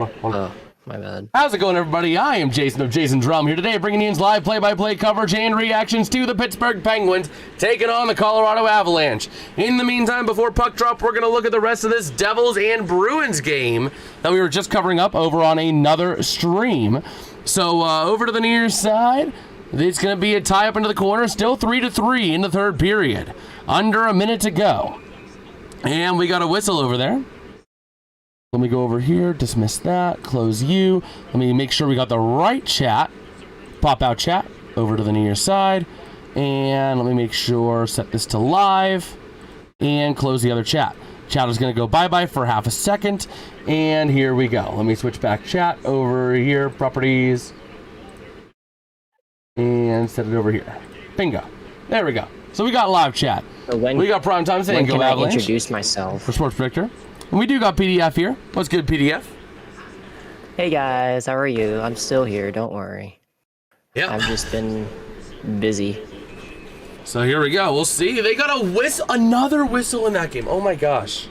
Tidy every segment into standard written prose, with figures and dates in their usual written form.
Oh, my bad. How's it going, everybody? I am Jason of JasonsRealm here today, bringing you live play-by-play coverage and reactions to the Pittsburgh Penguins taking on the Colorado Avalanche. In the meantime, before puck drop, we're going to look at the rest of this Devils and Bruins game that we were just covering up over on another stream. So over to the near side, it's going to be a tie up into the corner, still 3-3 in the third period. Under a minute to go. And we got a whistle over there. Let me go over here, dismiss that, close you. Let me make sure we got the right chat. Pop out chat over to the near side. And let me make sure, set this to live. And close the other chat. Chat is going to go bye-bye for half a second. And here we go. Let me switch back chat over here, properties. And set it over here. Bingo. There we go. So we got live chat. So we got prime time saying go Avalanche. When can I introduce myself? For Sports Predictor. And we do got PDF here. What's good, PDF? Hey guys, how are you? I'm still here, don't worry. Yeah. I've just been busy. So here we go. We'll see. They got a whistle, another whistle in that game. Oh my gosh.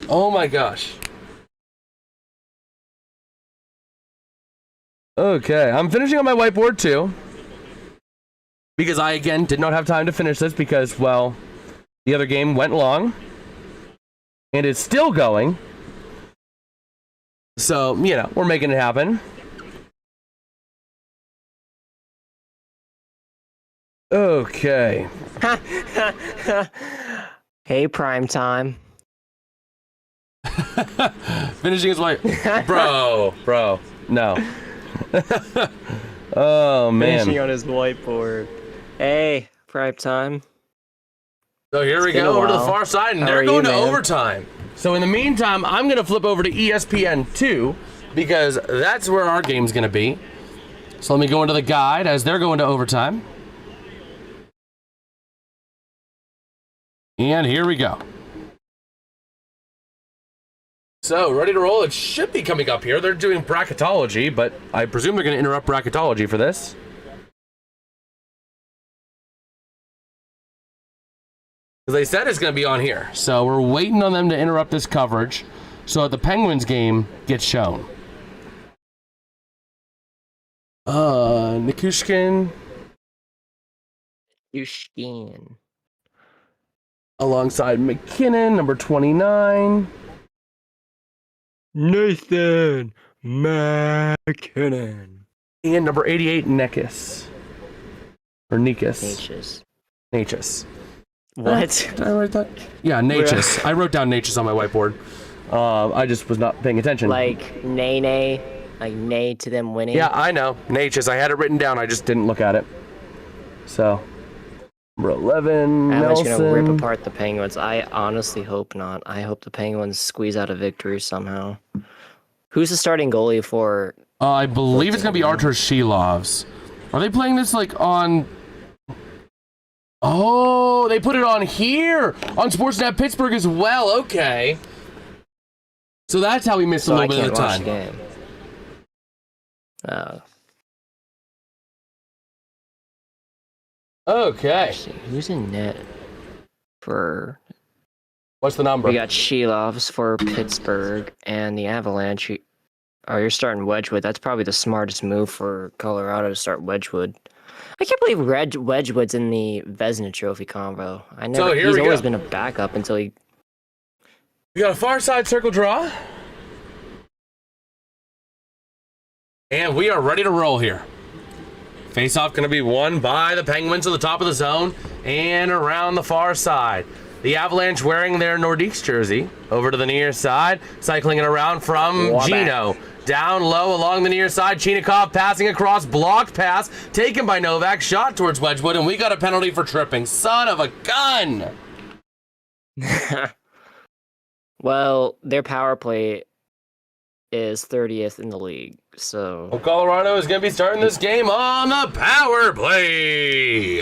Oh my gosh. Okay, I'm finishing on my whiteboard too. Because I, again, did not have time to finish this because, well, the other game went long. And it's still going. So, you know, we're making it happen. Okay. Hey, prime time. Finishing his white. Bro, no. Oh, man. Finishing on his whiteboard. Hey, prime time. So here we go over to the far side, and they're going to overtime. So in the meantime, I'm going to flip over to ESPN 2 because that's where our game's going to be. So let me go into the guide as they're going to overtime. And here we go. So ready to roll. It should be coming up here. They're doing bracketology, but I presume they're going to interrupt bracketology for this. They said it's going to be on here. So we're waiting on them to interrupt this coverage so that the Penguins game gets shown. Nikushkin. Alongside McKinnon, number 29. Nathan McKinnon. And number 88, Nekis. Or Nikus. Nachis. What? Did I write that? Yeah, Nachis. I wrote down Nachis on my whiteboard. I just was not paying attention. Like nay, like nay to them winning. Yeah, I know. Nachis. I had it written down. I just didn't look at it. So, number 11, Avalanche Nelson. gonna rip apart the Penguins. I honestly hope not. I hope the Penguins squeeze out a victory somehow. Who's the starting goalie for? I believe it's gonna be Artur Shilovs. Are they playing this like on? Oh, they put it on here on Sportsnet Pittsburgh as well. Okay, so that's how we missed a little bit of the time. Game. Okay. Who's in net for? What's the number? We got Shilovs for Pittsburgh and the Avalanche. Oh, you're starting Wedgwood. That's probably the smartest move for Colorado to start Wedgwood. I can't believe Wedgwood's in the Vezina Trophy combo. He's always been a backup until he... We got a far side circle draw. And we are ready to roll here. Face-off going to be won by the Penguins to the top of the zone and around the far side. The Avalanche wearing their Nordiques jersey over to the near side, cycling it around from Gino. Down low along the near side, Chinikov passing across, blocked pass, taken by Novak, shot towards Wedgwood, and we got a penalty for tripping. Son of a gun! Well, their power play is 30th in the league, so... Well, Colorado is going to be starting this game on the power play!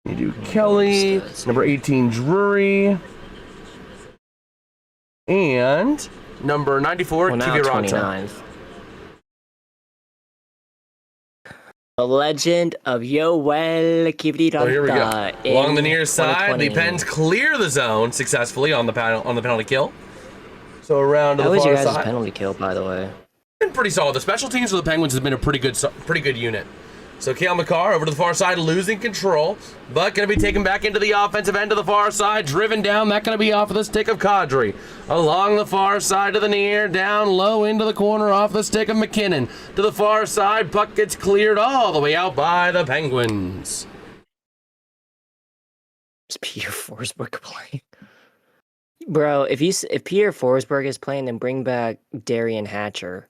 You do Kelly, number 18, Drury. And number 94, Kiviranta. The legend of Yoel Kividi. So here we go. Along the near side, the Pens clear the zone successfully on the penalty kill. So around to the far side. How was your guys' penalty kill, by the way? Been pretty solid. The special teams for the Penguins has been a pretty good unit. So Cale Makar over to the far side, losing control, but going to be taken back into the offensive end to the far side, driven down. That going to be off of the stick of Kadri. Along the far side to the near, down low into the corner off the stick of McKinnon. To the far side, puck gets cleared all the way out by the Penguins. Is Peter Forsberg playing? Bro, if Peter Forsberg is playing, then bring back Darian Hatcher.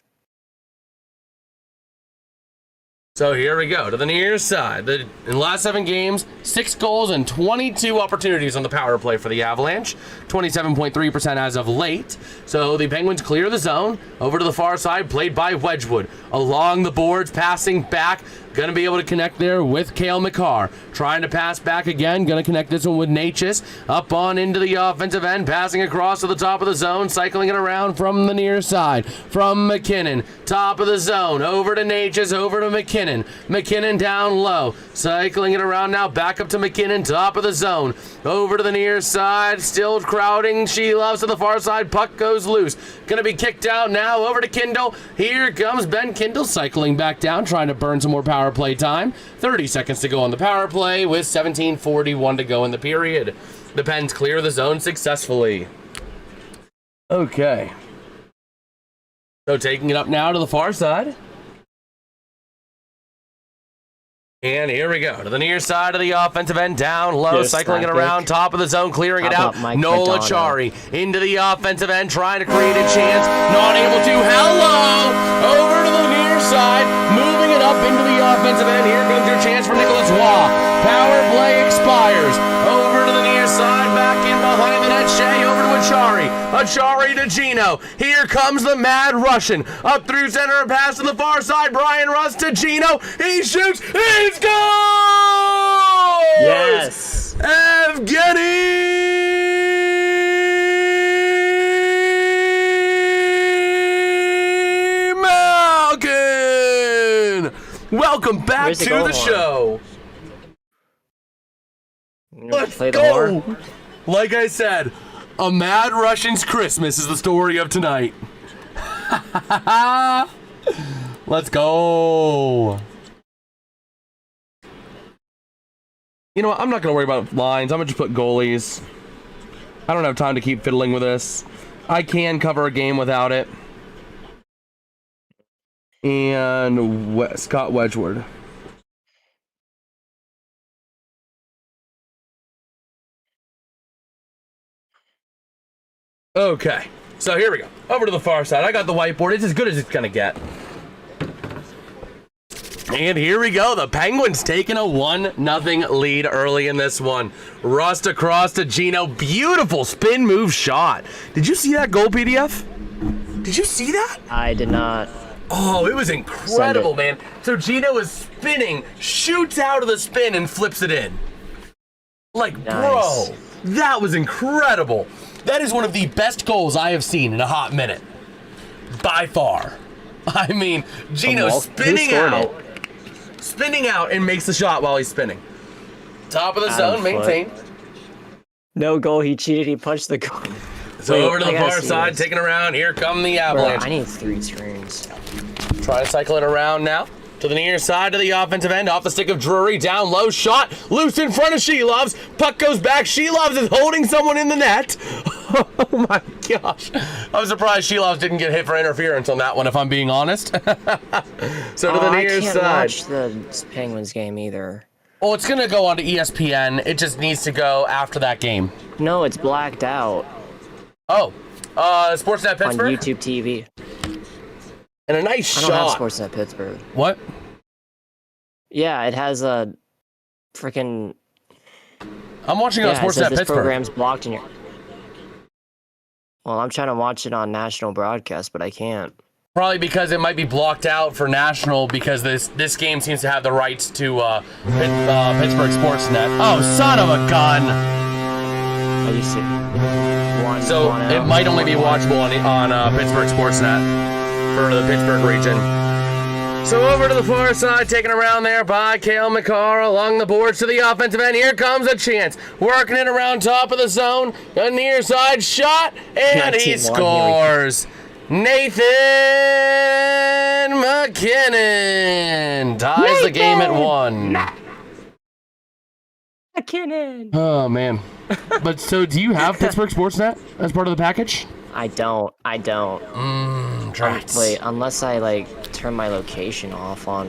So here we go to the near side. In the last 7 games, 6 goals and 22 opportunities on the power play for the Avalanche. 27.3% as of late. So the Penguins clear the zone. Over to the far side, played by Wedgwood. Along the boards, passing back. Going to be able to connect there with Cale Makar. Trying to pass back again. Going to connect this one with Natchez. Up on into the offensive end. Passing across to the top of the zone. Cycling it around from the near side. From McKinnon. Top of the zone. Over to Natchez. Over to McKinnon. McKinnon down low. Cycling it around now. Back up to McKinnon. Top of the zone. Over to the near side. Still crowding. She loves to the far side. Puck goes loose. Going to be kicked out now. Over to Kindle. Here comes Ben Kindle cycling back down. Trying to burn some more power play time. 30 seconds to go on the power play with 17:41 to go in the period. The Pens clear the zone successfully. Okay. So taking it up now to the far side. And here we go to the near side of the offensive end, down low, cycling it around, top of the zone, clearing it out. Nola Chari into the offensive end, trying to create a chance, not able to. Hello, over to the near side, moving it up into the offensive end. Here comes your chance for Nicholas Waugh. Power play expires. Over to the near side, back in behind the net. Shea over to Achari. Achari to Gino. Here comes the Mad Russian. Up through center and pass to the far side. Brian Rust to Gino. He shoots. He scores! Yes! Evgeni Malkin! Welcome back to the show. Let's go! Like I said, a Mad Russian's Christmas is the story of tonight. Let's go! You know what? I'm not going to worry about lines. I'm going to just put goalies. I don't have time to keep fiddling with this. I can cover a game without it. And Scott Wedgwood. Okay, so here we go. Over to the far side. I got the whiteboard. It's as good as it's going to get. And here we go. The Penguins taking a 1-0 lead early in this one. Rust across to Gino. Beautiful spin move shot. Did you see that goal, PDF? Did you see that? I did not. Oh, it was incredible, man. So Gino is spinning, shoots out of the spin, and flips it in. Like, nice. Bro, that was incredible. That is one of the best goals I have seen in a hot minute. By far. I mean, Gino spinning out and makes the shot while he's spinning. Top of the zone, maintained. No goal, he cheated, he punched the goal. So over to the far side, taking around. Here come the Avalanche. Bro, I need 3 screens. Try to cycle it around now. To the near side of the offensive end, off the stick of Drury, down low, shot, loose in front of Sheloves. Puck goes back. Sheloves is holding someone in the net. Oh my gosh. I'm surprised Sheloves didn't get hit for interference on that one, if I'm being honest. So to the near side. I can't watch the Penguins game either. Well, it's going to go on to ESPN. It just needs to go after that game. No, it's blacked out. Oh, Sportsnet Pittsburgh? On YouTube TV. And a nice shot. I don't have Sportsnet Pittsburgh. What? Yeah, it has a freaking. I'm watching on Sportsnet Pittsburgh. This program's blocked in your. Well, I'm trying to watch it on national broadcast, but I can't. Probably because it might be blocked out for national because this game seems to have the rights to Pittsburgh Sportsnet. Oh, son of a gun! I used to. So it might only be watchable on Pittsburgh Sportsnet for the Pittsburgh region. So over to the far side, taken around there by Cale Makar along the boards to the offensive end. Here comes a chance. Working it around top of the zone. A near side shot, and he scores. Nathan McKinnon ties the game at 1. McKinnon. Oh, man. But so do you have Pittsburgh Sportsnet as part of the package? I don't. Wait, unless I like turn my location off on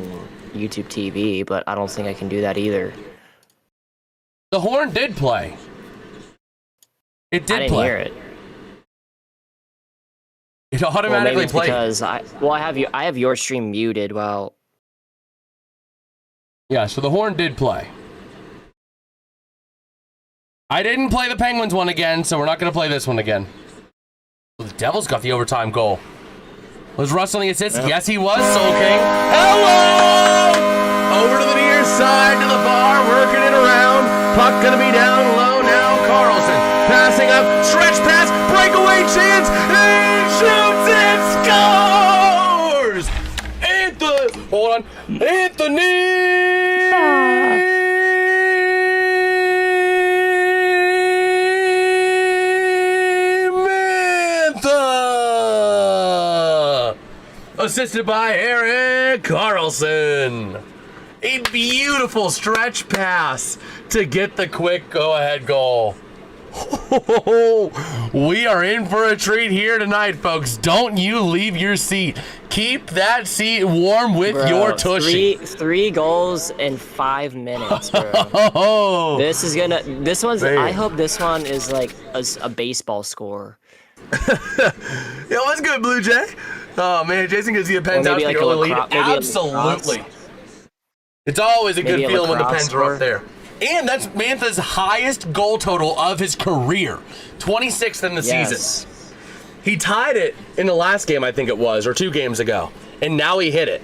YouTube TV, but I don't think I can do that either. The horn did play. It did I didn't play. hear it. It automatically played. Because I have your stream muted while. Yeah, so the horn did play. I didn't play the Penguins one again, so we're not going to play this one again. The Devils got the overtime goal. Was Russ on the assist? Yeah. Yes, he was. Soul King. Hello! Over to the near side to the bar, working it around. Puck going to be down low now. Carlson passing up, stretch pass, breakaway chance. He shoots and scores! Anthony! Assisted by Erik Karlsson. A beautiful stretch pass to get the quick go-ahead goal. We are in for a treat here tonight, folks. Don't you leave your seat. Keep that seat warm with your tushy. Three goals in 5 minutes, bro. I hope this one is like a baseball score. Yo, what's good, Blue Jay? Oh man, Jason gives you a Pens out to the early lead. Absolutely. It's always a good feeling when the Pens are up there. And that's Mantha's highest goal total of his career. 26th in the season. He tied it in the last game, I think it was, or 2 games ago. And now he hit it.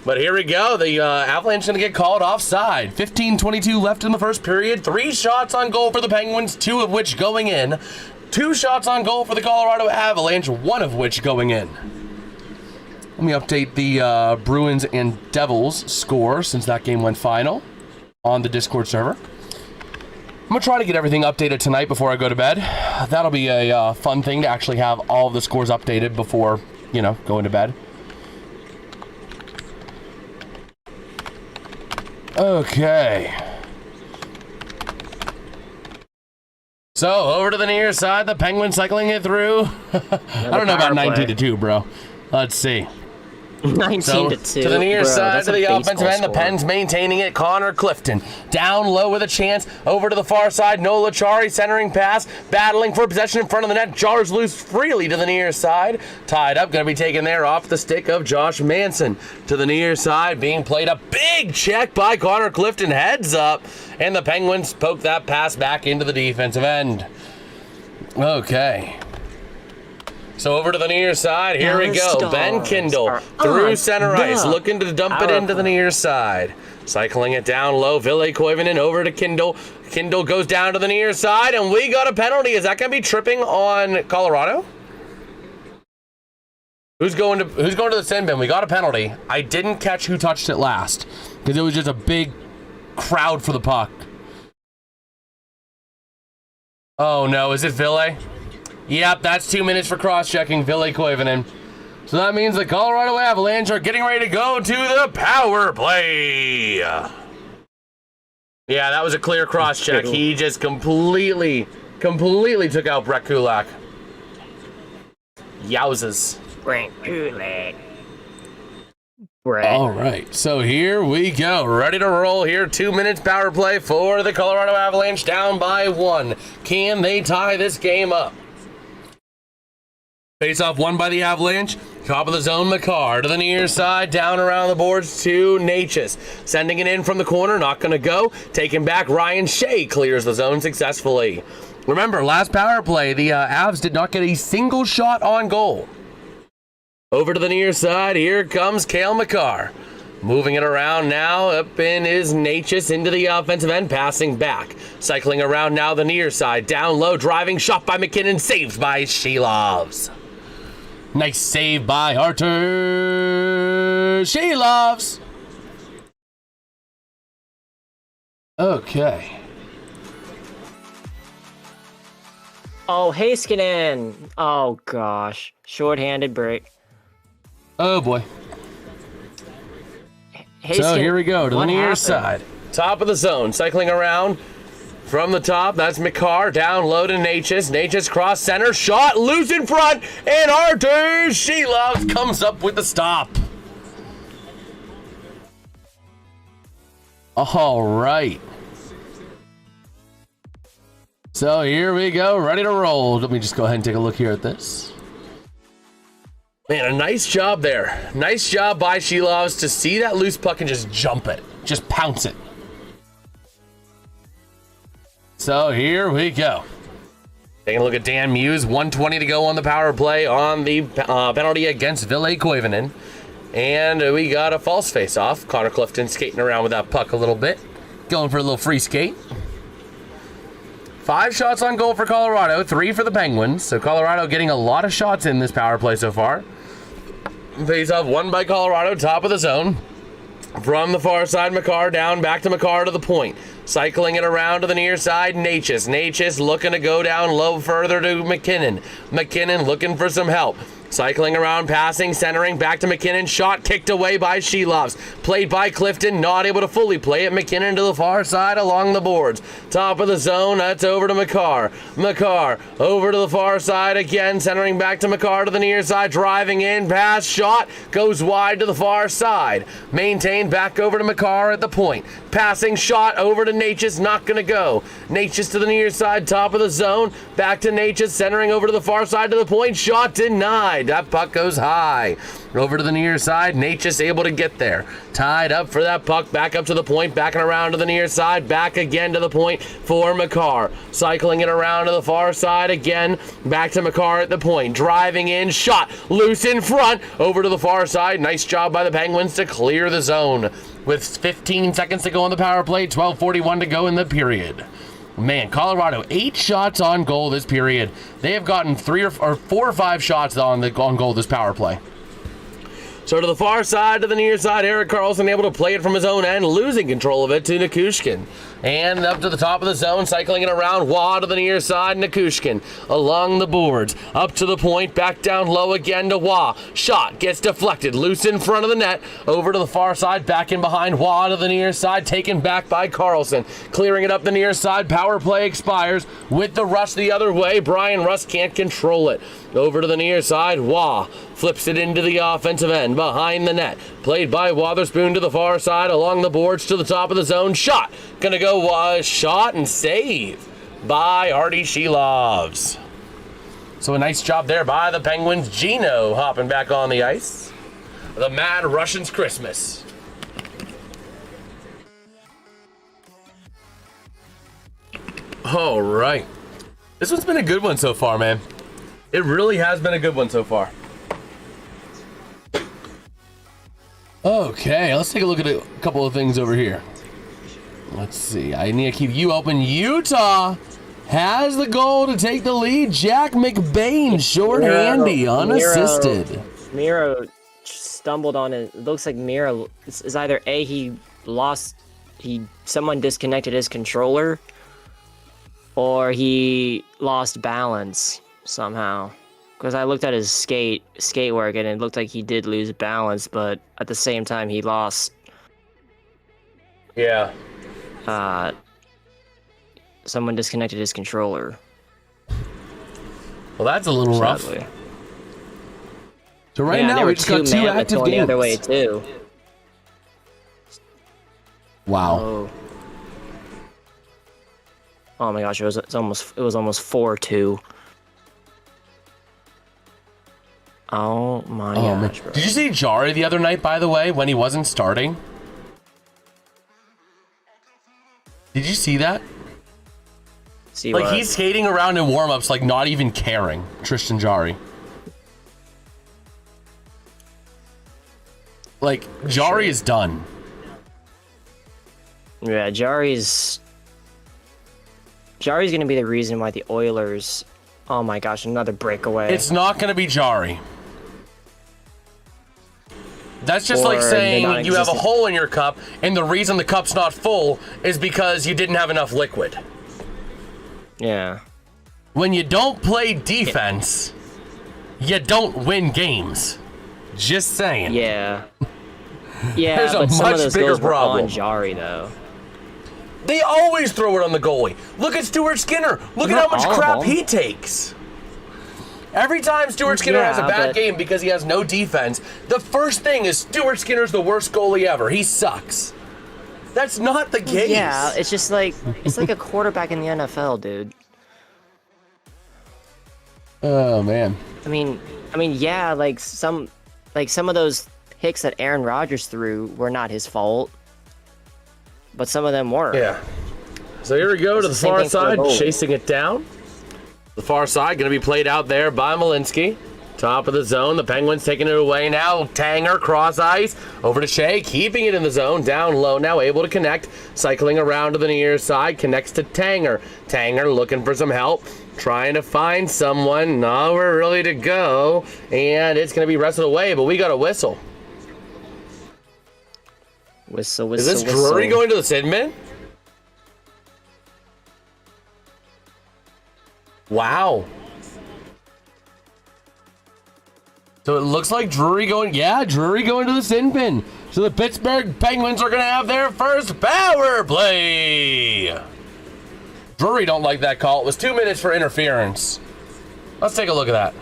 But here we go. The Avalanche going to get called offside. 15:22 left in the first period. 3 shots on goal for the Penguins, 2 of which going in. 2 shots on goal for the Colorado Avalanche, 1 of which going in. Let me update the Bruins and Devils score since that game went final on the Discord server. I'm going to try to get everything updated tonight before I go to bed. That'll be a fun thing to actually have all of the scores updated before, going to bed. Okay. So, over to the near side, the Penguins cycling it through. I don't know about 19-2, bro. Let's see. 19-2. To the near side to the offensive end, the Pens maintaining it. Connor Clifton down low with a chance. Over to the far side, Nola Chari centering pass, battling for possession in front of the net. Jars loose freely to the near side. Tied up, going to be taken there off the stick of Josh Manson. To the near side, being played a big check by Connor Clifton. Heads up, and the Penguins poke that pass back into the defensive end. Okay. So over to the near side, here we go. Ben Kindle through center ice, looking to dump it into the near side. Cycling it down low, Ville Koivunen over to Kindle. Kindle goes down to the near side, and we got a penalty. Is that going to be tripping on Colorado? Who's going to the sin bin? We got a penalty. I didn't catch who touched it last because it was just a big crowd for the puck. Oh no, is it Ville? Yep, that's 2 minutes for cross-checking Ville Koivunen. So that means the Colorado Avalanche are getting ready to go to the power play. Yeah, that was a clear cross-check. He just completely took out Brett Kulak. Yowzas. Brett Kulak. All right, so here we go. Ready to roll here. 2 minutes power play for the Colorado Avalanche, down by 1. Can they tie this game up? Face-off won by the Avalanche. Top of the zone, Makar to the near side, down around the boards to Natchez. Sending it in from the corner, not going to go. Taken back, Ryan Shea clears the zone successfully. Remember, last power play, the Avs did not get a single shot on goal. Over to the near side, here comes Cale Makar. Moving it around now, up in is Natchez into the offensive end, passing back. Cycling around now the near side, down low, driving shot by McKinnon, saved by Shelovs. Nice save by Artur Shelovs. Okay. Oh, Heiskanen. Oh, gosh. Short-handed break. Oh, boy. Heiskanen, So here we go to the what near happened? side. Top of the zone, cycling around from the top. That's McCarr, down low to Natchez. Natchez cross center, shot loose in front, and Artur Shelovs comes up with the stop. All right. So here we go, ready to roll. Let me just go ahead and take a look here at this. Man, a nice job there. Nice job by Shelovs to see that loose puck and just jump it. Just pounce it. So here we go. Taking a look at Dan Muse. 1:20 to go on the power play on the penalty against Ville Koivunen. And we got a false face-off. Connor Clifton skating around with that puck a little bit. Going for a little free skate. 5 shots on goal for Colorado, 3 for the Penguins. So Colorado getting a lot of shots in this power play so far. Face-off won by Colorado, top of the zone. From the far side, McCarr down, back to McCarr to the point. Cycling it around to the near side, Natchez. Natchez looking to go down low further to McKinnon. McKinnon looking for some help. Cycling around, passing, centering, back to McKinnon. Shot kicked away by Shelovs. Played by Clifton, not able to fully play it. McKinnon to the far side along the boards. Top of the zone, that's over to McCarr. McCarr over to the far side again, centering back to McCarr to the near side. Driving in, pass, shot, goes wide to the far side. Maintained back over to McCarr at the point. Passing shot over to Natchez, not going to go. Natchez to the near side, top of the zone. Back to Natchez, centering over to the far side to the point. Shot denied. That puck goes high. Over to the near side. Natchez able to get there. Tied up for that puck. Back up to the point. Backing around to the near side. Back again to the point for McCarr. Cycling it around to the far side again. Back to McCarr at the point. Driving in. Shot. Loose in front. Over to the far side. Nice job by the Penguins to clear the zone. With 15 seconds to go on the power play. 12:41 to go in the period. Man, Colorado 8 shots on goal this period. They have gotten 4 or 5 shots on goal this power play. So to the far side, to the near side, Erik Karlsson able to play it from his own end, losing control of it to Nichushkin. And up to the top of the zone, cycling it around, Waugh to the near side, Nichushkin along the boards, up to the point, back down low again to Waugh. Shot gets deflected, loose in front of the net, over to the far side, back in behind, Waugh to the near side, taken back by Karlsson. Clearing it up the near side, power play expires with the rush the other way. Brian Rust can't control it. Over to the near side, Waugh flips it into the offensive end, behind the net. Played by Wotherspoon to the far side, along the boards to the top of the zone. Shot! Gonna go shot and save by Artur Shelovs. So a nice job there by the Penguins. Gino hopping back on the ice. The Mad Russians Christmas. All right. This one's been a good one so far, man. It really has been a good one so far. Okay, let's take a look at a couple of things over here. Let's see. I need to keep you open. Utah has the goal to take the lead. Jack McBain, short-handy, unassisted. Miro stumbled on it. It looks like Miro is either someone disconnected his controller, or he lost balance somehow. Because I looked at his skate work and it looked like he did lose balance, but at the same time he lost. Yeah. Someone disconnected his controller. Well, that's a little sadly. rough. So now we just got 2 active games. The other way too. Wow. Oh my gosh! It was almost 4-2. Oh my gosh, bro. Did you see Jari the other night, by the way, when he wasn't starting? Did you see that? See like, what? he's skating around in warm-ups, like, not even caring. Tristan Jari. Like, Jari is done. Yeah, Jari's gonna be the reason why the Oilers... Oh my gosh, another breakaway. It's not gonna be Jari. That's just Or like the saying you have a non-existent- hole in your cup, and the reason the cup's not full is because you didn't have enough liquid. Yeah. When you don't play defense, you don't win games. Just saying. Yeah. Yeah, There's a but some much of those bigger goals were problem. on Jari, though. They always throw it on the goalie. Look at Stuart Skinner. Look at how Not much all of crap them. he takes. Every time Stuart Skinner has a Yeah, bad but- game because he has no defense, the first thing is Stuart Skinner's the worst goalie ever. He sucks. That's not the case. Yeah, it's just like it's like a quarterback in the NFL, dude. Oh man. I mean, yeah, like some of those picks that Aaron Rodgers threw were not his fault, but some of them were. Yeah. So here we go to the the same far thing for the side, goal. chasing it down. The far side going to be played out there by Malinsky. Top of the zone. The Penguins taking it away now. Tanger, cross ice. Over to Shea, keeping it in the zone. Down low now, able to connect. Cycling around to the near side. Connects to Tanger. Tanger looking for some help. Trying to find someone. Nowhere really to go. And it's going to be wrestled away, but we got a whistle. Whistle, Is whistle, this Drury whistle. going to the Sid Man? Wow. So it looks like Drury going to the sin bin. So the Pittsburgh Penguins are going to have their first power play. Drury don't like that call. It was 2 minutes for interference. Let's take a look at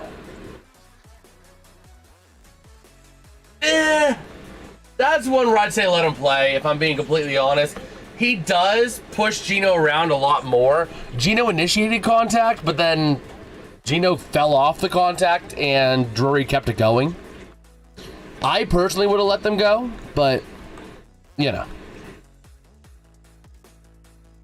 that. That's one where I'd say let him play, if I'm being completely honest. He does push Gino around a lot more. Gino initiated contact, but then Gino fell off the contact and Drury kept it going. I personally would have let them go, but, you know.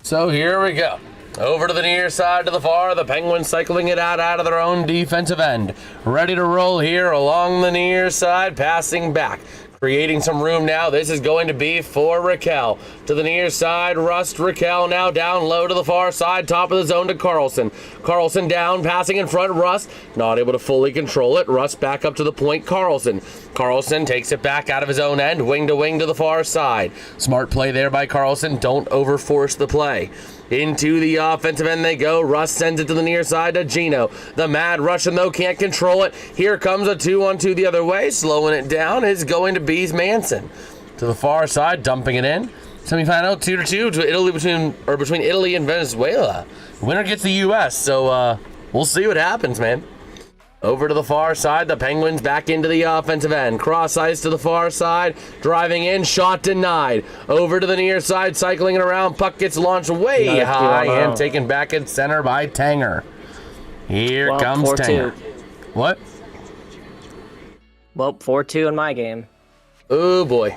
So here we go. Over to the near side to the far. The Penguins cycling it out of their own defensive end. Ready to roll here along the near side, passing back. Creating some room now. This is going to be for Raquel. To the near side, Rust. Raquel now down low to the far side. Top of the zone to Carlson. Carlson down, passing in front. Rust not able to fully control it. Rust back up to the point. Carlson. Carlson takes it back out of his own end. Wing to the far side. Smart play there by Carlson. Don't overforce the play. Into the offensive end they go. Russ sends it to the near side to Gino. The mad Russian, though, can't control it. Here comes a 2-on-2 the other way. Slowing it down is going to be Manson. To the far side, dumping it in. Semifinal 2-2 to Italy between Italy and Venezuela. The winner gets the U.S., so we'll see what happens, man. Over to the far side, the Penguins back into the offensive end. Cross ice to the far side, driving in, shot denied. Over to the near side, cycling it around, puck gets launched way Another high 2-on-0. and taken back at center by Tanger. Here Well, comes 4-2. Tanger. What? Well, 4-2 in my game. Oh boy.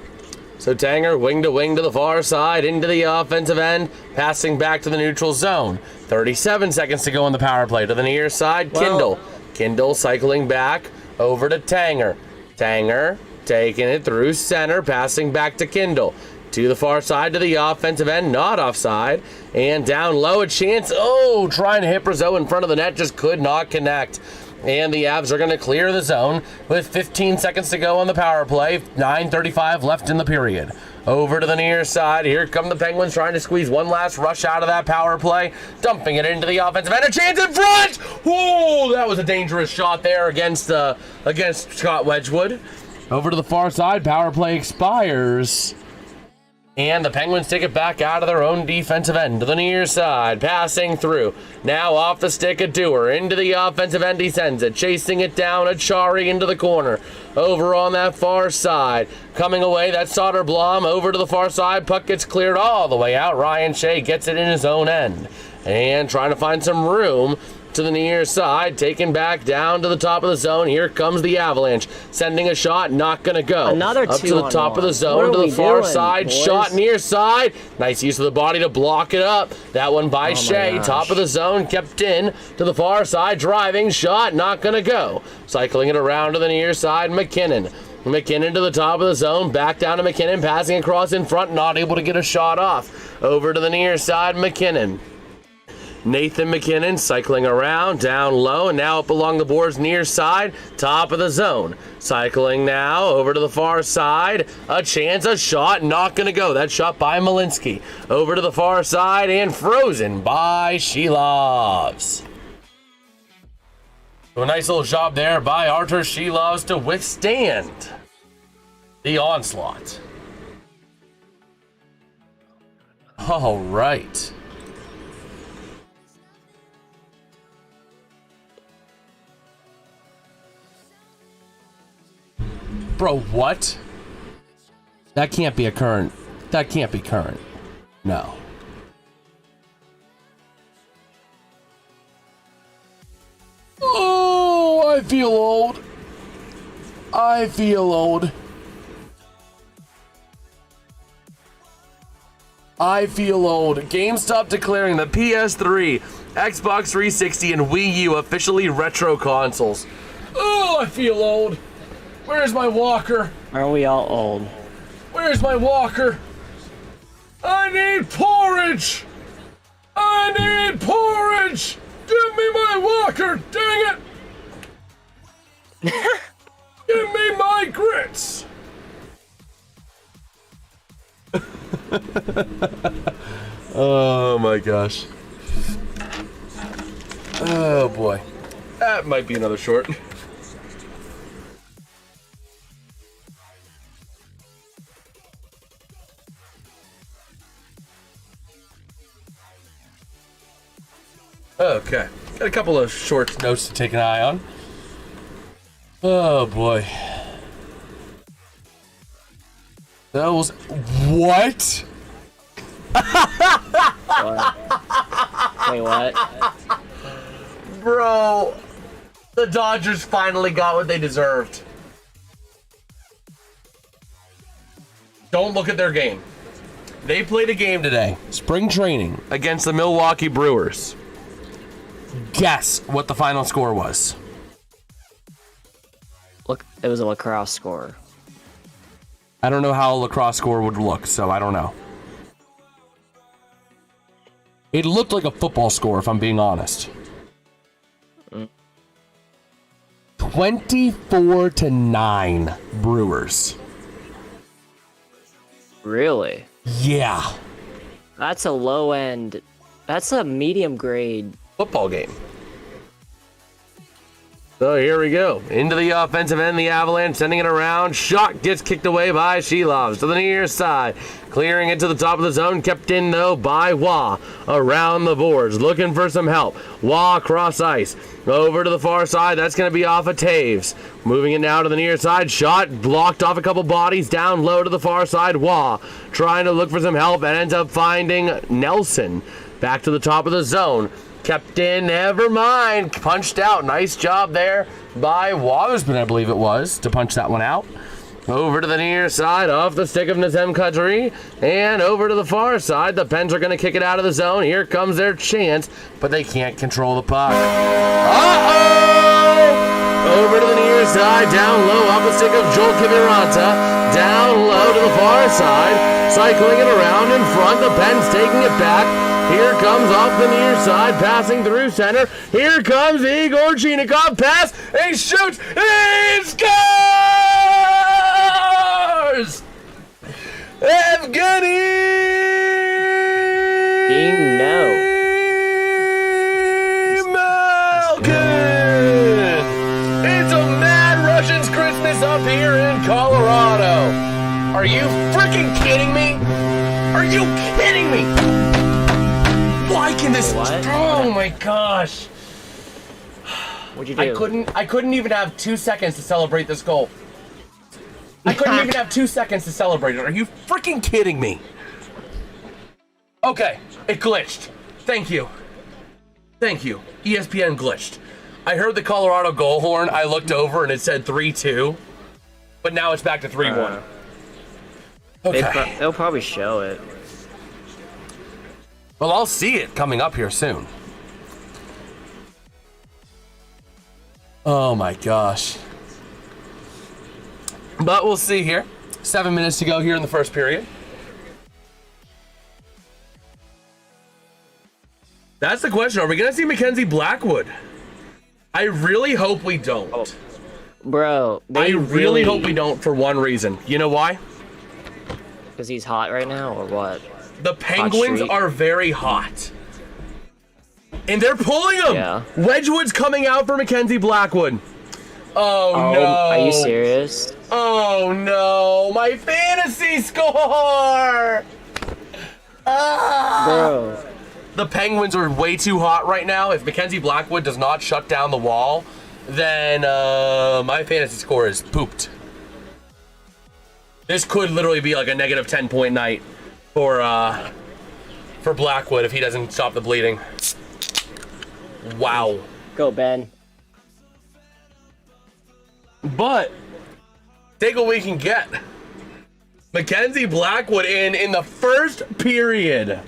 So Tanger, wing to the far side, into the offensive end, passing back to the neutral zone. 37 seconds to go on the power play. To the near side, Well- Kindle cycling back over to Tanger. Tanger taking it through center, passing back to Kindle. To the far side to the offensive end, not offside. And down low, a chance. Oh, trying to hit Brazeau in front of the net, just could not connect. And the Avs are going to clear the zone with 15 seconds to go on the power play. 9:35 left in the period. Over to the near side. Here come the Penguins trying to squeeze one last rush out of that power play. Dumping it into the offensive end. A chance in front! Whoa, that was a dangerous shot there against Scott Wedgwood. Over to the far side. Power play expires. And the Penguins take it back out of their own defensive end to the near side, passing through. Now off the stick of Dewar, into the offensive end he sends it, chasing it down, Achari into the corner. Over on that far side, coming away, that's Soderblom, over to the far side, puck gets cleared all the way out. Ryan Shea gets it in his own end. And trying to find some room to the near side, taken back down to the top of the zone. Here comes the Avalanche, sending a shot, not gonna go. Another up to the top of the 2-on-1. zone, What to are the we far doing, side, boys? shot near side. Nice use of the body to block it up. That one by my Shea, gosh. top of the zone, kept in to the far side, driving, shot, not gonna go. Cycling it around to the near side, McKinnon. McKinnon to the top of the zone, back down to McKinnon, passing across in front, not able to get a shot off. Over to the near side, McKinnon. Nathan McKinnon cycling around, down low, and now up along the boards near side, top of the zone. Cycling now over to the far side. A chance, a shot, not going to go. That shot by Malinsky. Over to the far side and frozen by Shilovs. So a nice little job there by Artur Shilovs to withstand the onslaught. All right. Bro, what? That can't be a current. That can't be current. No. Oh, I feel old. I feel old. I feel old. GameStop declaring the PS3, Xbox 360, and Wii U officially retro consoles. Oh, I feel old. Where's my walker? Are we all old? Where's my walker? I need porridge! I need porridge! Give me my walker, dang it! Give me my grits! Oh my gosh. Oh boy. That might be another short. Okay, got a couple of short notes to take an eye on. Oh boy. That was... What? What? Wait, what? Bro, the Dodgers finally got what they deserved. Don't look at their game. They played a game today, spring training, against the Milwaukee Brewers. Guess what the final score was. Look, it was a lacrosse score. I don't know how a lacrosse score would look, so I don't know. It looked like a football score, if I'm being honest. 24-9 Brewers. Really? Yeah. That's a low end. That's a medium grade Football game. So here we go. Into the offensive end, the Avalanche sending it around. Shot gets kicked away by Shilovs to the near side. Clearing it to the top of the zone. Kept in, though, by Wah. Around the boards. Looking for some help. Wah cross ice. Over to the far side. That's going to be off of Taves. Moving it now to the near side. Shot blocked off a couple bodies. Down low to the far side. Wah trying to look for some help and ends up finding Nelson. Back to the top of the zone. Kept in, never mind. Punched out. Nice job there by Watersman, I believe it was, to punch that one out. Over to the near side, off the stick of Nazem Kadri, and over to the far side. The Pens are going to kick it out of the zone. Here comes their chance, but they can't control the puck. Uh-oh! Over to the near side, down low, off the stick of Joel Kiviranta. Down low to the far side, cycling it around in front. The Pens taking it back. Here comes off the near side, passing through center. Here comes Igor Chinikov, pass, he shoots, he scores! Evgeni Malkin! It's a Mad Russian's Christmas up here in Colorado. Are you freaking kidding me? Are you kidding me? Why can this? What? Oh my gosh! What'd you do? I couldn't even have 2 seconds to celebrate this goal. I couldn't even have 2 seconds to celebrate it. Are you freaking kidding me? Okay, it glitched. Thank you. Thank you. ESPN glitched. I heard the Colorado goal horn. I looked over and it said 3-2, but now it's back to 3-1. Okay. They'll probably show it. Well, I'll see it coming up here soon. Oh my gosh. But we'll see here. 7 minutes to go here in the first period. That's the question. Are we going to see Mackenzie Blackwood? I really hope we don't. Oh. Bro, I really hope we don't for one reason. You know why? Because he's hot right now, or what? The Penguins are very hot. And they're pulling him. Yeah. Wedgwood's coming out for Mackenzie Blackwood. Oh, no. Are you serious? Oh, no. My fantasy score. Bro. The Penguins are way too hot right now. If Mackenzie Blackwood does not shut down the wall, then my fantasy score is pooped. This could literally be like a negative 10-point night for Blackwood if he doesn't stop the bleeding. Wow. Go, Ben. But take what we can get. Mackenzie Blackwood in the first period.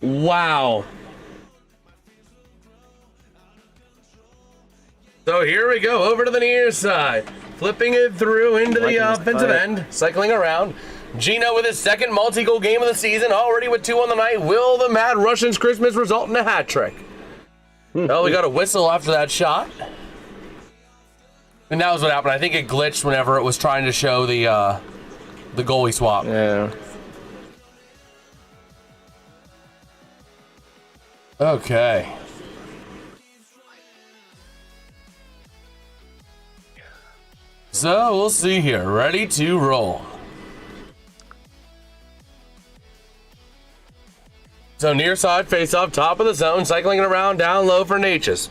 Wow. So here we go, over to the near side. Flipping it through into the offensive end. Cycling around. Gino with his second multi-goal game of the season, already with 2 on the night. Will the Mad Russians' Christmas result in a hat trick? Well, we got a whistle after that shot. And that was what happened. I think it glitched whenever it was trying to show the goalie swap. Yeah. Okay. So we'll see here. Ready to roll. So near side face-off, top of the zone, cycling it around down low for Natchez.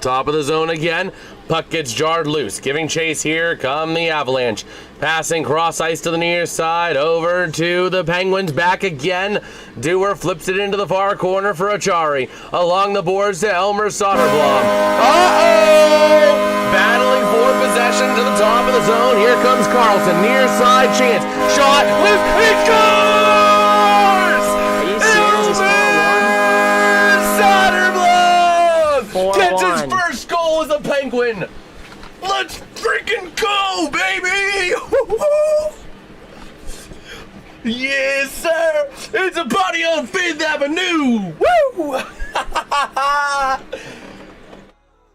Top of the zone again. Puck gets jarred loose. Giving chase here come the Avalanche. Passing cross ice to the near side. Over to the Penguins. Back again. Dewar flips it into the far corner for Achari. Along the boards to Elmer Soderblom. Uh-oh! Battling for possession to the top of the zone. Here comes Carlson. Near side chance. Shot. Loose. It scores! Are you serious? Soderblom gets his first goal as a Penguin. Let's freaking go, baby! Yes, sir! It's a party on 5th Avenue! Woo!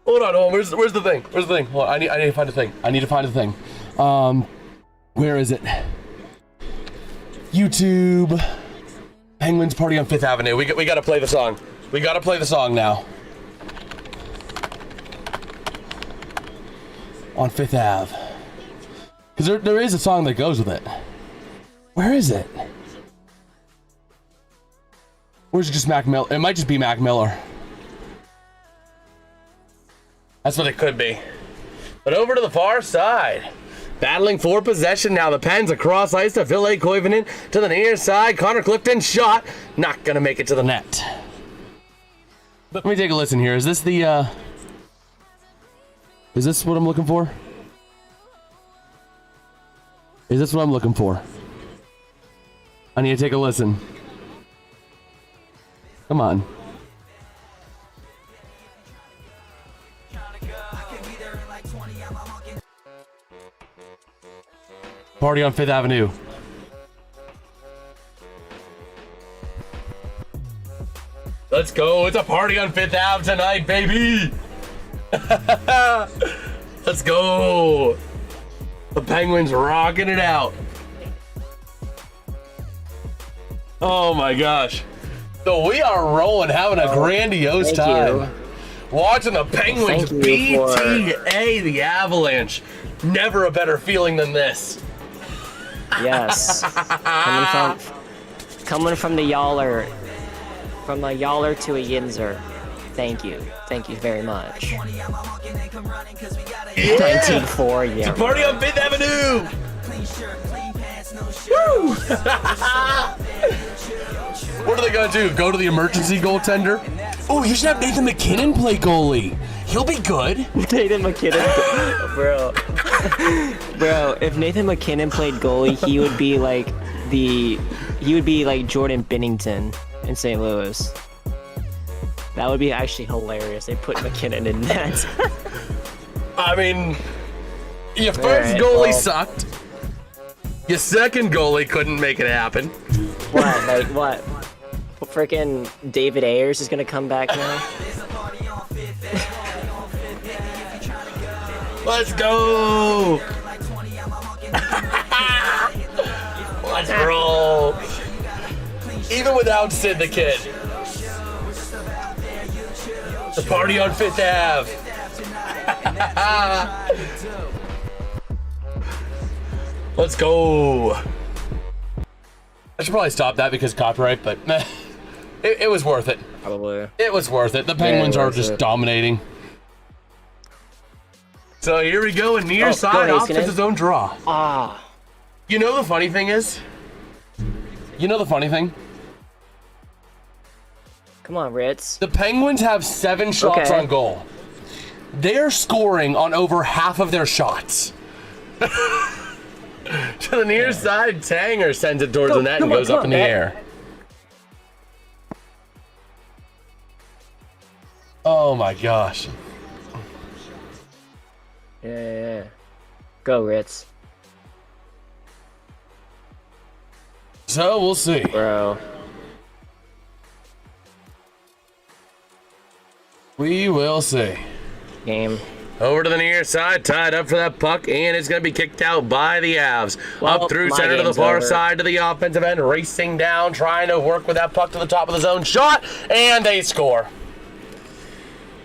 Hold on. Where's the thing? Where's the thing? Hold on, I need to find the thing. Where is it? YouTube. Penguins party on 5th Avenue. We got to play the song. We got to play the song now. On 5th Ave. Because there is a song that goes with it. Where is it? Or is it just Mac Miller? It might just be Mac Miller. That's what it could be. But over to the far side. Battling for possession now. The Pens across ice to Ville Koivunen to the near side. Connor Clifton shot. Not going to make it to the net. Let me take a listen here. Is this the... Is this what I'm looking for? Is this what I'm looking for? I need to take a listen. Come on. Party on 5th Avenue. Let's go. It's a party on 5th Ave tonight, baby. Let's go. The Penguins rocking it out. Oh my gosh. So we are rolling, having a grandiose time. Watching the Penguins BTA the Avalanche. Never a better feeling than this. Yes. coming from the Yaller. From a Yaller to a Yinzer. Thank you very much. 19-4, yeah. It's a party on 5th Avenue! Woo! What are they gonna do? Go to the emergency goaltender? Oh, you should have Nathan MacKinnon play goalie. He'll be good. Nathan MacKinnon, bro. Bro, if Nathan MacKinnon played goalie, he would be like Jordan Binnington in St. Louis. That would be actually hilarious. They put McKinnon in net. I mean, your first goalie sucked. Your second goalie couldn't make it happen. What? Like what? Freaking David Ayers is gonna come back now. Let's go! Let's roll! Even without Sid the Kid. The party on Fifth Ave. Let's go! I should probably stop that because copyright, but it was worth it. Probably. It was worth it. The Penguins are just dominating. So here we go, and near side off to the zone draw. Ah. You know the funny thing is? You know the funny thing? Come on, Ritz. The Penguins have 7 shots on goal. They're scoring on over half of their shots. To the near side, Tanger sends it towards the net and goes up in the air. Oh my gosh. Yeah. Go, Ritz. So we'll see. Bro. We will see. Game. Over to the near side, tied up for that puck, and it's going to be kicked out by the Avs. Well, up through center to the far side to the offensive end, racing down, trying to work with that puck to the top of the zone. Shot, and they score.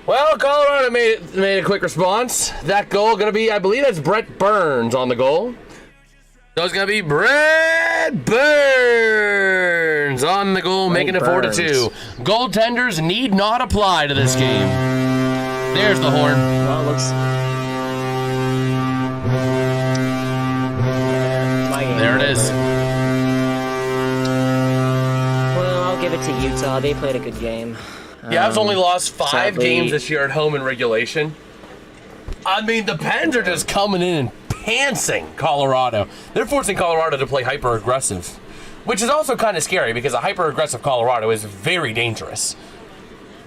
Well, Colorado made a quick response. That goal going to be, I believe that's Brett Burns on the goal. So it's going to be Brett Burns on the goal, making it 4-2. Goaltenders need not apply to this game. There's the horn. Well, it looks... There it is. Well, I'll give it to Utah. They played a good game. The Avs only lost 5 sadly, games this year at home in regulation. I mean, the Pens are just coming in and pantsing Colorado. They're forcing Colorado to play hyper-aggressive, which is also kind of scary because a hyper-aggressive Colorado is very dangerous.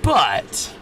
But...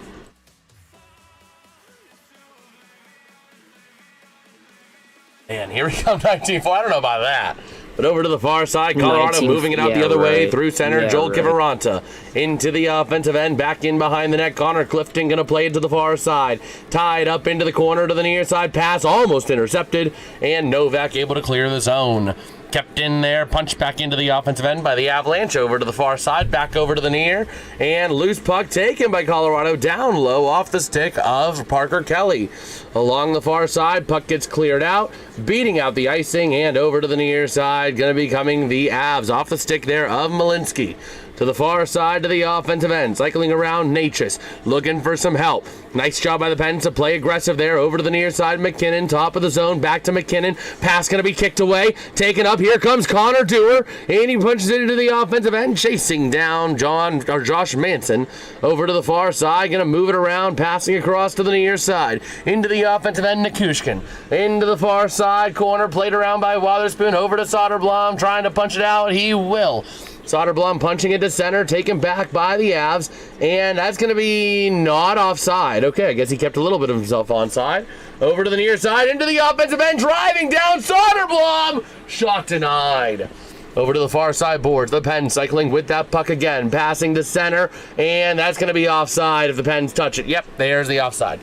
man, here we come, 19-4. I don't know about that. But over to the far side, Colorado moving it out the other way through center. Joel Kiviranta into the offensive end, back in behind the net. Connor Clifton going to play it to the far side. Tied up into the corner to the near side. Pass almost intercepted, and Novak able to clear the zone. Kept in there, punched back into the offensive end by the Avalanche, over to the far side, back over to the near, and loose puck taken by Colorado down low off the stick of Parker Kelly. Along the far side, puck gets cleared out, beating out the icing, and over to the near side, going to be coming the Avs off the stick there of Malinsky. To the far side to the offensive end, cycling around Natchez, looking for some help. Nice job by the Pens to play aggressive there. Over to the near side, McKinnon, top of the zone, back to McKinnon. Pass going to be kicked away, taken up. Here comes Connor Dewar, and he punches it into the offensive end, chasing down Josh Manson. Over to the far side, going to move it around, passing across to the near side. Into the offensive end, Nikushkin. Into the far side corner, played around by Wotherspoon. Over to Soderblom, trying to punch it out. He will. Soderblom punching into center, taken back by the Avs, and that's going to be not offside. Okay, I guess he kept a little bit of himself onside. Over to the near side, into the offensive end, driving down Soderblom! Shot denied. Over to the far side boards, the Pens cycling with that puck again, passing to center, and that's going to be offside if the Pens touch it. Yep, there's the offside.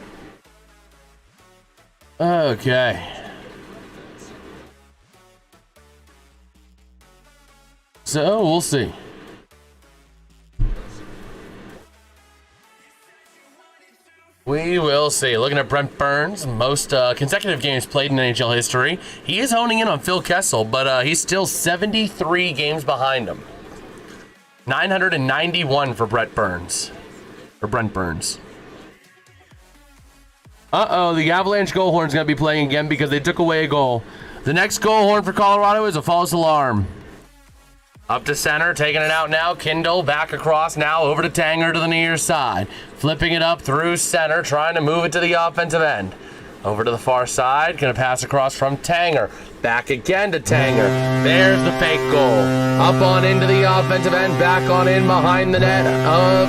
Okay. So, we'll see. We will see. Looking at Brent Burns, most consecutive games played in NHL history. He is honing in on Phil Kessel, but he's still 73 games behind him. 991 for Brent Burns. Uh-oh, the Avalanche goal horn's going to be playing again because they took away a goal. The next goal horn for Colorado is a false alarm. Up to center, taking it out now. Kindle back across now, over to Tanger to the near side. Flipping it up through center, trying to move it to the offensive end. Over to the far side, going to pass across from Tanger. Back again to Tanger. There's the fake goal. Up on into the offensive end, back on in behind the net of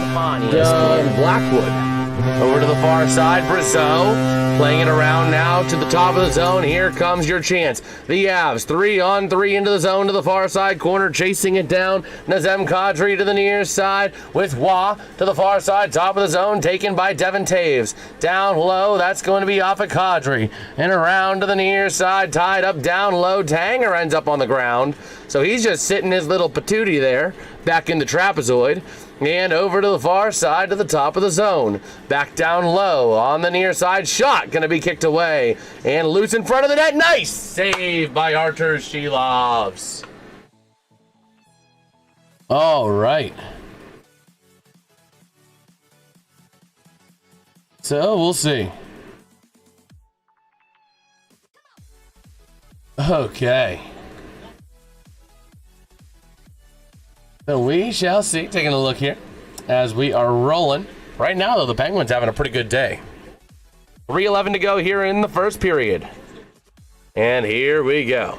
Blackwood. Over to the far side, Brazeau. Playing it around now to the top of the zone. Here comes your chance. The Avs 3-on-3 into the zone to the far side corner, chasing it down. Nazem Kadri to the near side with Wah to the far side, top of the zone, taken by Devin Taves. Down low, that's going to be off of Kadri. And around to the near side, tied up down low. Tanger ends up on the ground. So he's just sitting his little patootie there, back in the trapezoid. And over to the far side to the top of the zone. Back down low on the near side. Shot going to be kicked away. And loose in front of the net. Nice save by Artur Shilovs. All right. So we'll see. Okay. So we shall see. Taking a look here as we are rolling. Right now, though, the Penguins having a pretty good day. 3:11 to go here in the first period. And here we go.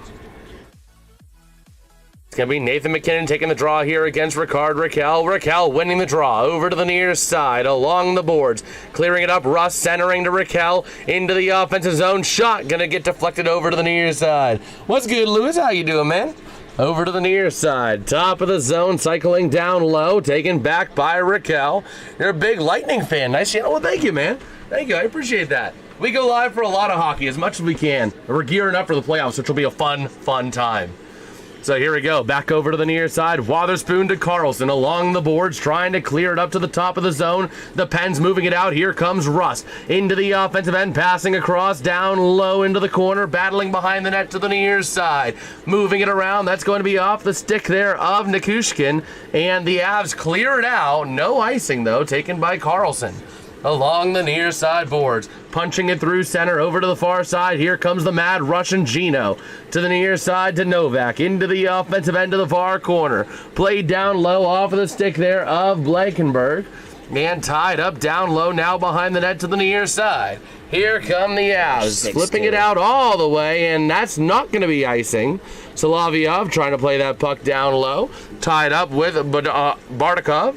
It's going to be Nathan MacKinnon taking the draw here against Rickard Rakell. Rakell winning the draw over to the near side along the boards. Clearing it up. Russ centering to Rakell into the offensive zone. Shot going to get deflected over to the near side. What's good, Lewis? How you doing, man? Over to the near side, top of the zone, cycling down low, taken back by Rakell. You're a big Lightning fan. Nice channel. Well, thank you, man. Thank you. I appreciate that. We go live for a lot of hockey, as much as we can. We're gearing up for the playoffs, which will be a fun time. So here we go, back over to the near side. Wotherspoon to Carlson along the boards, trying to clear it up to the top of the zone. The Pens moving it out. Here comes Russ into the offensive end, passing across, down low into the corner, battling behind the net to the near side. Moving it around, that's going to be off the stick there of Nikushkin. And the Avs clear it out. No icing, though, taken by Carlson. Along the near side boards, punching it through center over to the far side. Here comes the mad Russian Gino to the near side to Novak into the offensive end of the far corner. Played down low off of the stick there of Blankenberg. And tied up down low now behind the net to the near side. Here come the Avs, flipping it out all the way, and that's not going to be icing. Solovyov trying to play that puck down low, tied up with Bardakov.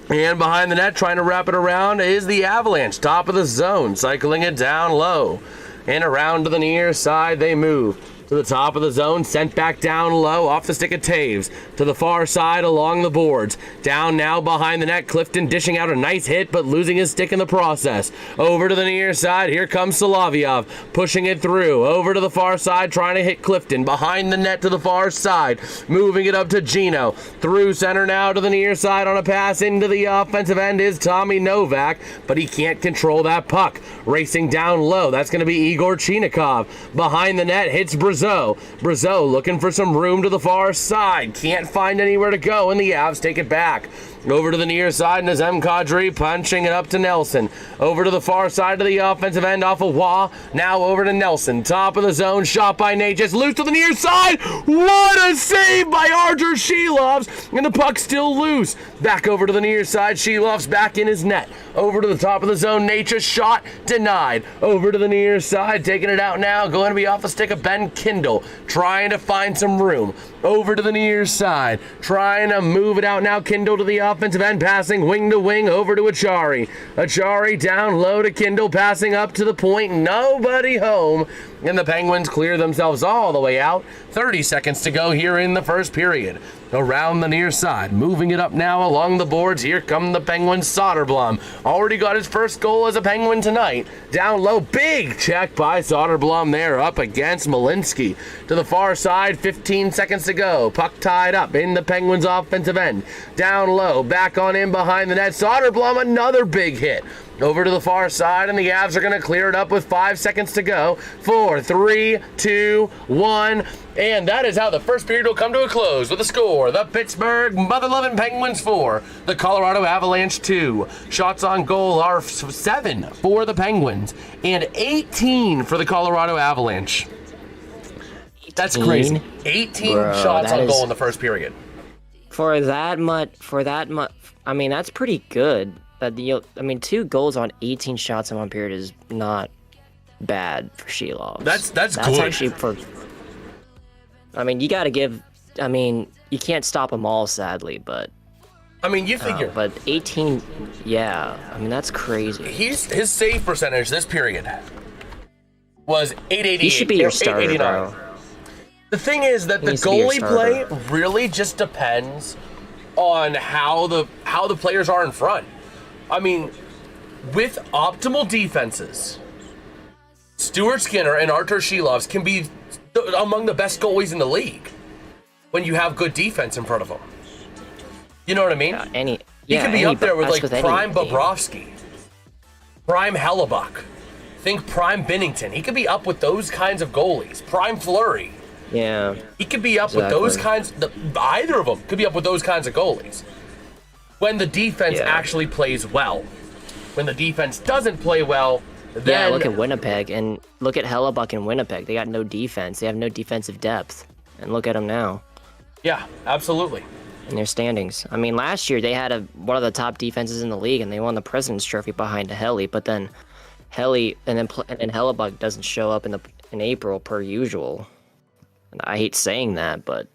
And behind the net, trying to wrap it around, is the Avalanche, top of the zone, cycling it down low. And around to the near side, they move. To the top of the zone, sent back down low, off the stick of Taves. To the far side, along the boards. Down now behind the net, Clifton dishing out a nice hit, but losing his stick in the process. Over to the near side, here comes Solovyov, pushing it through. Over to the far side, trying to hit Clifton. Behind the net to the far side, moving it up to Gino. Through center now to the near side on a pass into the offensive end is Tommy Novak, but he can't control that puck. Racing down low, that's going to be Igor Chinikov. Behind the net, hits Brazeau. Brazeau looking for some room to the far side. Can't find anywhere to go, and the Avs take it back. Over to the near side, Nazem Kadri punching it up to Nelson. Over to the far side of the offensive end off of Wah. Now over to Nelson. Top of the zone, shot by Nate. Just loose to the near side. What a save by Artur Shilovs. And the puck still loose. Back over to the near side. Shilovs back in his net. Over to the top of the zone. Nature's shot denied. Over to the near side. Taking it out now. Going to be off the stick of Ben Kindle. Trying to find some room. Over to the near side. Trying to move it out now. Kindle to the offensive end, passing wing to wing over to Achari. Achari down low to Kindle, passing up to the point. Nobody home. And the Penguins clear themselves all the way out. 30 seconds to go here in the first period. Around the near side, moving it up now along the boards. Here come the Penguins. Soderblom already got his first goal as a Penguin tonight. Down low, big check by Soderblom there up against Malinsky. To the far side, 15 seconds to go. Puck tied up in the Penguins' offensive end. Down low, back on in behind the net. Soderblom, another big hit. Over to the far side, and the Avs are going to clear it up with 5 seconds to go. 4, 3, 2, 1. And that is how the first period will come to a close with a score. The Pittsburgh Mother-Loving Penguins 4, the Colorado Avalanche 2. Shots on goal are 7 for the Penguins and 18 for the Colorado Avalanche. That's crazy. 18 shots on goal in the first period. For that much, I mean, that's pretty good. I mean, 2 goals on 18 shots in one period is not bad for Shilovs. That's good. That's actually for. I mean, you got to give. I mean, you can't stop them all, sadly, but I mean, you figure. But 18, yeah. I mean, that's crazy. His save percentage this period was 888. He should be your starter, bro. The thing is that the goalie play really just depends on how the players are in front. I mean, with optimal defenses, Stuart Skinner and Artur Shilovs can be among the best goalies in the league when you have good defense in front of them. You know what I mean? He could be up there with like prime Bobrovsky, prime Hellebuck, think prime Binnington. He could be up with those kinds of goalies, prime Fleury. Yeah. He could be up with those kinds. Either of them could be up with those kinds of goalies. When the defense actually plays well. When the defense doesn't play well, then... look at Winnipeg, and look at Hellebuck in Winnipeg. They got no defense. They have no defensive depth. And look at them now. Yeah, absolutely. In their standings. I mean, last year they had one of the top defenses in the league, and they won the President's Trophy behind Helly. But then Helly and then Hellebuck doesn't show up in April per usual. And I hate saying that, but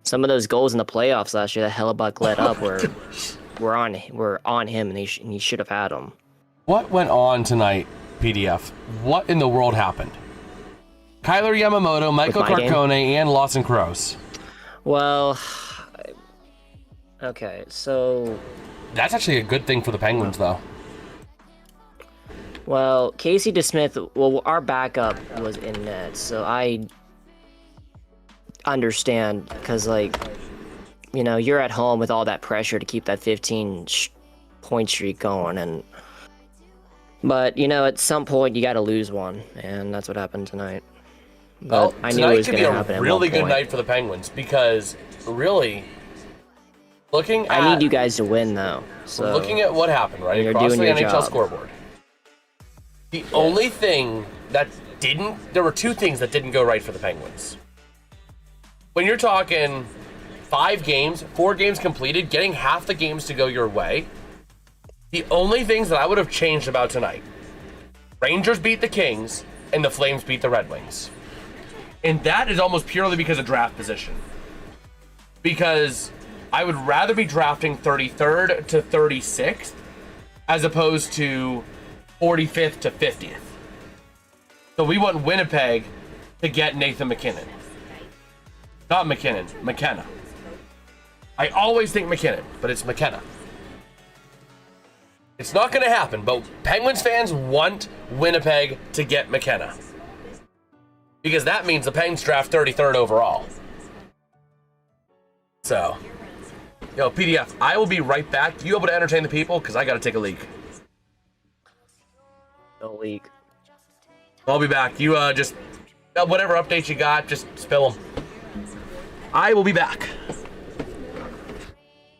some of those goals in the playoffs last year that Hellebuck let up were on him, and he should have had them. What went on tonight, PDF? What in the world happened? Kyler Yamamoto, Michael Carcone, and Lawson Crouse. Well, okay, so... That's actually a good thing for the Penguins, though. Well, Casey DeSmith, our backup was in net, so I understand, because, like, you know, you're at home with all that pressure to keep that 15-point streak going, but, you know, at some point you got to lose one, and that's what happened tonight. But I knew it was going to happen at one point. Tonight could be a really good night for the Penguins, because, really, I need you guys to win, though. So looking at what happened, right, across the NHL scoreboard, the only thing that there were two things that didn't go right for the Penguins. When you're talking 4 games completed, getting half the games to go your way, the only things that I would have changed about tonight: Rangers beat the Kings and the Flames beat the Red Wings. And that is almost purely because of draft position. Because I would rather be drafting 33rd to 36th as opposed to 45th to 50th. So we want Winnipeg to get Nathan McKinnon. Not McKinnon, McKenna. I always think McKinnon, but it's McKenna. It's not going to happen, but Penguins fans want Winnipeg to get McKenna. Because that means the Penguins draft 33rd overall. So, PDF, I will be right back. You able to entertain the people? Because I got to take a leak. No leak. I'll be back. You just, whatever updates you got, just spill them. I will be back.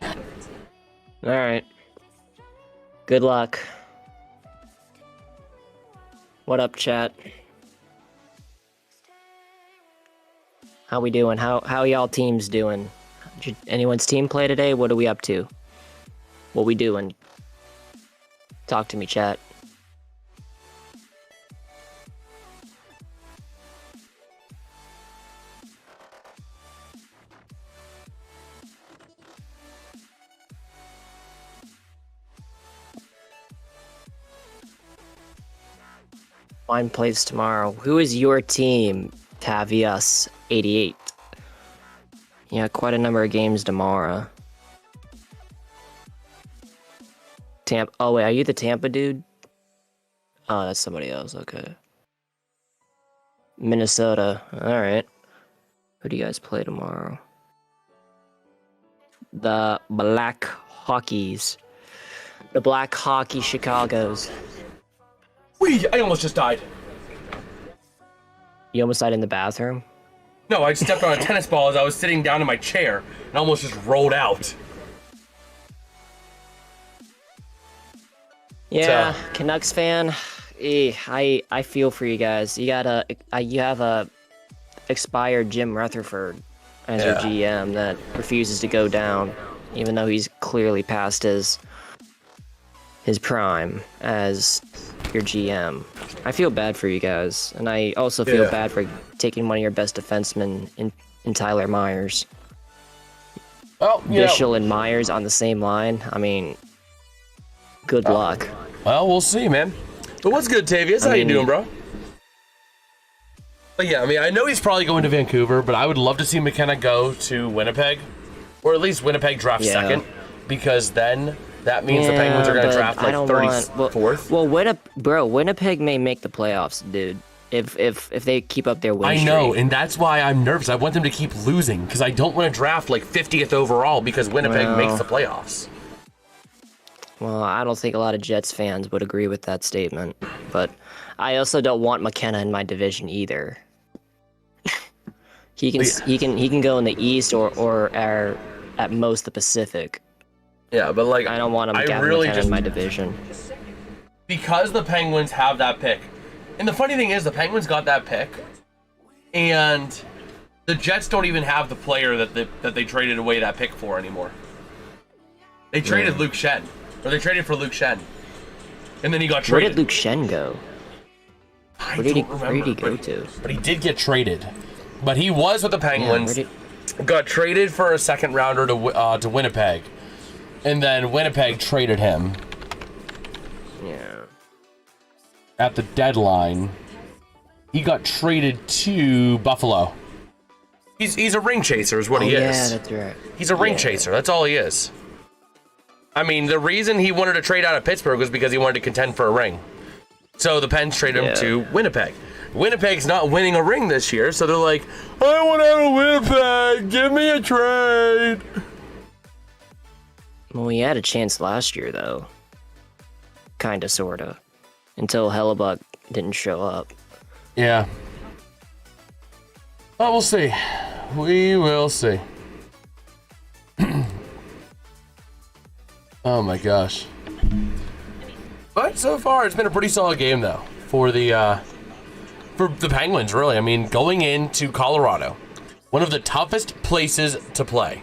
All right. Good luck. What up, chat? How we doing? How y'all teams doing? Did anyone's team play today? What are we up to? What we doing? Talk to me, chat. Mine plays tomorrow. Who is your team? Tavius 88. Yeah, quite a number of games tomorrow. Oh wait, are you the Tampa dude? Oh, that's somebody else. Okay. Minnesota. All right. Who do you guys play tomorrow? The Black Hockeys. The Black Hockey Chicagos. I almost just died. You almost died in the bathroom? No, I stepped on a tennis ball as I was sitting down in my chair and almost just rolled out. Yeah, Canucks fan. I feel for you guys. You have a expired Jim Rutherford as your GM that refuses to go down, even though he's clearly past his prime as your GM. I feel bad for you guys, and I also feel bad for taking one of your best defensemen in Tyler Myers. Oh, Bishel and Myers on the same line. I mean, good luck. Well, we'll see, man. But what's good, Tavius? How you doing, bro? But yeah, I mean, I know he's probably going to Vancouver, but I would love to see McKenna go to Winnipeg, or at least Winnipeg draft second, because then that means the Penguins are going to draft like 34th. Well, Winnipeg may make the playoffs, dude. If they keep up their win streak. I know, and that's why I'm nervous. I want them to keep losing because I don't want to draft like 50th overall because Winnipeg makes the playoffs. Well, I don't think a lot of Jets fans would agree with that statement, but I also don't want McKenna in my division either. he can go in the East or at most the Pacific. Yeah, but like I don't want him McKenna in my division because the Penguins have that pick. And the funny thing is, the Penguins got that pick, and the Jets don't even have the player that they traded away that pick for anymore. They traded Luke Shen, or they traded for Luke Shen, and then he got traded. Where did Luke Shen go? Where did he go to? But he did get traded. But he was with the Penguins. Got traded for a second rounder to Winnipeg, and then Winnipeg traded him. Yeah. At the deadline, he got traded to Buffalo. He's a ring chaser is what he is. Yeah, that's right. He's a ring chaser. That's all he is. I mean, the reason he wanted to trade out of Pittsburgh was because he wanted to contend for a ring. So the Pens traded him to Winnipeg. Winnipeg's not winning a ring this year, so they're like, I want out of Winnipeg. Give me a trade. Well, he had a chance last year, though. Kinda, sorta. Until Hellebuck didn't show up. Yeah. Well, we'll see. We will see. Oh my gosh. But so far, it's been a pretty solid game, though, for the Penguins, really. I mean, going into Colorado, one of the toughest places to play.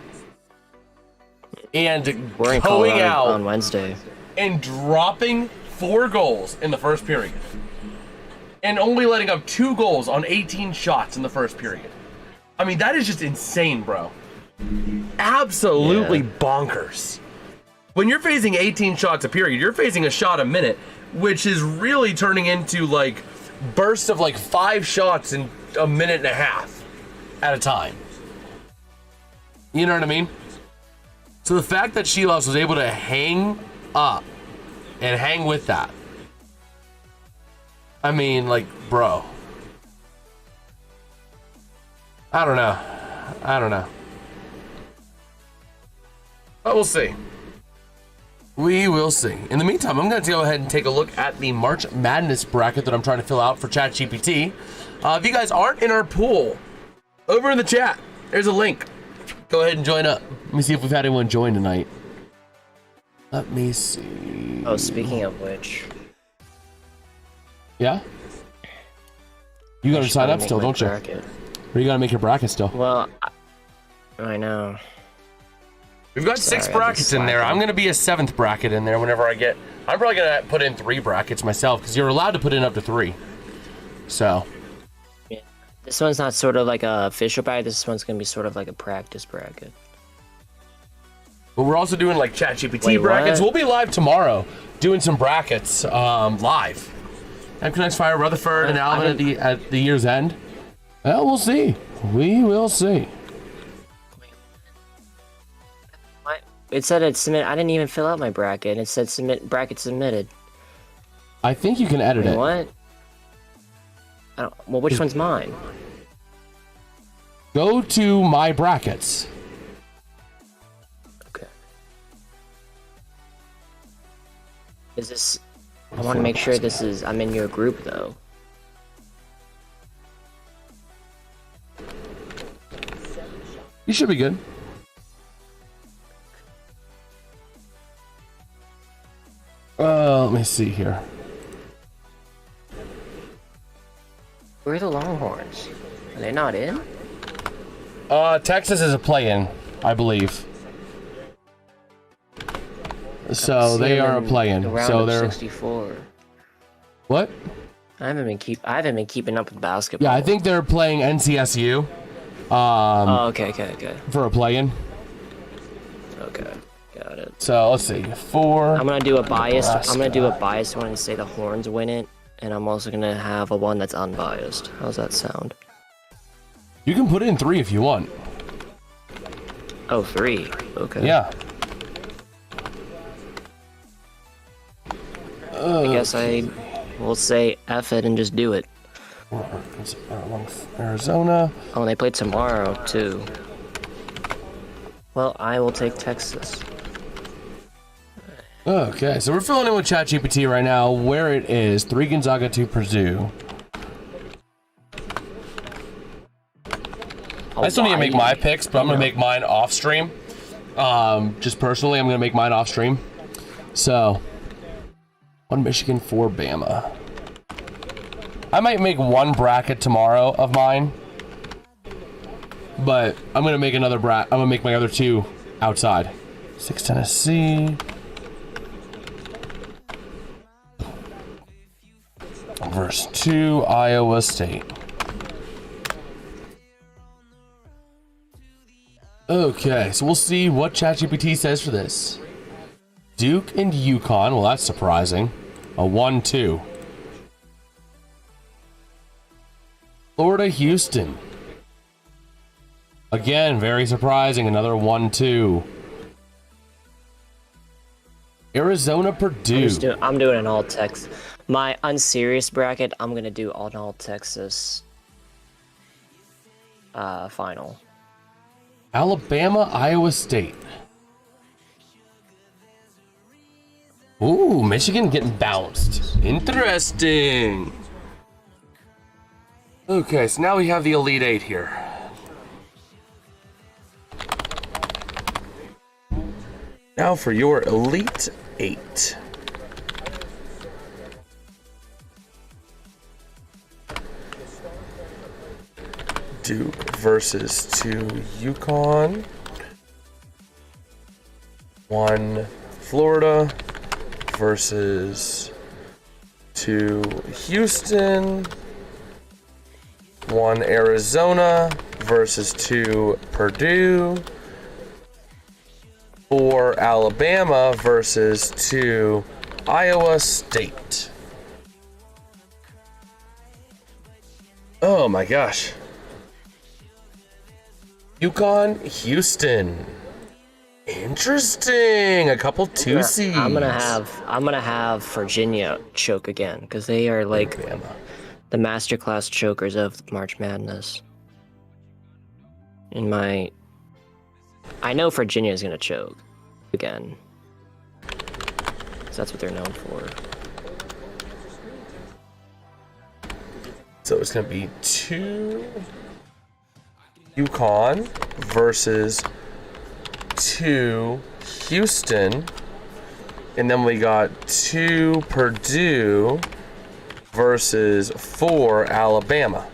And We're in going Colorado out on Wednesday. And dropping 4 goals in the first period. And only letting up 2 goals on 18 shots in the first period. I mean, that is just insane, bro. Absolutely bonkers. When you're facing 18 shots a period, you're facing a shot a minute, which is really turning into like bursts of like 5 shots in a minute and a half at a time. You know what I mean? So the fact that Shelos was able to hang up and hang with that. I mean, like, bro. I don't know. But we'll see. We will see. In the meantime, I'm going to go ahead and take a look at the March Madness bracket that I'm trying to fill out for ChatGPT. If you guys aren't in our pool, over in the chat, there's a link. Go ahead and join up. Let me see if we've had anyone join tonight. Let me see. Oh, speaking of which. Yeah? You got to sign up still, don't you? Or you got to make your bracket still? Well, I know. We've got 6 brackets in there. I'm going to be a 7th bracket in there whenever I get... I'm probably going to put in 3 brackets myself because you're allowed to put in up to 3. So... Yeah. This one's not sort of like a official bracket. This one's going to be sort of like a practice bracket. But we're also doing like ChatGPT brackets. We'll be live tomorrow doing some brackets live. MConnects Fire Rutherford and Alvin at the year's end. Well, we'll see. We will see. It said it submit. I didn't even fill out my bracket. It said submit bracket submitted. I think you can edit it. What? Well, which one's mine? Go to my brackets. Okay. Is this? I want to make sure this is. I'm in your group though. You should be good. Let me see here. Where are the Longhorns? Are they not in? Texas is a play-in, I believe. So they are a play-in. So they're 64. What? I haven't been keeping up with basketball. Yeah, I think they're playing NCSU. Oh, okay. For a play-in. Okay, got it. So let's see, 4. I'm gonna do a biased. Nebraska. I'm gonna do a biased one and say the Horns win it, and I'm also gonna have a one that's unbiased. How's that sound? You can put in 3 if you want. Oh, 3. Okay. Yeah. I guess I will say F it and just do it. Arizona. Oh, and they play tomorrow too. Well, I will take Texas. Okay, so we're filling in with ChatGPT right now where it is. 3 Gonzaga, 2 Purdue. I still need to make my picks, but I'm going to make mine off stream. Just personally, I'm going to make mine off stream. So, 1 Michigan, 4 Bama. I might make 1 bracket tomorrow of mine, but I'm going to make another bracket. I'm going to make my other 2 outside. 6 Tennessee. Verse 2 Iowa State. Okay, so we'll see what ChatGPT says for this. Duke and UConn. Well, that's surprising. A 1-2. Florida, Houston. Again, very surprising. Another 1-2. Arizona, Purdue. I'm doing an all Texas. My unserious bracket, I'm gonna do an all Texas final. Alabama, Iowa State. Ooh, Michigan getting bounced. Interesting. Okay, so now we have the Elite 8 here. Now for your Elite 8. Duke versus 2 UConn. 1 Florida versus 2 Houston. 1 Arizona versus 2 Purdue. 4 Alabama versus 2 Iowa State. Oh my gosh. UConn, Houston. Interesting. A couple 2 seeds. I'm gonna have Virginia choke again because they are like the masterclass chokers of March Madness. I know Virginia is gonna choke again. So that's what they're known for. So it's gonna be 2 UConn versus 2 Houston, and then we got 2 Purdue versus 4 Alabama.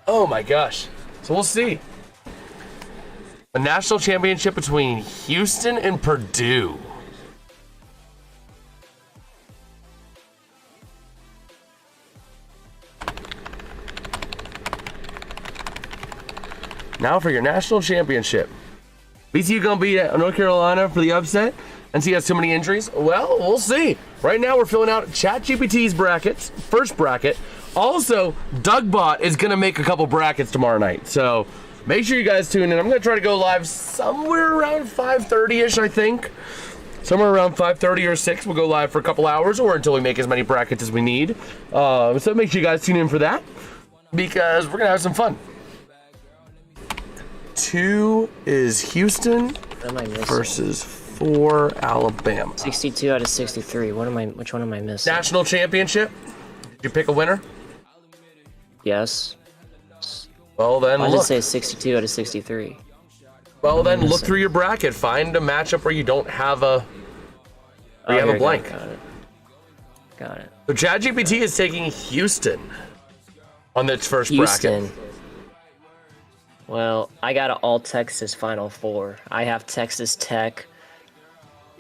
Oh my gosh. So we'll see. A national championship between Houston and Purdue. Now for your national championship. BCU gonna beat North Carolina for the upset and see has too many injuries? Well, we'll see. Right now we're filling out ChatGPT's brackets, first bracket. Also, Dougbot is gonna make a couple brackets tomorrow night. So make sure you guys tune in. I'm gonna try to go live somewhere around 5:30ish, I think. Somewhere around 5:30 or 6, we'll go live for a couple hours or until we make as many brackets as we need. So make sure you guys tune in for that because we're gonna have some fun. 2 is Houston What am I missing? versus 4 Alabama. 62 out of 63. Which one am I missing? National championship. Did you pick a winner? Yes. Well then, Why did it look. say 62 out of 63? Well then, look through your bracket. Find a matchup where you don't have a. Where you have a blank. Got it. So ChatGPT is taking Houston on its first Houston. bracket. Well, I got an all Texas Final Four. I have Texas Tech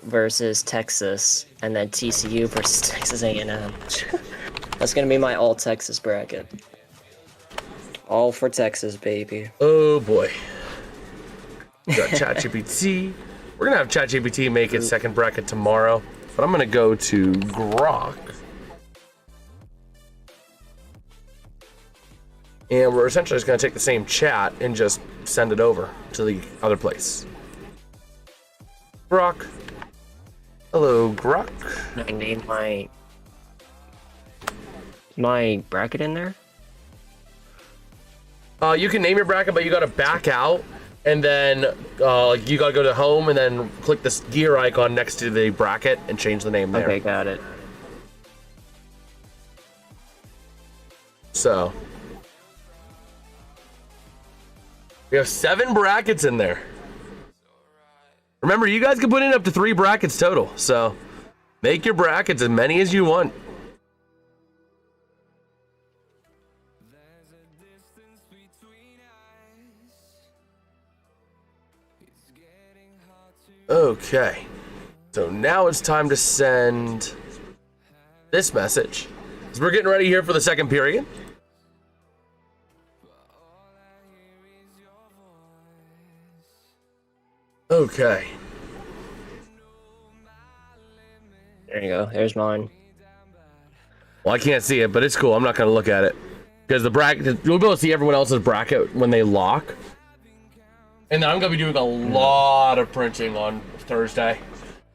versus Texas, and then TCU versus Texas A&M. That's gonna be my all Texas bracket. All for Texas, baby. Oh boy. We got ChatGPT. We're gonna have ChatGPT make its second bracket tomorrow, but I'm gonna go to Grok. And we're essentially just gonna take the same chat and just send it over to the other place. Grok. Hello, Grok. I name my bracket in there. You can name your bracket, but you gotta back out, and then you gotta go to home, and then click this gear icon next to the bracket and change the name there. Okay, got it. So we have 7 brackets in there. Remember, you guys can put in up to 3 brackets total, so make your brackets as many as you want. Okay, so now it's time to send this message. So we're getting ready here for the second period. Okay. There you go. There's mine. Well, I can't see it, but it's cool. I'm not going to look at it. Because the bracket, you'll be able to see everyone else's bracket when they lock. And then I'm going to be doing a lot of printing on Thursday.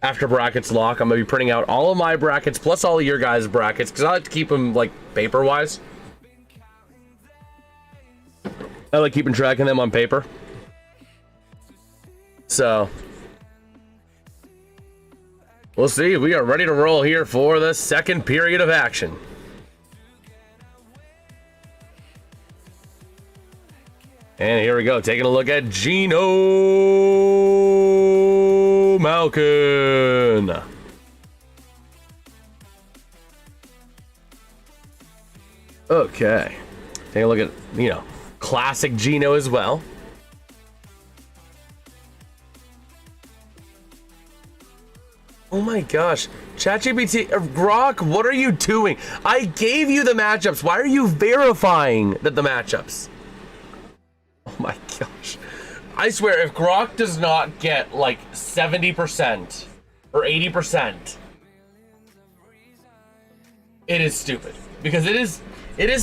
After brackets lock, I'm going to be printing out all of my brackets, plus all of your guys' brackets, because I like to keep them, like, paper-wise. I like keeping track of them on paper. So, we'll see. We are ready to roll here for the second period of action. And here we go, taking a look at Evgeni Malkin. Okay, take a look at, classic Geno as well. Oh my gosh, ChatGPT, Grok, what are you doing? I gave you the matchups. Why are you verifying that the matchups? Oh my gosh. I swear, if Grok does not get like 70% or 80%, it is stupid. Because it is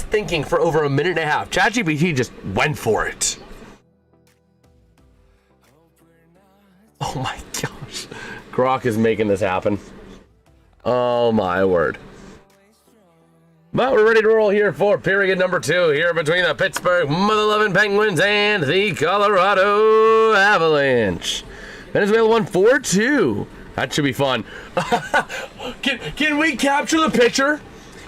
thinking for over a minute and a half. ChatGPT just went for it. Oh my gosh. Grok is making this happen. Oh my word. But we're ready to roll here for period number 2 here between the Pittsburgh Mother-Loving Penguins and the Colorado Avalanche. Venezuela won 4-2. That should be fun. Can we capture the pitcher?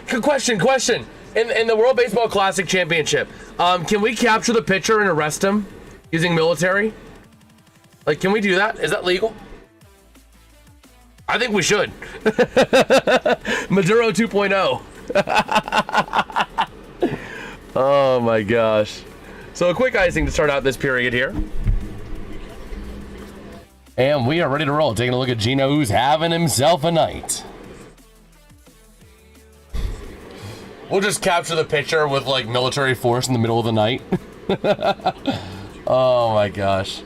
Question. In the World Baseball Classic Championship, can we capture the pitcher and arrest him using military? Like, can we do that? Is that legal? I think we should. Maduro 2.0. Oh my gosh. So a quick icing to start out this period here. And we are ready to roll. Taking a look at Geno, who's having himself a night. We'll just capture the pitcher with like military force in the middle of the night. Oh my gosh.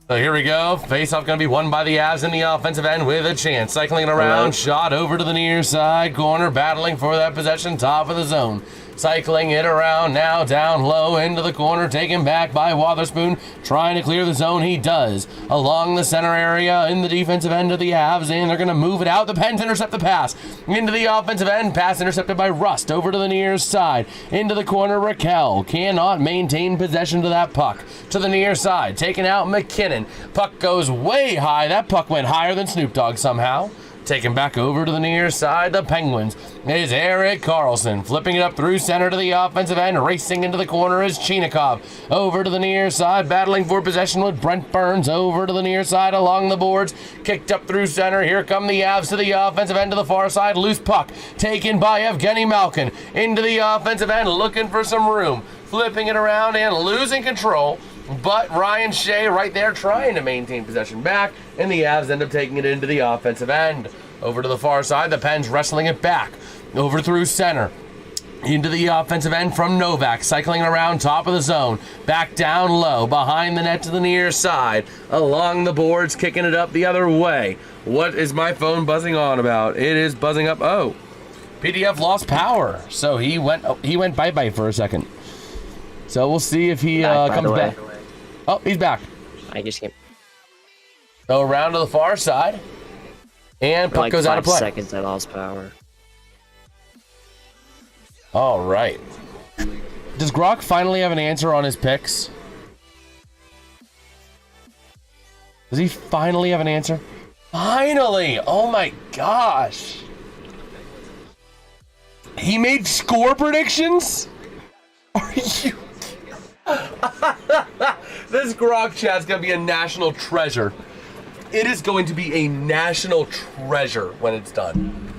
So here we go. Face-off going to be won by the Avs in the offensive end with a chance. Cycling it around, shot over to the near side corner, battling for that possession, top of the zone. Cycling it around now, down low into the corner, taken back by Wotherspoon, trying to clear the zone. He does. Along the center area in the defensive end of the Avs, and they're going to move it out. The Pens intercept the pass. Into the offensive end, pass intercepted by Rust, over to the near side. Into the corner, Raquel cannot maintain possession to that puck. To the near side, taking out McKinnon. Puck goes way high. That puck went higher than Snoop Dogg somehow. Taken back over to the near side, the Penguins is Erik Karlsson, flipping it up through center to the offensive end, racing into the corner is Chinikov, over to the near side, battling for possession with Brent Burns, over to the near side along the boards, kicked up through center, here come the Avs to the offensive end to the far side, loose puck, taken by Evgeni Malkin, into the offensive end, looking for some room, flipping it around and losing control. But Ryan Shea right there trying to maintain possession back, and the Avs end up taking it into the offensive end. Over to the far side, the Pens wrestling it back. Over through center. Into the offensive end from Novak, cycling around top of the zone, back down low, behind the net to the near side, along the boards, kicking it up the other way. What is my phone buzzing on about? It is buzzing up. Oh, PDF lost power, so he went bye-bye for a second. So we'll see if he comes back. Oh, he's back. I just can't. So around to the far side, and puck goes out of play. 5 seconds I lost power. All right. Does Grok finally have an answer on his picks? Does he finally have an answer? Finally! Oh my gosh! He made score predictions? Are you... This Grok chat's gonna be a national treasure. It is going to be a national treasure when it's done.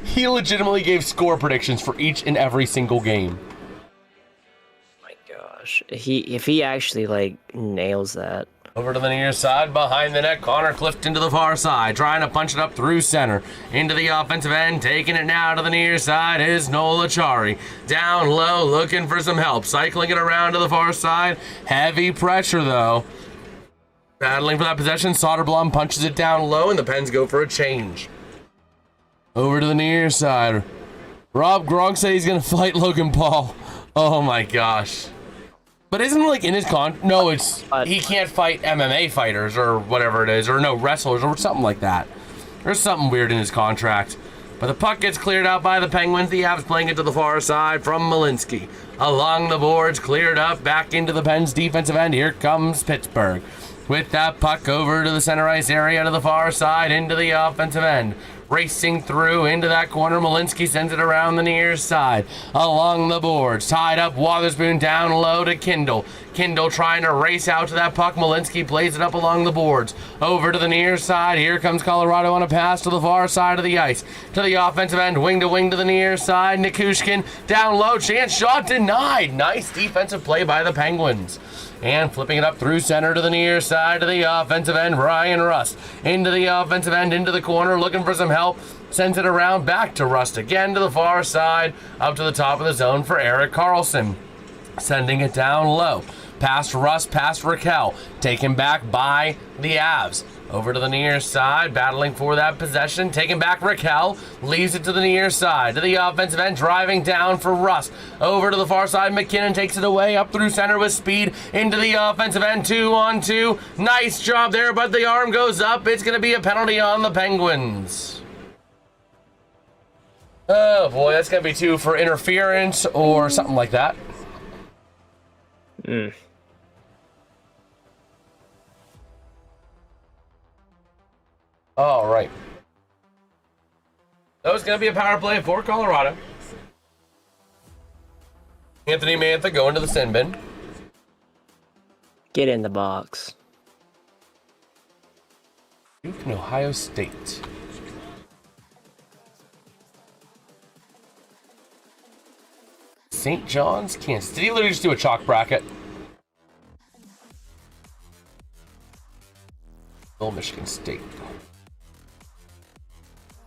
He legitimately gave score predictions for each and every single game. Oh my gosh. If he actually like nails that. Over to the near side, behind the net, Connor Clifton to the far side, trying to punch it up through center. Into the offensive end, taking it now to the near side is Nola Chari. Down low, looking for some help, cycling it around to the far side. Heavy pressure though. Battling for that possession, Soderblom punches it down low, and the Pens go for a change. Over to the near side. Rob Gronk said he's going to fight Logan Paul. Oh my gosh. But isn't it like in his no, it's he can't fight MMA fighters or whatever it is, or no, wrestlers or something like that. There's something weird in his contract. But the puck gets cleared out by the Penguins. The Avs playing it to the far side from Malinsky. Along the boards, cleared up, back into the Pens defensive end. Here comes Pittsburgh. With that puck over to the center ice area to the far side, into the offensive end. Racing through into that corner, Malinsky sends it around the near side. Along the boards, tied up, Wotherspoon down low to Kindle. Kindle trying to race out to that puck. Malinsky plays it up along the boards. Over to the near side, here comes Colorado on a pass to the far side of the ice. To the offensive end, wing to the near side. Nikushkin down low, chance shot denied. Nice defensive play by the Penguins. And flipping it up through center to the near side to the offensive end, Ryan Rust. Into the offensive end, into the corner, looking for some help. Sends it around, back to Rust again to the far side, up to the top of the zone for Erik Karlsson. Sending it down low. Past Rust, past Raquel. Taken back by the Avs. Over to the near side, battling for that possession. Taking back Raquel, leaves it to the near side. To the offensive end, driving down for Rust. Over to the far side, McKinnon takes it away, up through center with speed. Into the offensive end, 2-on-2. Nice job there, but the arm goes up. It's going to be a penalty on the Penguins. Oh boy, that's going to be 2 for interference or something like that. All right. That was going to be a power play for Colorado. Anthony Mantha going to the sin bin. Get in the box. Duke and Ohio State. St. John's, Kansas. Did he literally just do a chalk bracket? Michigan State.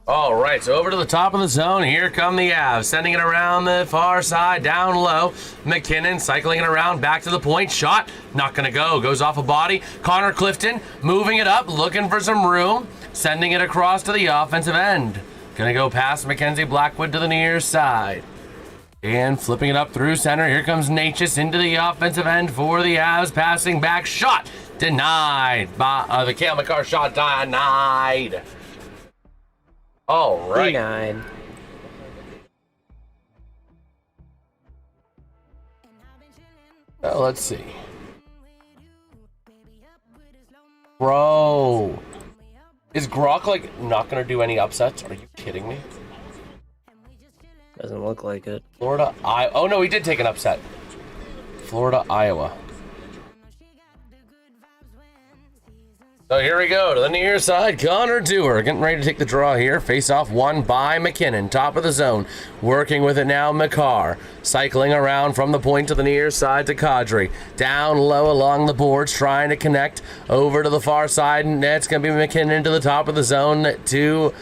All right, so over to the top of the zone. Here come the Avs, sending it around the far side, down low. McKinnon cycling it around, back to the point. Shot, not going to go. Goes off a body. Connor Clifton moving it up, looking for some room. Sending it across to the offensive end. Going to go past Mackenzie Blackwood to the near side. And flipping it up through center. Here comes Natchez into the offensive end for the Avs. Passing back, shot denied. The Cale Makar shot denied. All right. Denied. Let's see. Bro. Is Grok, like, not going to do any upsets? Are you kidding me? Doesn't look like it. Florida, oh no, he did take an upset. Florida, Iowa. So here we go to the near side. Connor Dewar getting ready to take the draw here. Face off won by McKinnon. Top of the zone. Working with it now, Makar. Cycling around from the point to the near side to Kadri. Down low along the boards, trying to connect over to the far side. And that's going to be McKinnon to the top of the zone to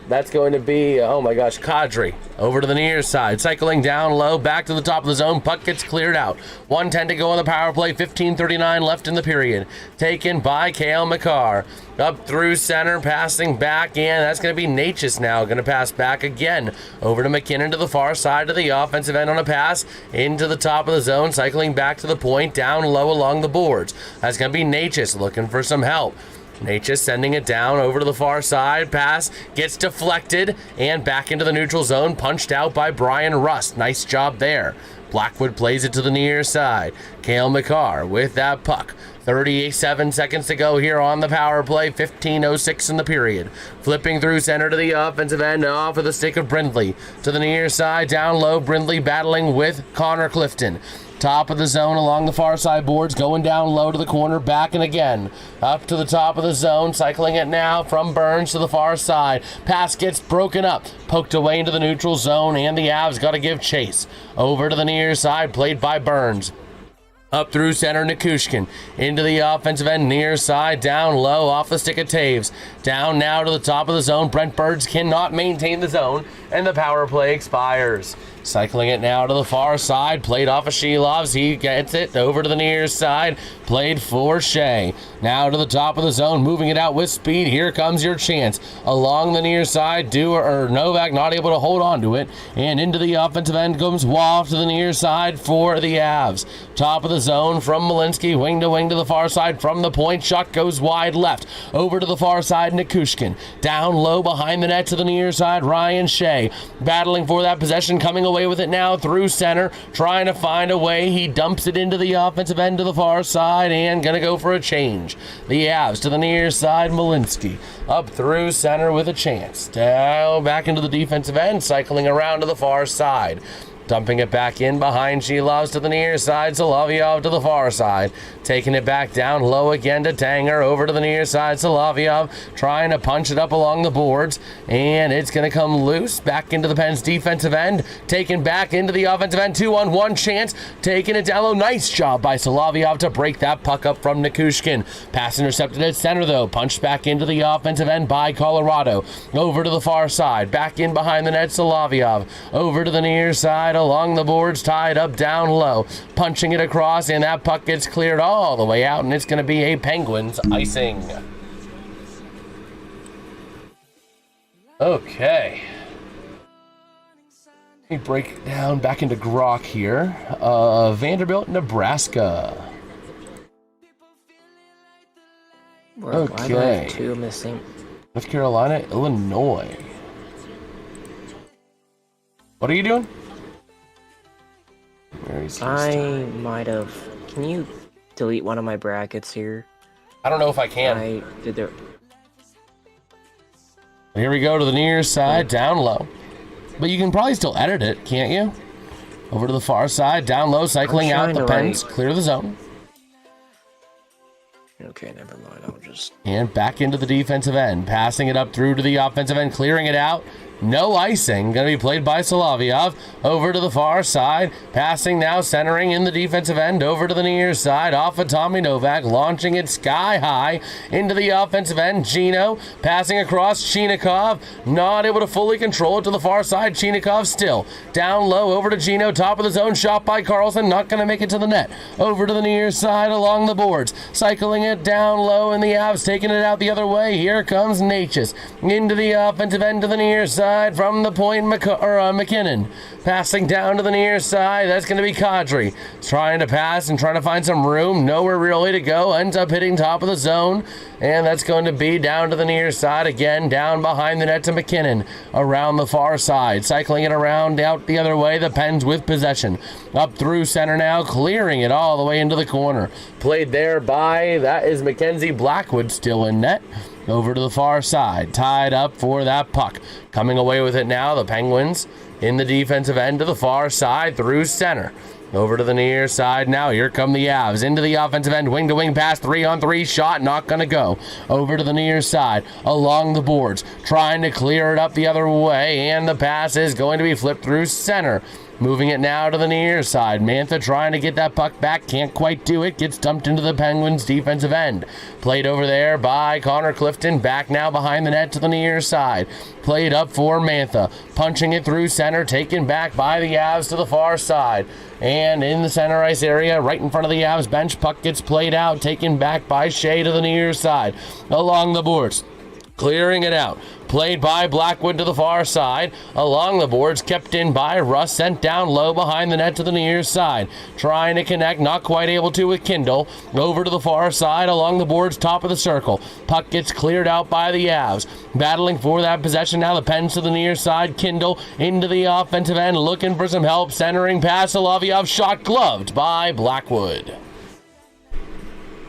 That's going to be, oh my gosh, Kadri over to the near side, cycling down low, back to the top of the zone. Puck gets cleared out. 1:10 to go on the power play, 15:39 left in the period. Taken by Cale Makar. Up through center, passing back in. That's going to be Natchez now, going to pass back again. Over to McKinnon to the far side of the offensive end on a pass. Into the top of the zone, cycling back to the point, down low along the boards. That's going to be Natchez looking for some help. Natchez sending it down over to the far side. Pass gets deflected and back into the neutral zone. Punched out by Brian Rust. Nice job there. Blackwood plays it to the near side. Cale Makar with that puck. 37 seconds to go here on the power play. 15:06 in the period. Flipping through center to the offensive end. Off of the stick of Brindley. To the near side. Down low. Brindley battling with Connor Clifton. Top of the zone along the far side boards, going down low to the corner, back and again. Up to the top of the zone, cycling it now from Burns to the far side. Pass gets broken up, poked away into the neutral zone, and the Avs got to give chase. Over to the near side, played by Burns. Up through center, Nikushkin. Into the offensive end, near side, down low, off the stick of Taves. Down now to the top of the zone. Brent Burns cannot maintain the zone, and the power play expires. Cycling it now to the far side, played off of Shilovs. He gets it over to the near side, played for Shea. Now to the top of the zone, moving it out with speed. Here comes your chance. Along the near side, Novak not able to hold on to it. And into the offensive end comes Woff to the near side for the Avs. Top of the zone from Malinsky, wing to the far side from the point. Shot goes wide left. Over to the far side, Nikushkin. Down low behind the net to the near side, Ryan Shea. Battling for that possession, coming away with it now through center, trying to find a way. He dumps it into the offensive end to the far side and gonna go for a change. The Avs to the near side, Malinsky up through center with a chance. Down back into the defensive end, cycling around to the far side. Dumping it back in behind Shilovs to the near side. Solovyov to the far side. Taking it back down low again to Tanger. Over to the near side. Solovyov trying to punch it up along the boards. And it's going to come loose. Back into the Pens defensive end. Taken back into the offensive end. 2-on-1 chance. Taking it down low. Nice job by Solovyov to break that puck up from Nikushkin. Pass intercepted at center though. Punched back into the offensive end by Colorado. Over to the far side. Back in behind the net. Solovyov. Over to the near side. Along the boards, tied up down low, punching it across, and that puck gets cleared all the way out, and it's going to be a Penguins icing. Okay. Let me break it down back into Grok here. Vanderbilt, Nebraska. Why do I have two missing? North Carolina, Illinois. What are you doing? I might have. Can you delete one of my brackets here? I don't know if I can. I did there. Here we go to the near side, down low. But you can probably still edit it, can't you? Over to the far side, down low, cycling out the Pens, clear the zone. Okay, never mind. I'll just. And back into the defensive end, passing it up through to the offensive end, clearing it out. No icing, going to be played by Solovyov. Over to the far side, passing now, centering in the defensive end, over to the near side, off of Tommy Novak, launching it sky high into the offensive end. Gino passing across, Chinikov, not able to fully control it to the far side. Chinikov still down low, over to Gino, top of the zone, shot by Carlson, not going to make it to the net. Over to the near side, along the boards, cycling it down low, and the Avs taking it out the other way. Here comes Natchez into the offensive end to the near side. From the point, McKinnon passing down to the near side. That's going to be Kadri trying to pass and trying to find some room. Nowhere really to go. Ends up hitting top of the zone, and that's going to be down to the near side again. Down behind the net to McKinnon around the far side, cycling it around out the other way. The Pens with possession up through center now, clearing it all the way into the corner. Played there by that is Mackenzie Blackwood still in net. Over to the far side, tied up for that puck. Coming away with it now, the Penguins in the defensive end to the far side through center. Over to the near side now, here come the Avs. Into the offensive end, wing-to-wing pass, 3-on-3 shot, not going to go. Over to the near side, along the boards, trying to clear it up the other way, and the pass is going to be flipped through center. Moving it now to the near side. Mantha trying to get that puck back. Can't quite do it. Gets dumped into the Penguins' defensive end. Played over there by Connor Clifton. Back now behind the net to the near side. Played up for Mantha. Punching it through center. Taken back by the Avs to the far side. And in the center ice area, right in front of the Avs bench, puck gets played out. Taken back by Shea to the near side. Along the boards. Clearing it out. Played by Blackwood to the far side. Along the boards, kept in by Russ, sent down low behind the net to the near side. Trying to connect, not quite able to with Kindle. Over to the far side, along the boards, top of the circle. Puck gets cleared out by the Avs. Battling for that possession now, the Pens to the near side. Kindle into the offensive end, looking for some help. Centering pass, Solovyov shot gloved by Blackwood.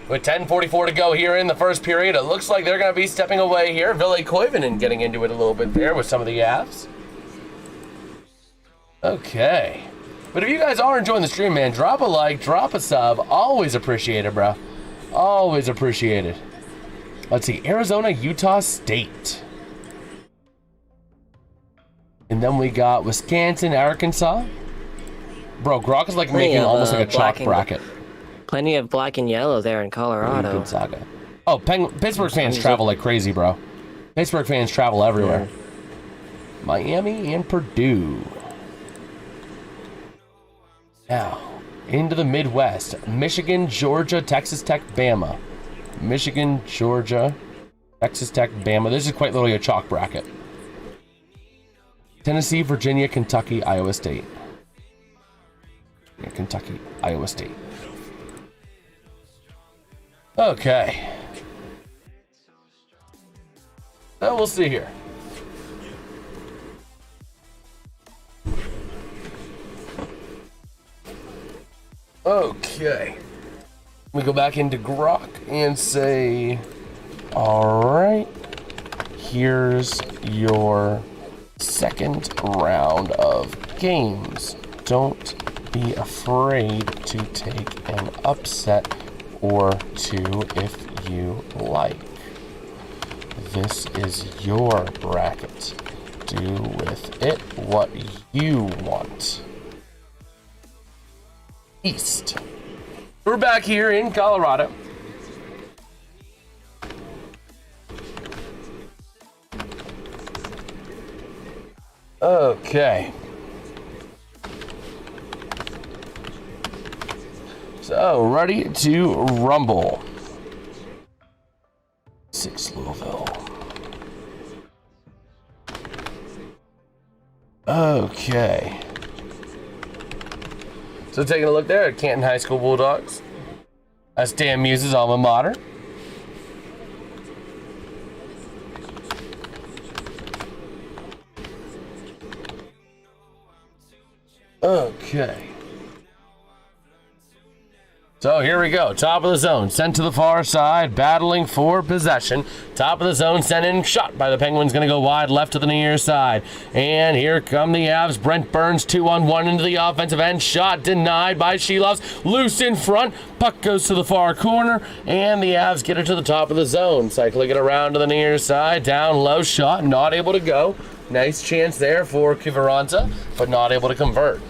With 10:44 to go here in the first period, it looks like they're going to be stepping away here. Ville Koivunen getting into it a little bit there with some of the Avs. Okay. But if you guys are enjoying the stream, man, drop a like, drop a sub. Always appreciate it, bro. Always appreciate it. Let's see. Arizona, Utah State. And then we got Wisconsin, Arkansas. Bro, Grok is like making almost like a chalk bracket. Plenty of black and yellow there in Colorado. Gonzaga. Oh, Pittsburgh fans travel like crazy, bro. Pittsburgh fans travel everywhere. Yeah. Miami and Purdue. Now, into the Midwest. Michigan, Georgia, Texas Tech, Bama. Michigan, Georgia, Texas Tech, Bama. This is quite literally a chalk bracket. Tennessee, Virginia, Kentucky, Iowa State. Kentucky, Iowa State. Okay. So we'll see here. Okay. We go back into Grok and say, all right, here's your second round of games. Don't be afraid to take an upset or two if you like. This is your bracket. Do with it what you want. East. We're back here in Colorado. Okay. So, ready to rumble. 6 Louisville. Okay. So, taking a look there at Canton High School Bulldogs. That's Dan Muse's alma mater. Okay. So here we go. Top of the zone. Sent to the far side. Battling for possession. Top of the zone. Sent in. Shot by the Penguins. Going to go wide left to the near side. And here come the Avs. Brent Burns 2-on-1 into the offensive end. Shot denied by Shelovs. Loose in front. Puck goes to the far corner. And the Avs get it to the top of the zone. Cycling it around to the near side. Down low. Shot. Not able to go. Nice chance there for Kiviranta. But not able to convert.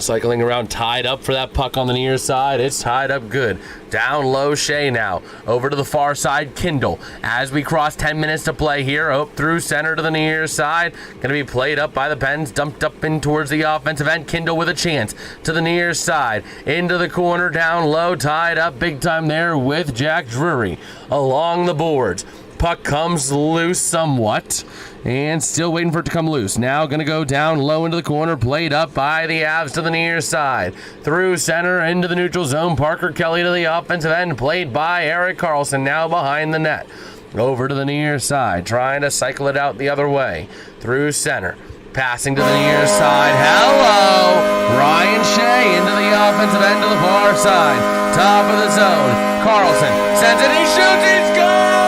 Cycling around, tied up for that puck on the near side. It's tied up good. Down low, Shea now. Over to the far side, Kindle. As we cross 10 minutes to play here, up through center to the near side. Going to be played up by the Pens, dumped up in towards the offensive end. Kindle with a chance to the near side. Into the corner, down low, tied up big time there with Jack Drury. Along the boards. Puck comes loose somewhat. And still waiting for it to come loose. Now going to go down low into the corner. Played up by the Avs to the near side. Through center into the neutral zone. Parker Kelly to the offensive end. Played by Eric Carlson. Now behind the net. Over to the near side. Trying to cycle it out the other way. Through center. Passing to the near side. Hello! Ryan Shea into the offensive end to the far side. Top of the zone. Carlson sends it. He shoots. He scores!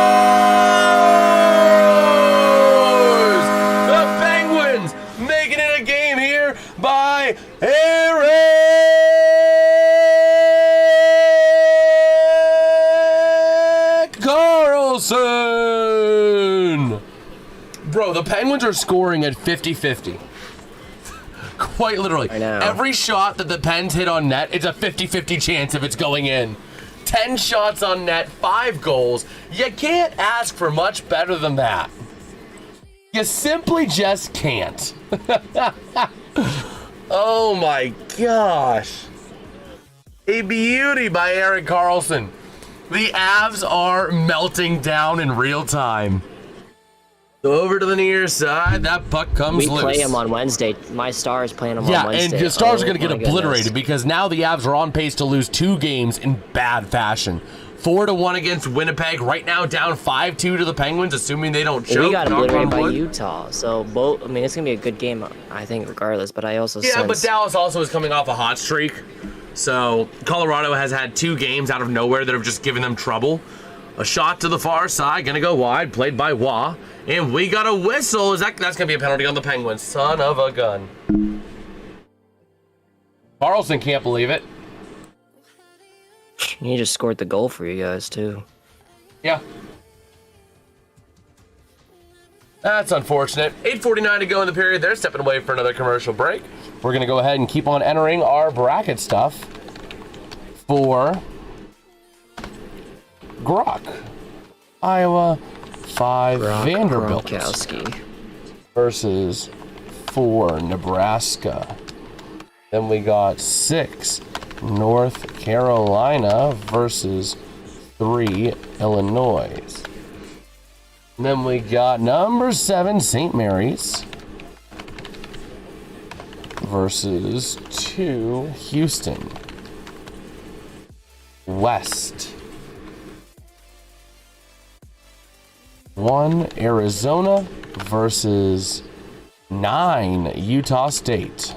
Making it a game here by Eric Carlson. Bro, the Penguins are scoring at 50-50. Quite literally. I know. Every shot that the Pens hit on net, it's a 50-50 chance if it's going in. 10 shots on net, 5 goals. You can't ask for much better than that. You simply just can't. Oh my gosh. A beauty by Erik Karlsson. The Avs are melting down in real time. So over to the near side, that puck comes loose. We play them on Wednesday. My Stars playing them on Wednesday. Yeah, and the Stars are going to get obliterated goodness. because now the Avs are on pace to lose 2 games in bad fashion. 4-1 against Winnipeg. Right now down 5-2 to the Penguins, assuming they don't choke. We got obliterated by Utah. So both. I mean, it's going to be a good game, I think, regardless. But I also but Dallas also is coming off a hot streak. So Colorado has had 2 games out of nowhere that have just given them trouble. A shot to the far side, gonna go wide, played by Wah. And we got a whistle. That's gonna be a penalty on the Penguins. Son of a gun. Karlsson can't believe it. He just scored the goal for you guys, too. Yeah. That's unfortunate. 8:49 to go in the period. They're stepping away for another commercial break. We're gonna go ahead and keep on entering our bracket stuff for Grok. Iowa 5 Vanderbilt Gronkowski versus 4 Nebraska. Then we got 6 North Carolina versus 3 Illinois. And then we got number 7 St. Mary's versus 2 Houston. West. 1 Arizona versus 9 Utah State.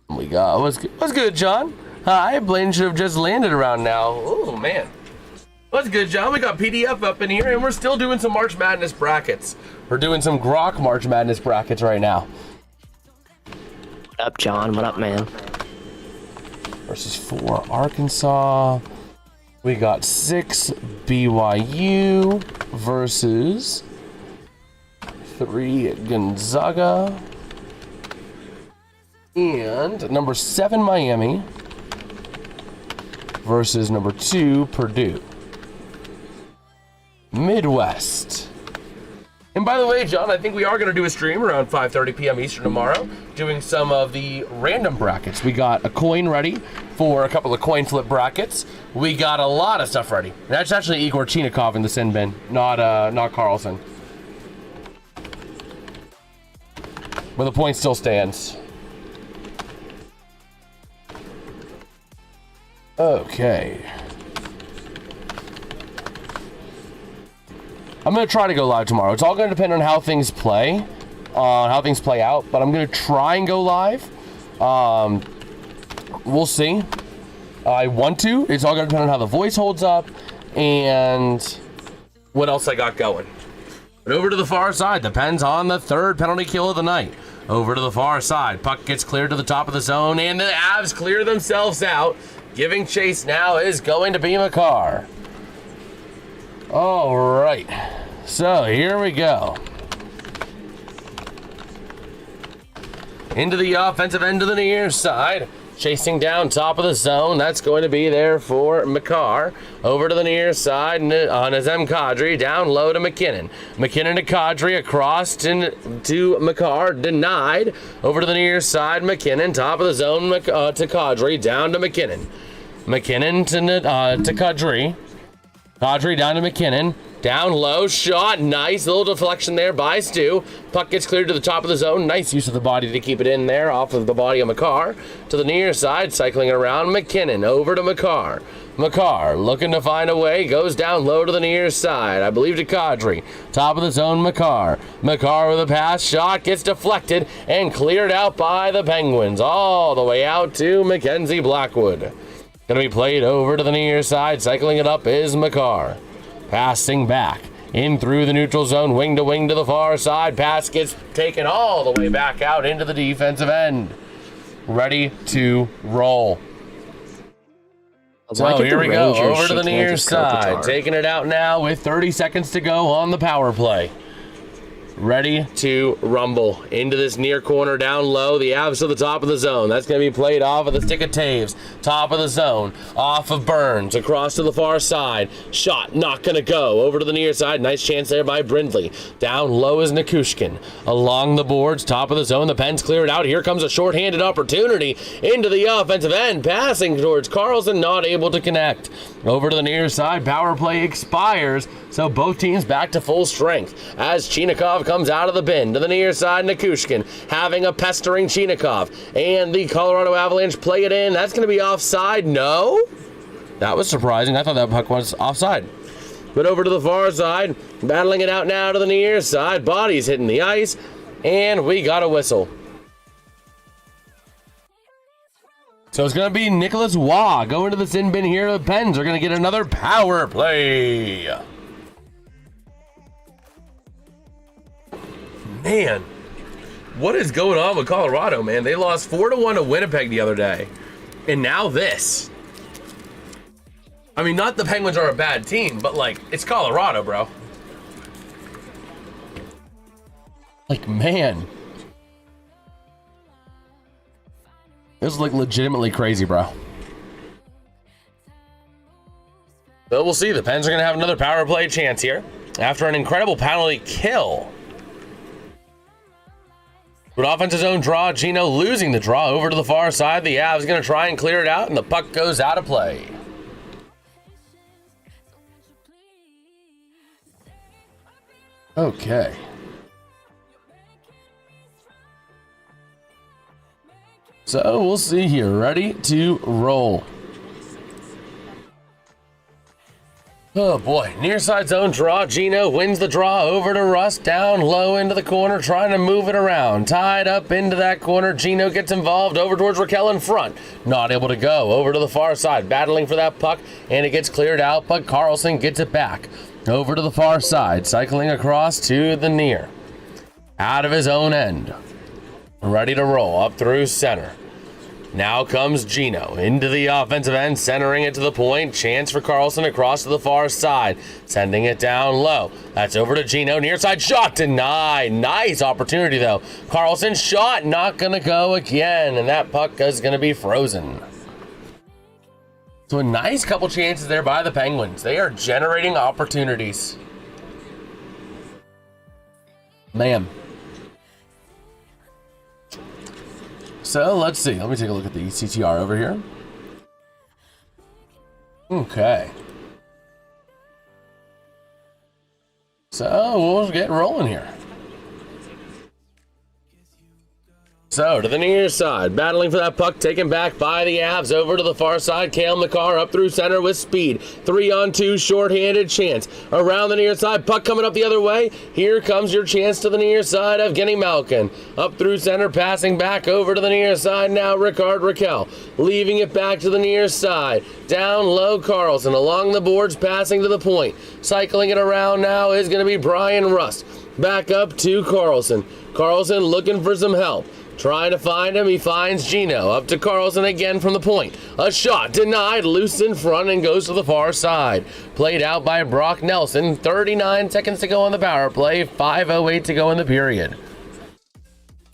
We got what's good, John? Hi, Blaine should have just landed around now. Oh man, what's good, John? We got PDF up in here, and we're still doing some March Madness brackets. We're doing some Grok March Madness brackets right now. What up, John? What up, man? Versus 4 Arkansas. We got 6 BYU versus 3 Gonzaga. And number 7 Miami versus number 2 Purdue. Midwest. And by the way, John, I think we are going to do a stream around 5:30 p.m. Eastern tomorrow, doing some of the random brackets. We got a coin ready for a couple of coin flip brackets. We got a lot of stuff ready. That's actually Igor Chinikov in the sin bin, not Karlsson. But the point still stands. Okay. I'm going to try to go live tomorrow. It's all going to depend on how things play out, but I'm going to try and go live. We'll see. I want to. It's all going to depend on how the voice holds up and what else I got going. But over to the far side, depends on the 3rd penalty kill of the night. Over to the far side, puck gets cleared to the top of the zone, and the Avs clear themselves out. Giving chase now is going to be Makar. All right, so here we go. Into the offensive end of the near side. Chasing down top of the zone. That's going to be there for Makar. Over to the near side on Nazem Kadri. Down low to McKinnon. McKinnon to Kadri. Across to Makar. Denied. Over to the near side. McKinnon. Top of the zone to Kadri. Down to McKinnon. McKinnon to Kadri. Kadri down to McKinnon. Down low, shot, nice little deflection there by Stu. Puck gets cleared to the top of the zone. Nice use of the body to keep it in there off of the body of Makar. To the near side, cycling it around, McKinnon over to Makar. Makar looking to find a way, goes down low to the near side, I believe to Kadri. Top of the zone, Makar. Makar with a pass, shot, gets deflected and cleared out by the Penguins. All the way out to Mackenzie Blackwood. Gonna be played over to the near side, cycling it up is Makar. Passing back in through the neutral zone, wing to the far side. Pass gets taken all the way back out into the defensive end. Ready to roll. So here we go, over to the near side. Taking it out now with 30 seconds to go on the power play. ready to rumble. Into this near corner, down low, the Avs to the top of the zone. That's going to be played off of the stick of Taves. Top of the zone, off of Burns, across to the far side. Shot, not going to go. Over to the near side, nice chance there by Brindley. Down low is Nikushkin. Along the boards, top of the zone, the Pens clear it out. Here comes a shorthanded opportunity into the offensive end. Passing towards Carlson, not able to connect. Over to the near side, power play expires, so both teams back to full strength. As Chinakhov comes out of the bin to the near side, Nikushkin having a pestering Chinakhov, and the Colorado Avalanche play it in. That's going to be offside. No? That was surprising. I thought that puck was offside. But over to the far side, battling it out now to the near side. Bodies hitting the ice, and we got a whistle. So it's going to be Nicholas Waugh going to the sin bin here. The Pens are going to get another power play. Man, what is going on with Colorado, man? They lost 4-1 to Winnipeg the other day. And now this. I mean, not the Penguins are a bad team, but, like, it's Colorado, bro. Like, man. This is, like, legitimately crazy, bro. But we'll see. The Pens are going to have another power play chance here after an incredible penalty kill. But offensive zone draw, Gino losing the draw over to the far side. The Avs going to try and clear it out, and the puck goes out of play. Okay. So we'll see here. Ready to roll. Oh boy, near side zone draw. Gino wins the draw over to Russ, down low into the corner, trying to move it around. Tied up into that corner. Gino gets involved over towards Raquel in front. Not able to go. Over to the far side, battling for that puck, and it gets cleared out, but Carlson gets it back. Over to the far side, cycling across to the near. Out of his own end. Ready to roll up through center. Now comes Gino into the offensive end, centering it to the point. Chance for Carlson across to the far side, sending it down low. That's over to Gino. Near side shot denied. Nice opportunity though. Carlson shot not gonna go again, and that puck is gonna be frozen. So a nice couple chances there by the Penguins. They are generating opportunities. Man. So let's see. Let me take a look at the CTR over here. Okay. So we'll get rolling here. So to the near side, battling for that puck, taken back by the Avs. Over to the far side, Cale McCarr up through center with speed. 3-on-2, shorthanded chance. Around the near side, puck coming up the other way. Here comes your chance to the near side of Evgeni Malkin. Up through center, passing back over to the near side now, Rickard Raquel. Leaving it back to the near side. Down low, Carlson. Along the boards, passing to the point. Cycling it around now is going to be Brian Rust. Back up to Carlson. Carlson looking for some help. Trying to find him, he finds Gino. Up to Carlson again from the point. A shot denied, loose in front and goes to the far side. Played out by Brock Nelson. 39 seconds to go on the power play. 5:08 to go in the period.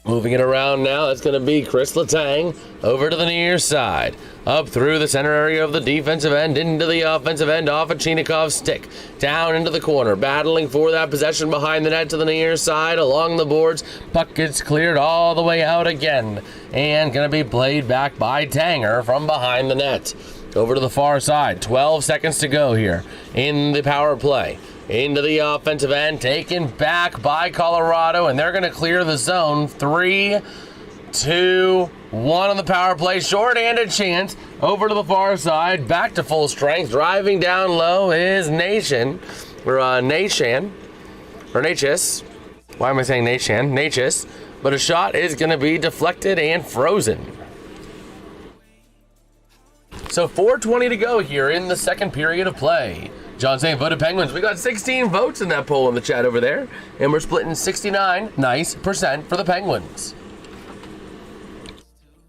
Moving it around now, that's going to be Chris Letang over to the near side. Up through the center area of the defensive end, into the offensive end, off of Chinakhov's stick. Down into the corner, battling for that possession behind the net to the near side, along the boards. Puck gets cleared all the way out again. And going to be played back by Tanger from behind the net. Over to the far side, 12 seconds to go here in the power play. Into the offensive end, taken back by Colorado, and they're going to clear the zone. 3, 2, 1 on the power play. Short-handed chance over to the far side, back to full strength. Driving down low is Nation, or Nachis. Why am I saying Nation? Nachis. But a shot is going to be deflected and frozen. So 4:20 to go here in the second period of play. John saying voted Penguins. We got 16 votes in that poll in the chat over there, and we're splitting 69% for the Penguins.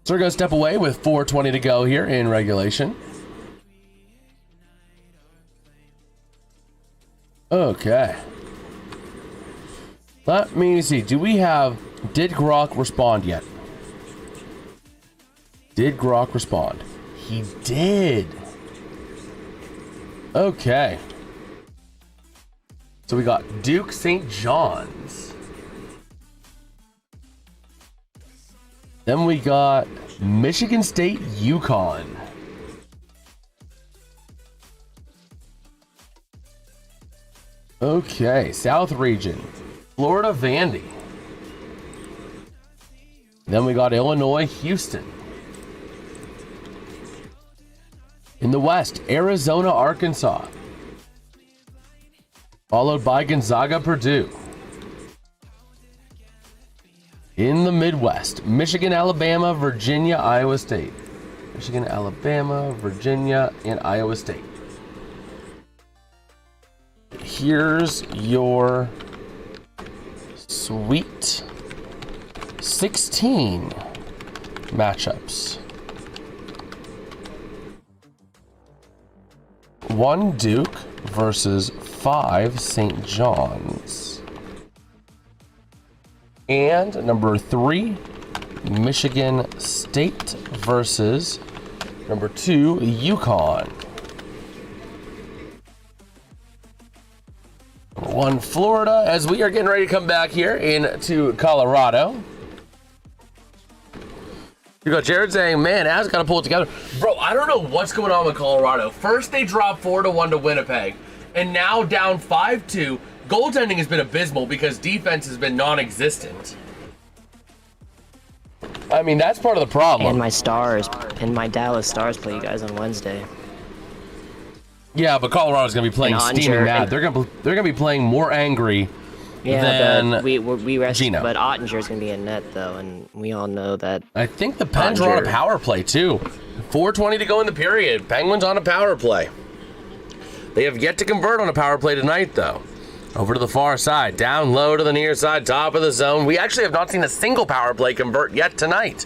So we're going to step away with 4:20 to go here in regulation. Okay. Let me see. Did Grok respond yet? Did Grok respond? He did. Okay. So we got Duke St. John's. Then we got Michigan State Yukon. Okay, South Region. Florida Vandy. Then we got Illinois Houston. In the West, Arizona Arkansas. Followed by Gonzaga Purdue. In the Midwest, Michigan, Alabama, Virginia, Iowa State. Michigan, Alabama, Virginia, and Iowa State. Here's your Sweet 16 matchups. 1 Duke versus 5 St. John's. And number 3, Michigan State versus number 2, Yukon. Number 1, Florida, as we are getting ready to come back here into Colorado. You got Jared saying, man, Avs got to pull it together. Bro, I don't know what's going on with Colorado. First, they dropped 4-1 to Winnipeg, and now down 5-2. Goaltending has been abysmal because defense has been non-existent. I mean, that's part of the problem. And my Dallas Stars play you guys on Wednesday. Yeah, but Colorado's going to be playing steaming mad. They're going to be playing more angry than but we rested. Gino. But Ottinger's going to be in net, though, and we all know that. I think the Pens are on a power play, too. 4:20 to go in the period. Penguins on a power play. They have yet to convert on a power play tonight, though. Over to the far side, down low to the near side, top of the zone. We actually have not seen a single power play convert yet tonight.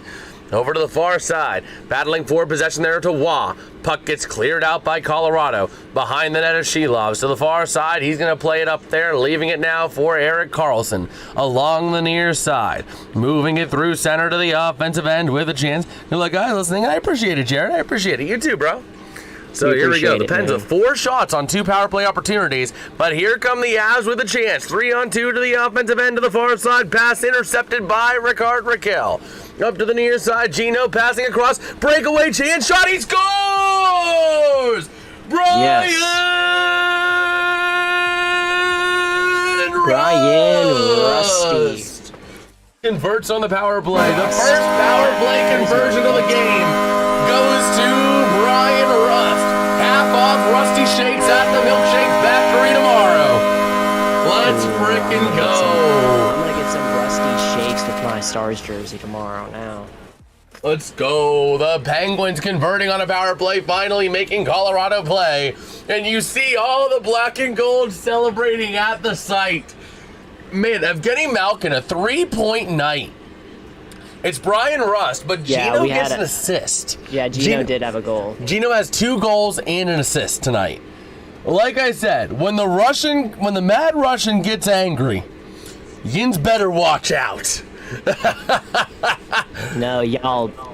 Over to the far side, battling for possession there to Wah. Puck gets cleared out by Colorado. Behind the net of Shelovs. To the far side, he's going to play it up there, leaving it now for Erik Karlsson. Along the near side, moving it through center to the offensive end with a chance. Good luck, guys, listening. I appreciate it, Jared. I appreciate it. You too, bro. So here we go. The Pens have 4 shots on 2 power play opportunities, but here come the Avs with a chance. 3-on-2 to the offensive end to the far side. Pass intercepted by Ricard Raquel. Up to the near side, Gino passing across. Breakaway chance. Shot. He scores! Brian Rusty converts on the power play. The first power play conversion of the game goes to Brian Rust. Half off Rusty Shakes at the Milkshake Factory tomorrow. Let's frickin' go. I'm gonna get some Rusty Shakes with my Stars jersey tomorrow now. Let's go. The Penguins converting on a power play, finally making Colorado play. And you see all the black and gold celebrating at the site. Man, Evgeni Malkin, a 3-point night. It's Brian Rust, but Gino gets an assist. Yeah, Gino did have a goal. Gino has 2 goals and an assist tonight. Like I said, when the Mad Russian gets angry, Yins better watch out. No,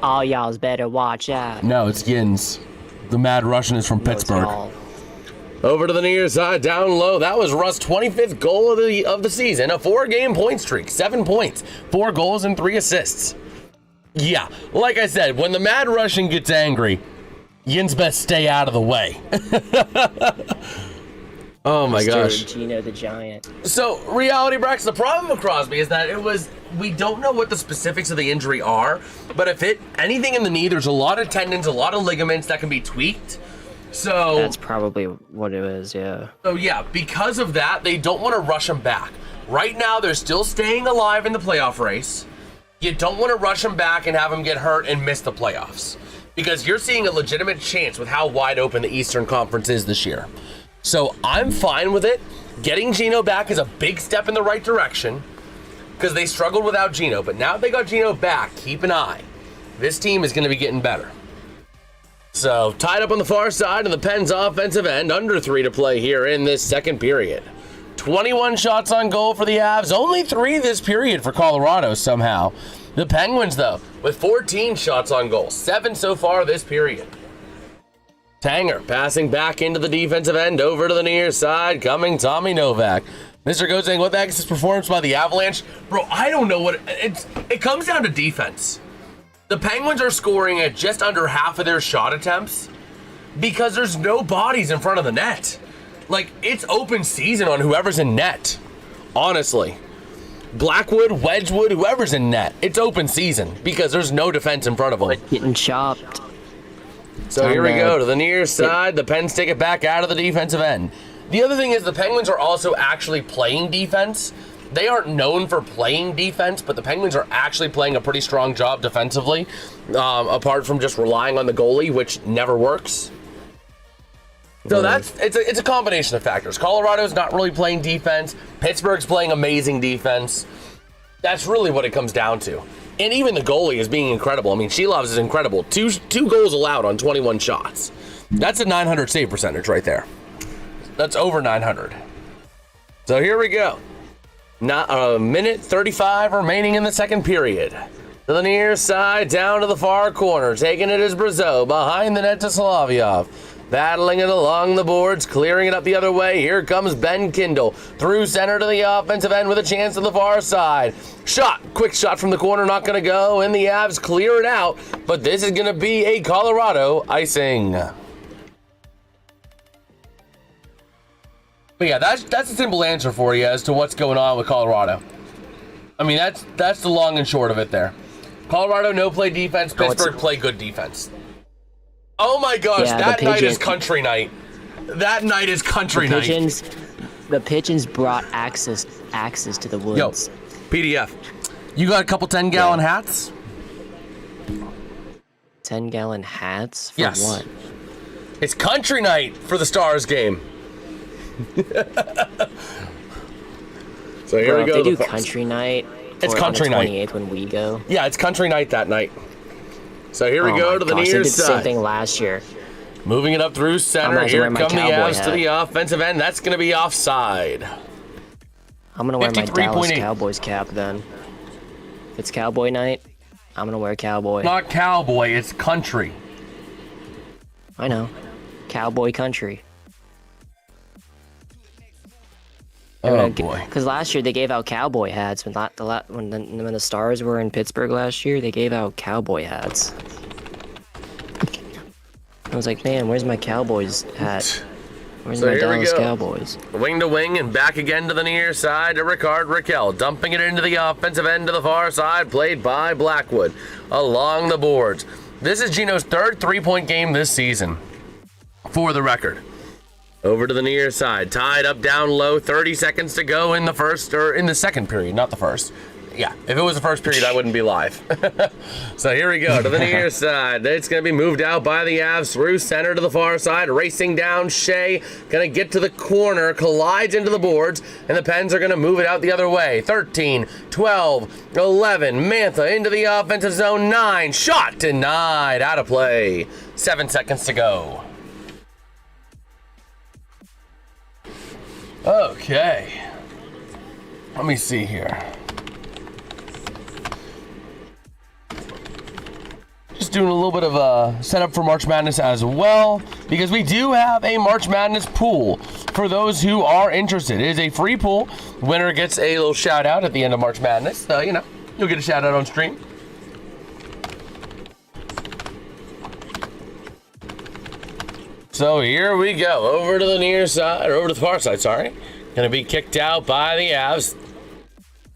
all y'all's better watch out. No, it's Yins. The Mad Russian is from Pittsburgh. Over to the near side, down low. That was Rust's 25th goal of the season. A 4-game point streak, 7 points, 4 goals and 3 assists. Yeah, like I said, when the Mad Russian gets angry, Yins best stay out of the way. Oh my gosh. Gino the Giant. So, reality, Brax, the problem with Crosby is that we don't know what the specifics of the injury are, but if anything in the knee, there's a lot of tendons, a lot of ligaments that can be tweaked. So that's probably what it is, yeah. So yeah, because of that, they don't want to rush him back. Right now, they're still staying alive in the playoff race. You don't want to rush him back and have him get hurt and miss the playoffs, because you're seeing a legitimate chance with how wide open the Eastern Conference is this year. So I'm fine with it. Getting Gino back is a big step in the right direction, because they struggled without Gino, but now they got Gino back. Keep an eye. This team is going to be getting better. So, tied up on the far side of the Pens offensive end, under 3 to play here in this second period. 21 shots on goal for the Avs. Only 3 this period for Colorado somehow. The Penguins, though, with 14 shots on goal. 7 so far this period. Tanger passing back into the defensive end, over to the near side, coming Tommy Novak. Mr. Goat saying, what the heck is this performance by the Avalanche? Bro, I don't know what it comes down to defense. The Penguins are scoring at just under half of their shot attempts because there's no bodies in front of the net. Like, it's open season on whoever's in net. Honestly. Blackwood, Wedgwood, whoever's in net. It's open season because there's no defense in front of them. Getting chopped. So here we go to the near side. The Pens take it back out of the defensive end. The other thing is the Penguins are also actually playing defense. They aren't known for playing defense, but the Penguins are actually playing a pretty strong job defensively, apart from just relying on the goalie, which never works. So it's a combination of factors. Colorado's not really playing defense. Pittsburgh's playing amazing defense. That's really what it comes down to. And even the goalie is being incredible. I mean, Shelovs is incredible. Two goals allowed on 21 shots. That's a 900 save percentage right there. That's over 900. So here we go. Not a minute 35 remaining in the second period. To the near side, down to the far corner. Taking it is Brazeau. Behind the net to Solovyov. Battling it along the boards, clearing it up the other way. Here comes Ben Kindle. Through center to the offensive end with a chance to the far side. Shot. Quick shot from the corner, not going to go. And the Avs clear it out. But this is going to be a Colorado icing. But yeah, that's a simple answer for you as to what's going on with Colorado. I mean, that's the long and short of it there. Colorado no play defense. Pittsburgh play good defense. Oh my gosh, yeah, that night is country night. That night is country night. The Pigeons brought access to the woods. Yo, PDF. You got a couple 10-gallon hats? 10-gallon hats? For yes. What? It's country night for the Stars game. So here we go. They do country night. It's country night. 28th when we go. Yeah, it's country night that night. So here we go to the near side. They did the same thing last year. Moving it up through center. Here come the Avs to the offensive end. That's going to be offside. I'm going to wear my Dallas Cowboys cap then. If it's Cowboy night, I'm going to wear Cowboy. Not Cowboy, it's country. I know. Cowboy country. Oh boy! Because last year they gave out cowboy hats, but not when the Stars were in Pittsburgh last year. They gave out cowboy hats. I was like, man, where's my Cowboys hat? Where's my Dallas Cowboys? Wing to wing and back again to the near side to Ricard Raquel, dumping it into the offensive end to the far side, played by Blackwood along the boards. This is Gino's third 3-point game this season, for the record. Over to the near side, tied up down low, 30 seconds to go in the first, or in the second period, not the first. Yeah, if it was the first period, I wouldn't be live. So here we go, to the near side. It's going to be moved out by the Avs through center to the far side, racing down Shea, going to get to the corner, collides into the boards, and the Pens are going to move it out the other way. 13, 12, 11, Mantha into the offensive zone, 9, shot denied, out of play. 7 seconds to go. Okay, let me see here. Just doing a little bit of a setup for March Madness as well, because we do have a March Madness pool for those who are interested. It is a free pool. Winner gets a little shout out at the end of March Madness. You know, you'll get a shout out on stream. So here we go, over to the near side, or over to the far side, sorry. Gonna be kicked out by the Avs.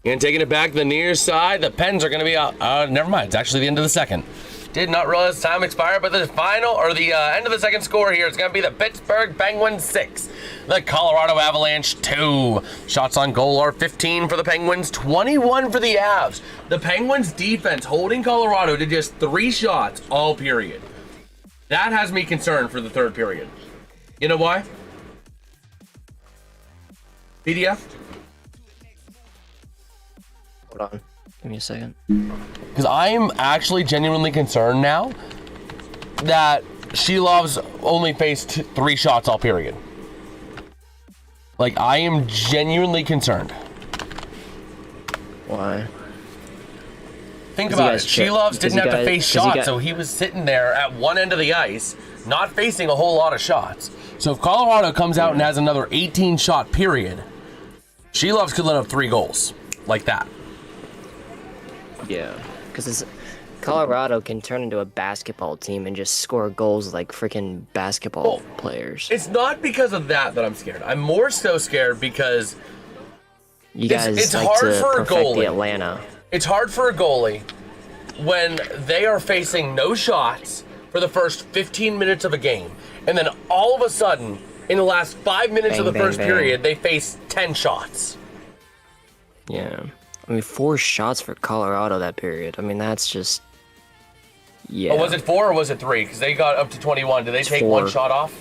And taking it back to the near side, the Pens are gonna be out. Never mind, it's actually the end of the second. Did not realize time expired, but the final, or the end of the second score here is gonna be the Pittsburgh Penguins 6, the Colorado Avalanche 2. Shots on goal are 15 for the Penguins, 21 for the Avs. The Penguins defense holding Colorado to just 3 shots all period. That has me concerned for the third period. You know why? PDF? Hold on. Give me a second. Because I am actually genuinely concerned now that Shelov's only faced 3 shots all period. Like, I am genuinely concerned. Why? Think about it. Shilovs didn't have to face shots, so he was sitting there at one end of the ice, not facing a whole lot of shots. So if Colorado comes out and has another 18-shot period, Shilovs could let up 3 goals. Like that. Yeah, because Colorado can turn into a basketball team and just score goals like freaking basketball players. It's not because of that I'm scared. I'm more so scared because you guys it's like hard to for a perfect goalie. the Atlanta. It's hard for a goalie when they are facing no shots for the first 15 minutes of a game, and then all of a sudden, in the last 5 minutes of the first period, they face 10 shots. Yeah. I mean, 4 shots for Colorado that period. I mean, that's just... Yeah. Oh, was it 4 or was it 3? Because they got up to 21. Did they take 4. 1 shot off?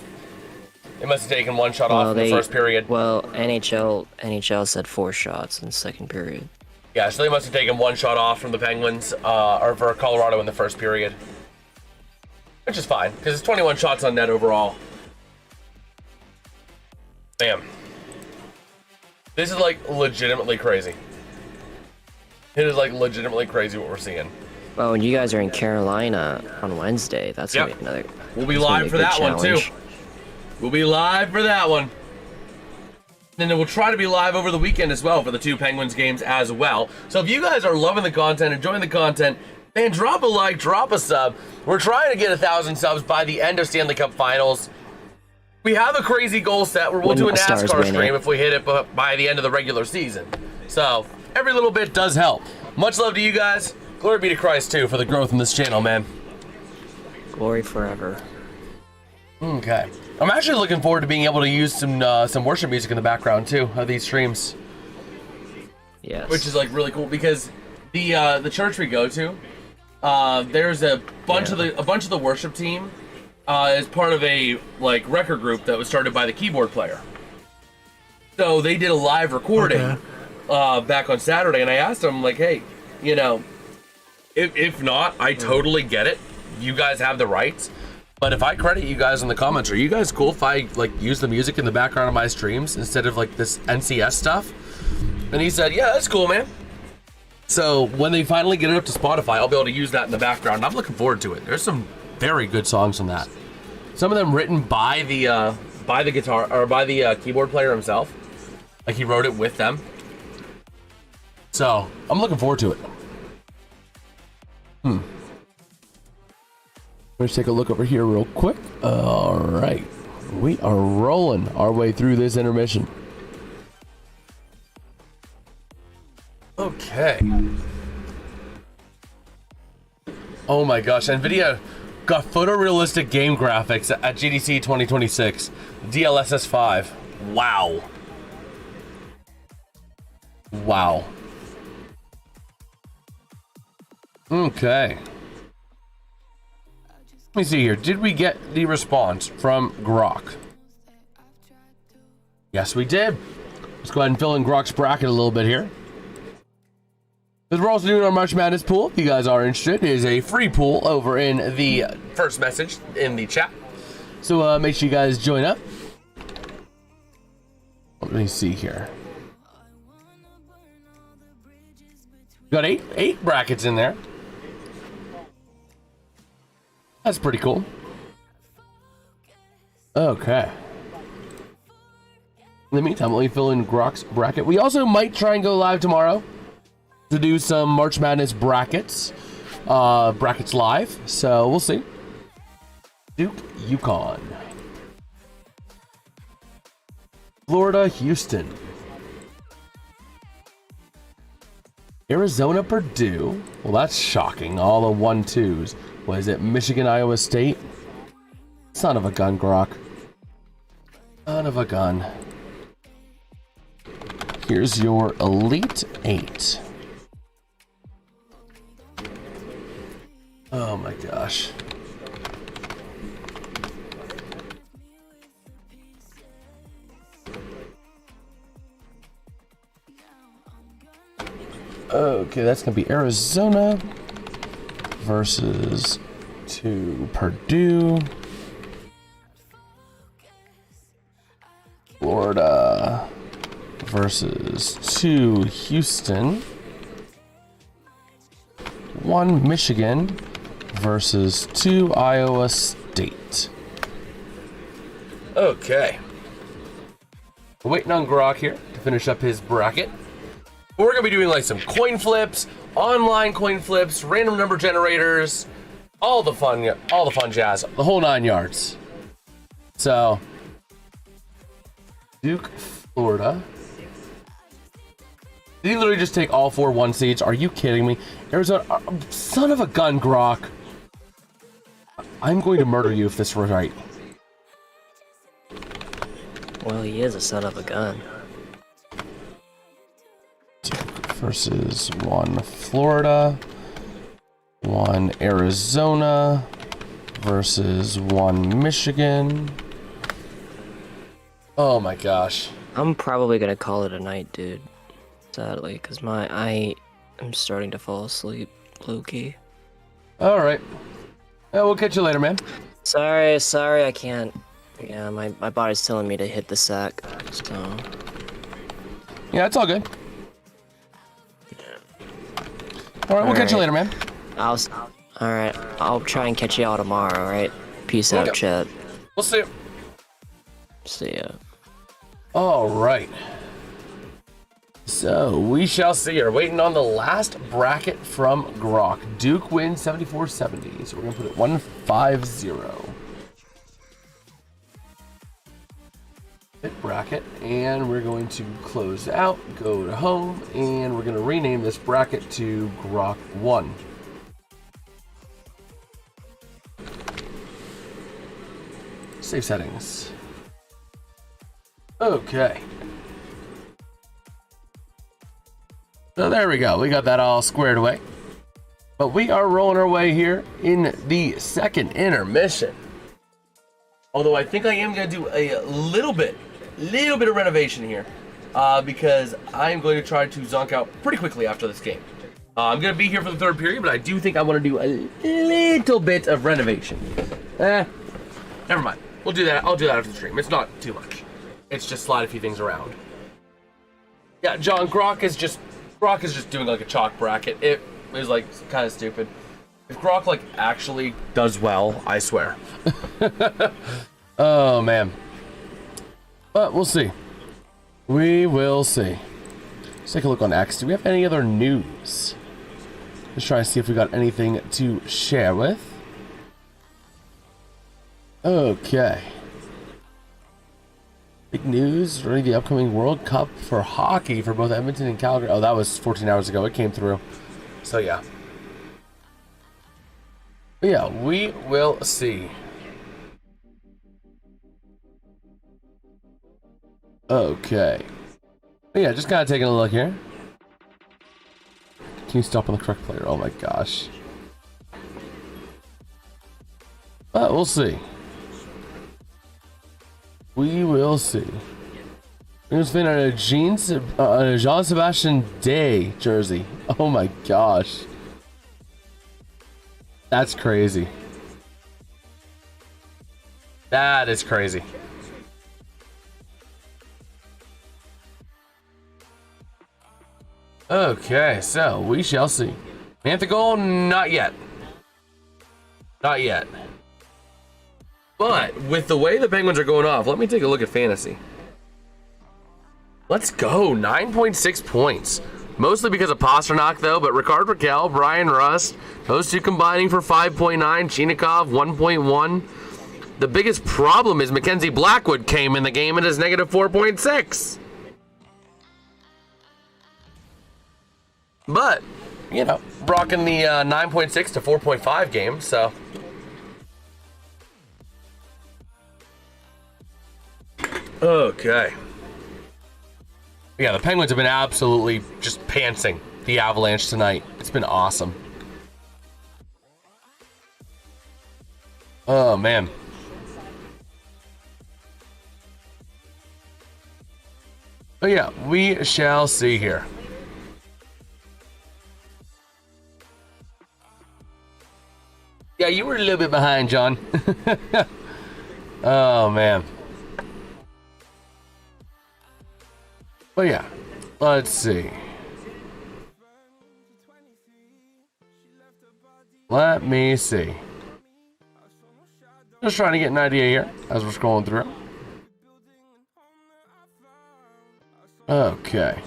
They must have taken 1 shot off in the first period. Well, NHL said 4 shots in the second period. Yeah, so they must have taken 1 shot off from the Penguins, or for Colorado in the first period. Which is fine, because it's 21 shots on net overall. Bam. This is, like, legitimately crazy. It is, like, legitimately crazy what we're seeing. Oh, and you guys are in Carolina on Wednesday. That's gonna be another... We'll be live for that one, too. We'll be live for that one. And then we'll try to be live over the weekend as well for the 2 Penguins games as well. So if you guys are loving the content, enjoying the content, man, drop a like, drop a sub. We're trying to get 1,000 subs by the end of Stanley Cup Finals. We have a crazy goal set where we'll do a NASCAR stream if we hit it by the end of the regular season. So every little bit does help. Much love to you guys. Glory be to Christ, too, for the growth in this channel, man. Glory forever. Okay. I'm actually looking forward to being able to use some worship music in the background, too, of these streams. Yes. Which is, like, really cool, because the church we go to, there's a bunch of the worship team is part of a, like, record group that was started by the keyboard player. So they did a live recording back on Saturday, and I asked them, like, hey, you know, if not, I totally get it. You guys have the rights. But if I credit you guys in the comments, are you guys cool if I, like, use the music in the background of my streams instead of, like, this NCS stuff? And he said, yeah, that's cool, man. So when they finally get it up to Spotify, I'll be able to use that in the background. I'm looking forward to it. There's some very good songs on that. Some of them written by the guitar or by the keyboard player himself. Like, he wrote it with them. So I'm looking forward to it. Let's take a look over here real quick. All right, we are rolling our way through this intermission. Okay. Oh my gosh, NVIDIA got photorealistic game graphics at GDC 2026. DLSS 5. Wow. Wow. Okay. Let me see here. Did we get the response from Grok? Yes, we did. Let's go ahead and fill in Grok's bracket a little bit here. Because we're also doing our March Madness pool. If you guys are interested, it is a free pool over in the first message in the chat. So make sure you guys join up. Let me see here. We got eight brackets in there. That's pretty cool. Okay. In the meantime, let me fill in Grok's bracket. We also might try and go live tomorrow to do some March Madness brackets. Brackets live. So we'll see. Duke, Yukon. Florida, Houston. Arizona, Purdue. Well, that's shocking. All the 1-2s. What is it? Michigan, Iowa State? Son of a gun, Grok. Son of a gun. Here's your Elite 8. Oh my gosh. Okay, that's gonna be Arizona versus to Purdue. Florida. versus 2 Houston. 1 Michigan versus 2 Iowa State. Okay. We're waiting on Grok here to finish up his bracket. We're gonna be doing like some coin flips, online coin flips, random number generators, all the fun jazz, the whole 9 yards. So, Duke, Florida. Did he literally just take all 4 1 seeds? Are you kidding me? Arizona, son of a gun, Grok. I'm going to murder you if this was right. Well, he is a son of a gun. Duke versus 1 Florida. 1 Arizona versus 1 Michigan. Oh my gosh. I'm probably gonna call it a night, dude. Sadly, because I am starting to fall asleep, low-key. All right. Yeah, we'll catch you later, man. Sorry, I can't. Yeah, my body's telling me to hit the sack, so... Yeah, it's all good. All right, we'll catch you later, man. Alright, I'll try and catch you all tomorrow, alright? Peace out, chat. We'll see you. See ya. All right. So we shall see. We're waiting on the last bracket from Grok. Duke wins 74-70. So we're gonna put it 150. Hit bracket, and we're going to close out, go to home, and we're gonna rename this bracket to Grok 1. Save settings. Okay. So there we go. We got that all squared away. But we are rolling our way here in the second intermission. Although I think I am going to do a little bit of renovation here. Because I'm going to try to zonk out pretty quickly after this game. I'm going to be here for the third period, but I do think I want to do a little bit of renovation. Never mind. We'll do that. I'll do that after the stream. It's not too much. It's just slide a few things around. Yeah, John, Grok is just doing like a chalk bracket. It is like kind of stupid. If Grok like actually does well, I swear. Oh man. But we'll see. We will see. Let's take a look on X. Do we have any other news? Let's try to see if we got anything to share with. Okay. Big news during the upcoming World Cup for hockey for both Edmonton and Calgary. Oh, that was 14 hours ago. It came through. So, yeah. But yeah, we will see. Okay. But yeah, just kind of taking a look here. Can you stop on the correct player? Oh my gosh. But we'll see. We will see. We're just on a Jean-Sebastian Day jersey. Oh my gosh. That's crazy. That is crazy. Okay, so we shall see. Mantha goal? Not yet. Not yet. But with the way the Penguins are going off, let me take a look at fantasy. Let's go. 9.6 points. Mostly because of Pasternak, though, but Ricard Raquel, Brian Rust, those two combining for 5.9, Chinikov, 1.1. The biggest problem is Mackenzie Blackwood came in the game and is negative 4.6. But, you know, rocking the 9.6 to 4.5 game, so... Okay. Yeah, the Penguins have been absolutely just pantsing the Avalanche tonight. It's been awesome. Oh, man. But yeah, we shall see here. Yeah, you were a little bit behind, John. Oh, man. But yeah, let's see. Let me see. Just trying to get an idea here as we're scrolling through. Okay.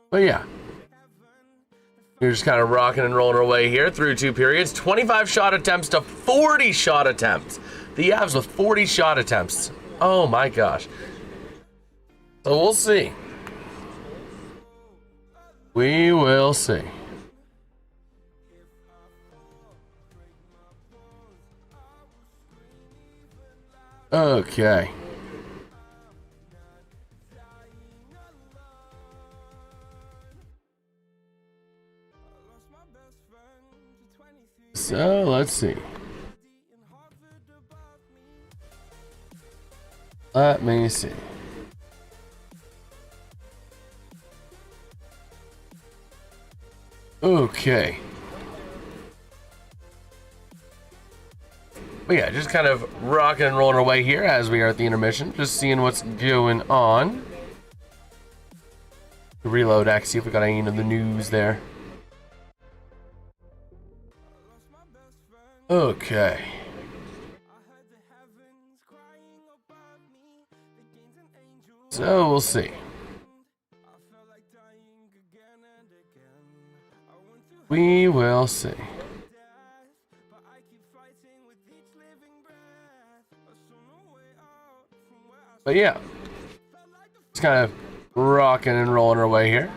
But yeah, we're just kind of rocking and rolling our way here through 2 periods. 25 shot attempts to 40 shot attempts. The Avs with 40 shot attempts. Oh my gosh. So we'll see. We will see. Okay. So let's see. Let me see. Okay. But yeah, just kind of rocking and rolling our way here as we are at the intermission. Just seeing what's going on. Reload, actually, see if we got any of the news there. Okay. So we'll see. We will see. But yeah, just kind of rocking and rolling our way here.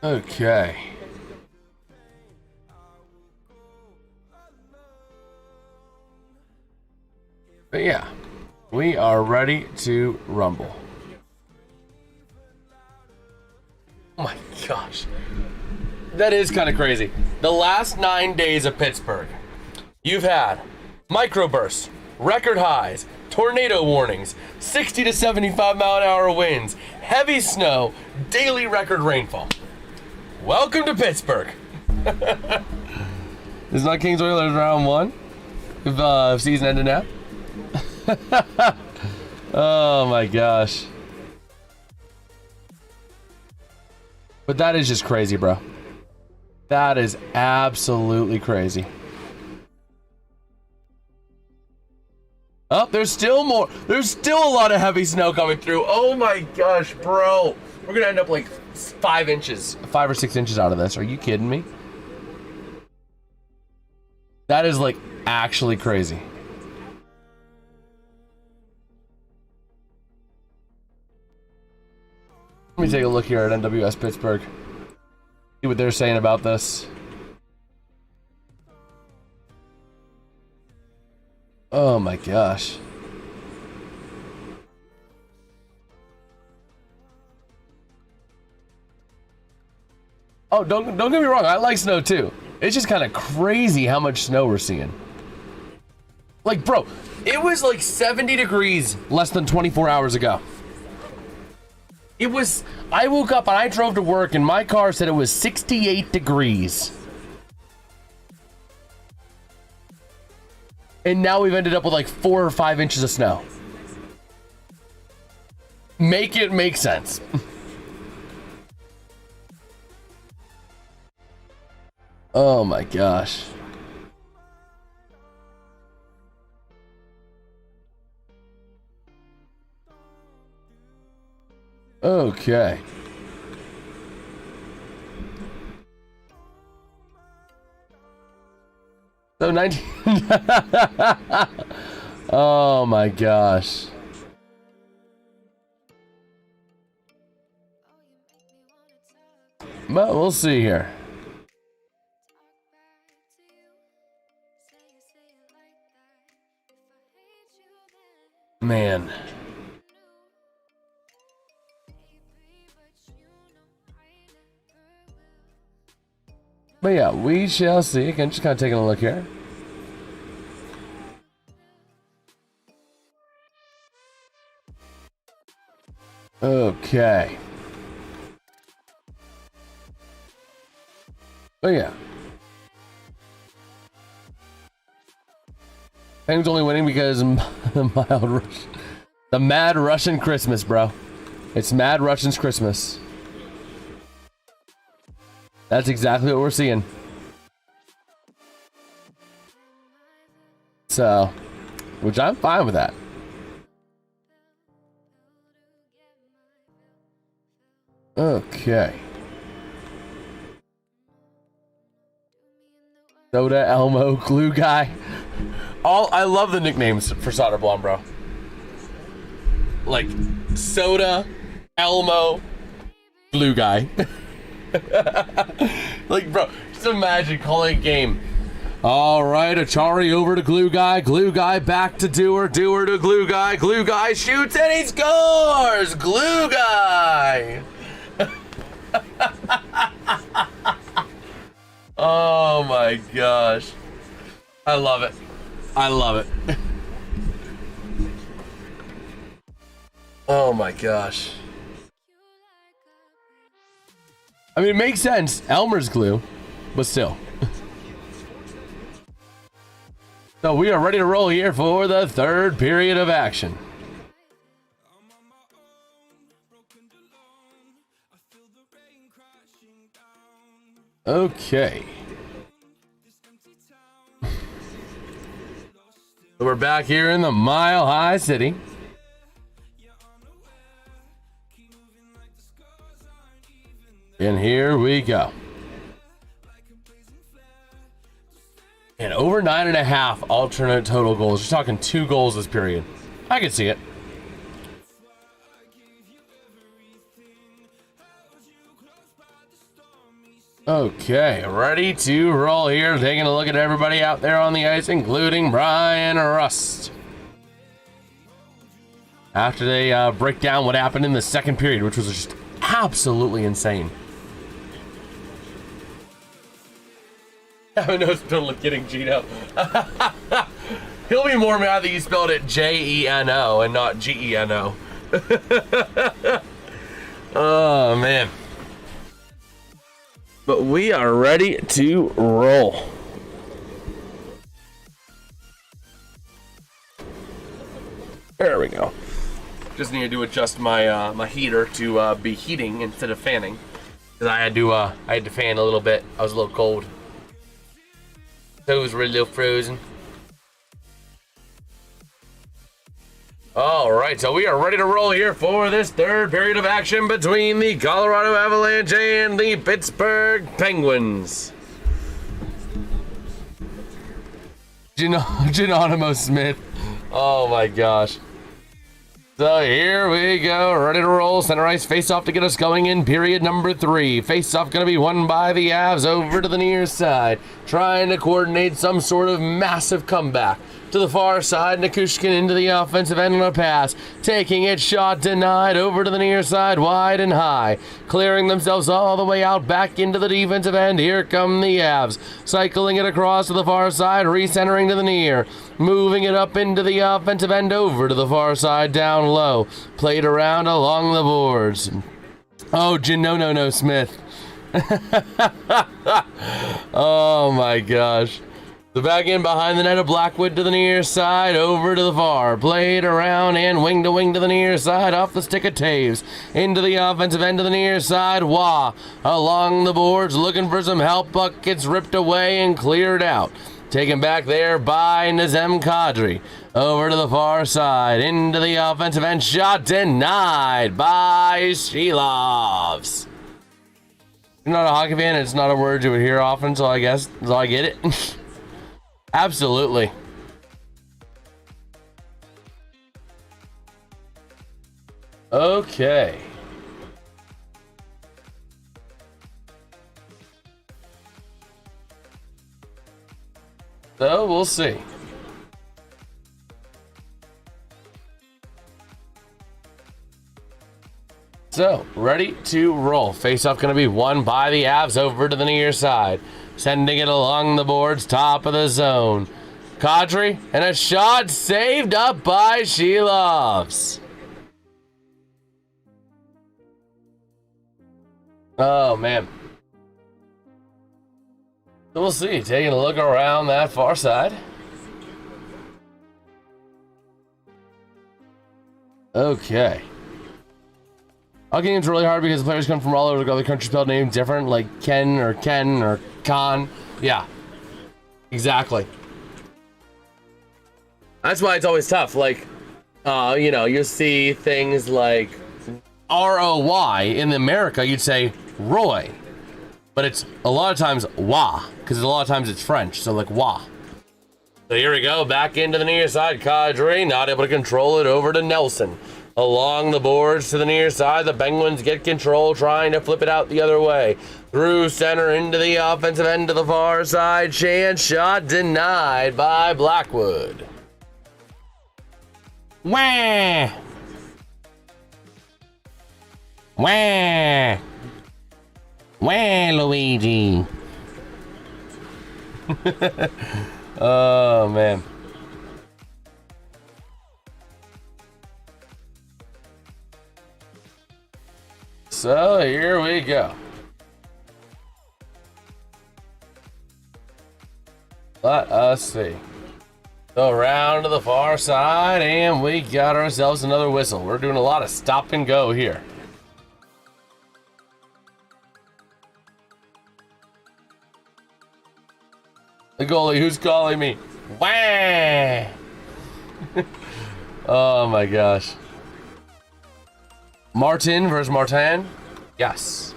Okay. But yeah, we are ready to rumble. Oh my gosh. That is kind of crazy. The last 9 days of Pittsburgh, you've had microbursts, record highs, tornado warnings, 60 to 75 mile an hour winds, heavy snow, daily record rainfall. Welcome to Pittsburgh. Is not Kings Oilers round 1? If season ended now? Oh my gosh. But that is just crazy, bro. That is absolutely crazy. Oh, there's still more. There's still a lot of heavy snow coming through. Oh my gosh, bro. We're gonna end up like 5 inches, 5 or 6 inches out of this. Are you kidding me? That is like actually crazy. Let me take a look here at NWS Pittsburgh. See what they're saying about this. Oh my gosh. Oh, don't get me wrong. I like snow too. It's just kind of crazy how much snow we're seeing. Like, bro, it was like 70 degrees less than 24 hours ago. It was, I woke up and I drove to work and my car said it was 68 degrees. And now we've ended up with like 4 or 5 inches of snow. Make it make sense. Oh my gosh. Okay. So 19. Oh my gosh. But we'll see here. Man. But yeah, we shall see. Again, just kind of taking a look here. Okay. But yeah. Penguins only winning because the Mad Russian Christmas, bro. It's Mad Russian's Christmas. That's exactly what we're seeing. So, which I'm fine with that. Okay. Soda, Elmo, Glue Guy. I love the nicknames for Soderblom, bro. Like Soda, Elmo, Glue Guy. Like, bro, just imagine calling a game. All right, Achari over to Glue Guy. Glue Guy back to Doer. Doer to Glue Guy. Glue Guy shoots and he scores. Glue Guy. Oh my gosh. I love it. I love it. Oh my gosh. I mean, it makes sense. Elmer's glue, but still. So we are ready to roll here for the third period of action. Okay. So we're back here in the Mile High City. And here we go. And over 9.5 alternate total goals. You're talking 2 goals this period. I can see it. Okay, ready to roll here. Taking a look at everybody out there on the ice, including Brian Rust. After they break down what happened in the second period, which was just absolutely insane. I know it's totally kidding, Gino. He'll be more mad that you spelled it J-E-N-O and not G-E-N-O. Oh, man. But we are ready to roll. There we go. Just needed to adjust my my heater to be heating instead of fanning, because I had to fan a little bit. I was a little cold. Toes were a little frozen. All right, so we are ready to roll here for this third period of action between the Colorado Avalanche and the Pittsburgh Penguins. Geronimo Smith. Oh my gosh. So here we go, ready to roll. Center ice face-off to get us going in period number 3. Face-off going to be won by the Avs over to the near side, trying to coordinate some sort of massive comeback. To the far side, Nikushkin into the offensive end on a pass. Taking it, shot denied, over to the near side, wide and high. Clearing themselves all the way out, back into the defensive end. Here come the Avs. Cycling it across to the far side, recentering to the near. Moving it up into the offensive end, over to the far side, down low. Played around along the boards. Oh, no, Smith. Oh my gosh. The back end behind the net of Blackwood to the near side, over to the far. Played around and wing to the near side, off the stick of Taves. Into the offensive end to the near side, Wah. Along the boards, looking for some help. Puck gets ripped away and cleared out. Taken back there by Nazem Kadri. Over to the far side, into the offensive end, shot denied by Shilovs. You're not a hockey fan, it's not a word you would hear often, so I guess, so I get it. Absolutely. Okay. So we'll see. So, ready to roll. Face-off going to be won by the Avs over to the near side. Sending it along the boards, top of the zone. Kadri, and a shot saved up by Shilovs. Oh, man. So we'll see. Taking a look around that far side. Okay. Hockey games are really hard because the players come from all over the other countries, spelled names different, like Ken or Khan. Yeah, exactly. That's why it's always tough. Like, you know, you see things like R-O-Y. In America, you'd say Roy. But it's a lot of times Wah, because a lot of times it's French, so like Wah. So here we go, back into the near side. Kadri not able to control it, over to Nelson. Along the boards to the near side, the Penguins get control, trying to flip it out the other way. Through center into the offensive end to the far side. Chance shot denied by Blackwood. Wah! Wah! Wah, Luigi. Oh, man. So here we go. Let us see. So around to the far side, and we got ourselves another whistle. We're doing a lot of stop and go here. The goalie, who's calling me? Wah! Oh my gosh. Martin versus Martin? Yes.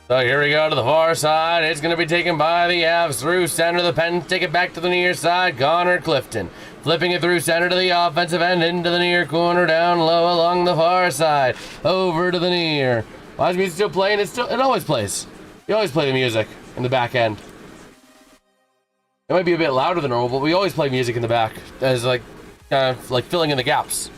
So here we go to the far side. It's going to be taken by the Avs through center of the pen. Take it back to the near side. Connor Clifton. Flipping it through center to the offensive end. Into the near corner. Down low along the far side. Over to the near. Why is music still playing? It always plays. You always play the music in the back end. It might be a bit louder than normal, but we always play music in the back as like filling in the gaps.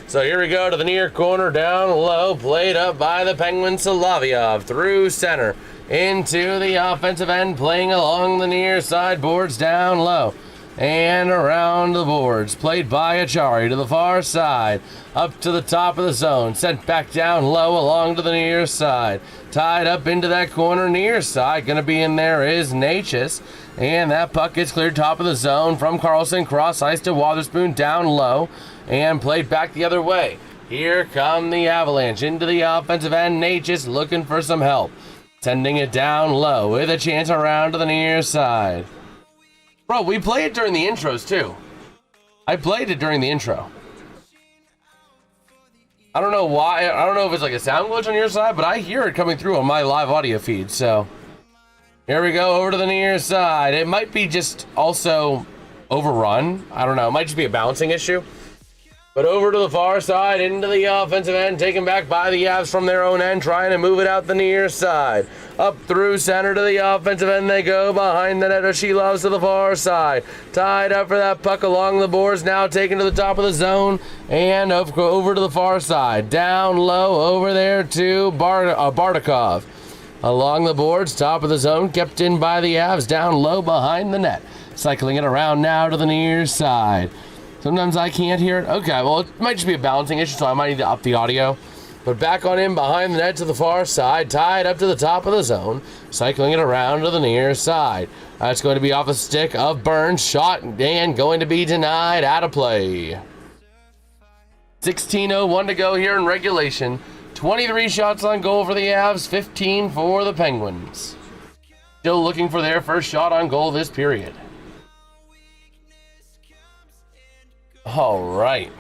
So here we go to the near corner, down low, played up by the Penguin. Solovyov through center into the offensive end, playing along the near side boards, down low and around the boards, played by Achari to the far side, up to the top of the zone, sent back down low along to the near side, tied up into that corner near side. Gonna be in there is Natchez, and that puck gets cleared top of the zone from Carlson, cross ice to Wotherspoon, down low and played back the other way. Here come the Avalanche into the offensive end. Natchez looking for some help, sending it down low with a chance around to the near side. Bro, we play it during the intros too. I played it during the intro. I don't know why. I don't know if it's like a sound glitch on your side, but I hear it coming through on my live audio feed. So here we go over to the near side. It might be just also overrun. I don't know. It might just be a balancing issue. But over to the far side, into the offensive end, taken back by the Avs from their own end, trying to move it out the near side. Up through center to the offensive end they go, behind the net. She loves to the far side. Tied up for that puck along the boards, now taken to the top of the zone, and over to the far side. Down low over there to Bardakov. Along the boards, top of the zone, kept in by the Avs, down low behind the net. Cycling it around now to the near side. Sometimes I can't hear it. Okay, well, it might just be a balancing issue, so I might need to up the audio. But back on in behind the net to the far side, tied up to the top of the zone, cycling it around to the near side. That's going to be off a stick of Burns, shot and going to be denied, out of play. 16:01 to go here in regulation. 23 shots on goal for the Avs, 15 for the Penguins. Still looking for their first shot on goal this period. All right.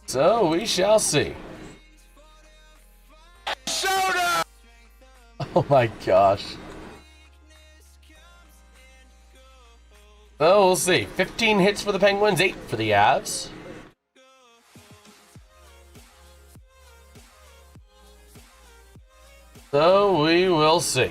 So we shall see. Soda! Oh my gosh. So we'll see. 15 hits for the Penguins, 8 for the Avs. So we will see.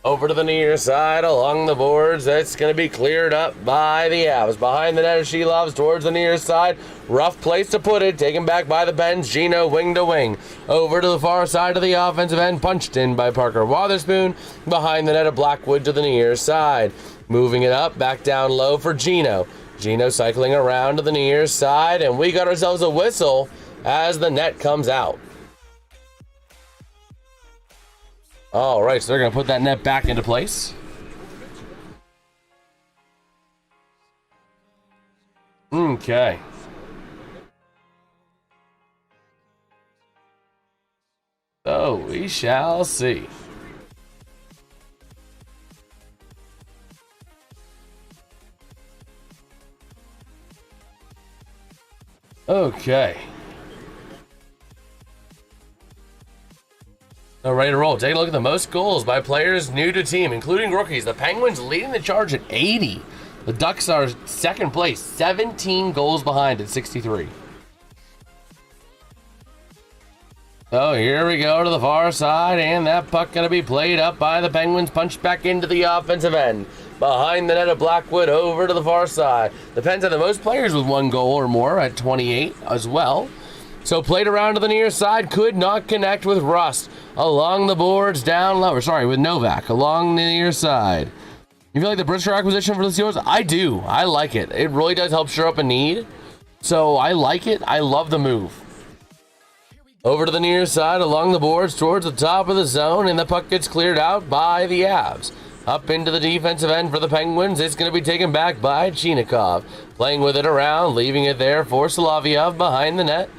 Over to the near side, along the boards. That's going to be cleared up by the Avs. Behind the net, Shilovs towards the near side. Rough place to put it. Taken back by the Pens. Gino wing to wing. Over to the far side of the offensive end. Punched in by Parker Wotherspoon. Behind the net of Blackwood to the near side. Moving it up, back down low for Gino. Gino cycling around to the near side. And we got ourselves a whistle as the net comes out. All right, so they're going to put that net back into place. Okay. So we shall see. Okay. All ready to roll. Take a look at the most goals by players new to team, including rookies. The Penguins leading the charge at 80. The Ducks are second place, 17 goals behind at 63. So here we go to the far side, and that puck going to be played up by the Penguins, punched back into the offensive end. Behind the net of Blackwood, over to the far side. The Pens have the most players with 1 goal or more at 28 as well. So played around to the near side, could not connect with Rust. Along the boards, down low, with Novak, along the near side. You feel like the Brisker acquisition for the Steelers? I do. I like it. It really does help shore up a need. So I like it. I love the move. Over to the near side, along the boards, towards the top of the zone, and the puck gets cleared out by the Avs. Up into the defensive end for the Penguins. It's going to be taken back by Chinikov. Playing with it around, leaving it there for Solovyov behind the net.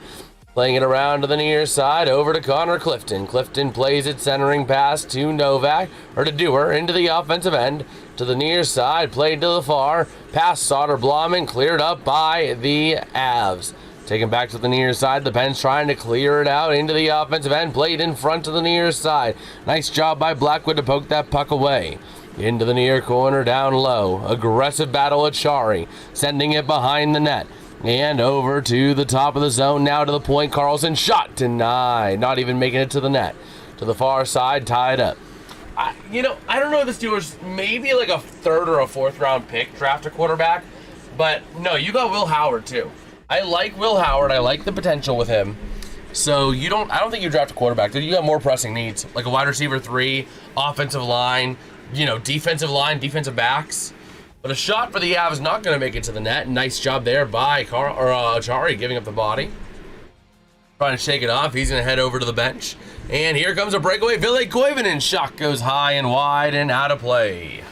Playing it around to the near side, over to Connor Clifton. Clifton plays it centering pass to Novak, or to Dewar, into the offensive end. To the near side, played to the far. Pass Soderblom and cleared up by the Avs. Taken back to the near side, the Pens trying to clear it out into the offensive end. Played in front to the near side. Nice job by Blackwood to poke that puck away. Into the near corner, down low. Aggressive battle at Shari, sending it behind the net. And over to the top of the zone, now to the point. Carlson, shot denied. Not even making it to the net. To the far side, tied up. I don't know if the Steelers, maybe like a third or a fourth round pick draft a quarterback. But no, you got Will Howard too. I like Will Howard. I like the potential with him. So I don't think you draft a quarterback. You got more pressing needs, like a wide receiver 3, offensive line, defensive line, defensive backs. But a shot for the Avs is not going to make it to the net. Nice job there by Chari giving up the body. Trying to shake it off. He's going to head over to the bench. And here comes a breakaway. Ville Koivunen. Shot goes high and wide and out of play.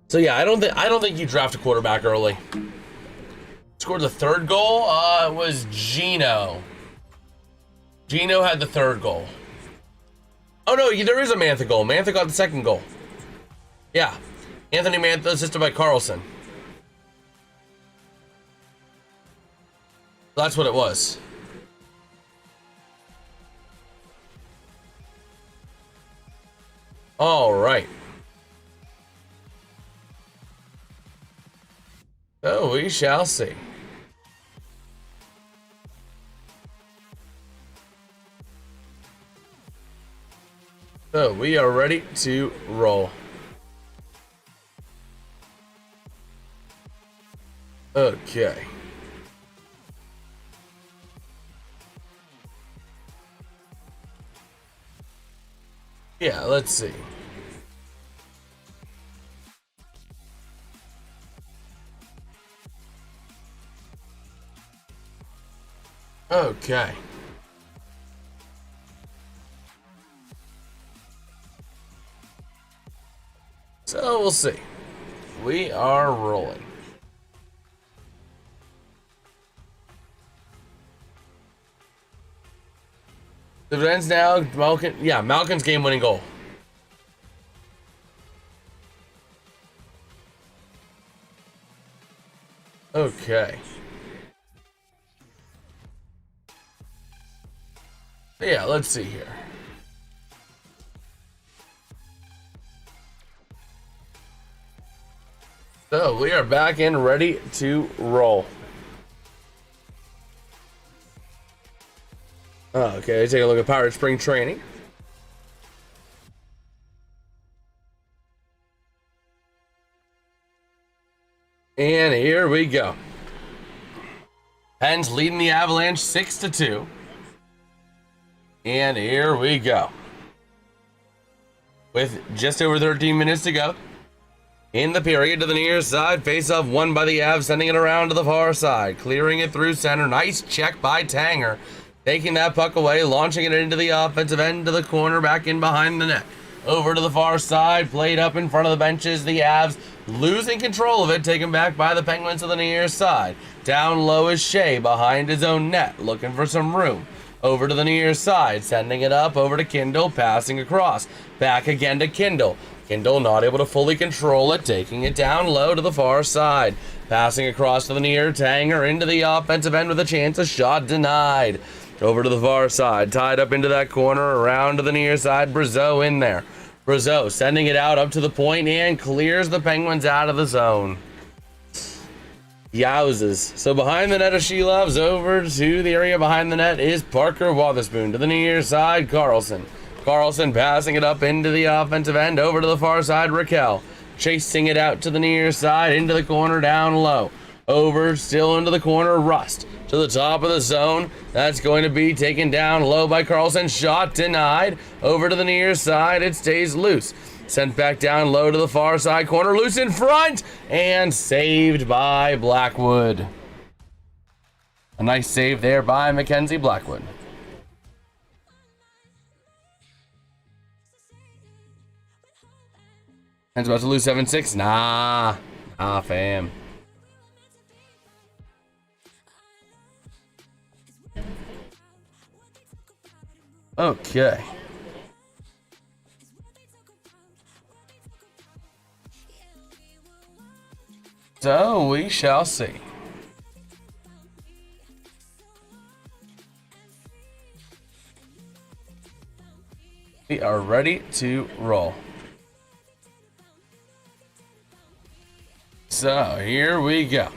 So yeah, I don't think you draft a quarterback early. Scored the third goal. It was Gino. Gino had the third goal. Oh no, there is a Mantha goal. Mantha got the second goal. Yeah, Anthony Mantha assisted by Carlson. That's what it was. All right. So we shall see. So we are ready to roll. Okay. Yeah, let's see. Okay. So we'll see. We are rolling. The ends now. Malkin, Malkin's game-winning goal. Okay. Yeah, let's see here. So we are back and ready to roll. Okay, let's take a look at Pirate Spring Training. And here we go. Pens leading the Avalanche 6-2. And here we go. With just over 13 minutes to go. In the period, to the near side, face-off won by the Avs, sending it around to the far side. Clearing it through center. Nice check by Tanger. Taking that puck away, launching it into the offensive end to the corner, back in behind the net. over to the far side, played up in front of the benches. The Avs losing control of it, taken back by the Penguins to the near side. Down low is Shea behind his own net, looking for some room. Over to the near side, sending it up over to Kindle, passing across. Back again to Kindle. Kindle not able to fully control it, taking it down low to the far side. Passing across to the near Tanger into the offensive end with a chance, a shot denied. Over to the far side, tied up into that corner, around to the near side, Brazeau in there. Brazeau sending it out up to the point and clears the Penguins out of the zone. Yowzes. So behind the net of Shelovs, over to the area behind the net is Parker Wotherspoon. To the near side, Carlson. Carlson passing it up into the offensive end, over to the far side, Raquel. Chasing it out to the near side, into the corner, down low. Over, still into the corner, Rust. To the top of the zone. That's going to be taken down low by Carlson. Shot denied. Over to the near side. It stays loose. Sent back down low to the far side corner. Loose in front. And saved by Blackwood. A nice save there by Mackenzie Blackwood. Pen's about to lose 7-6. Nah, fam. Okay. So we shall see. We are ready to roll. So here we go.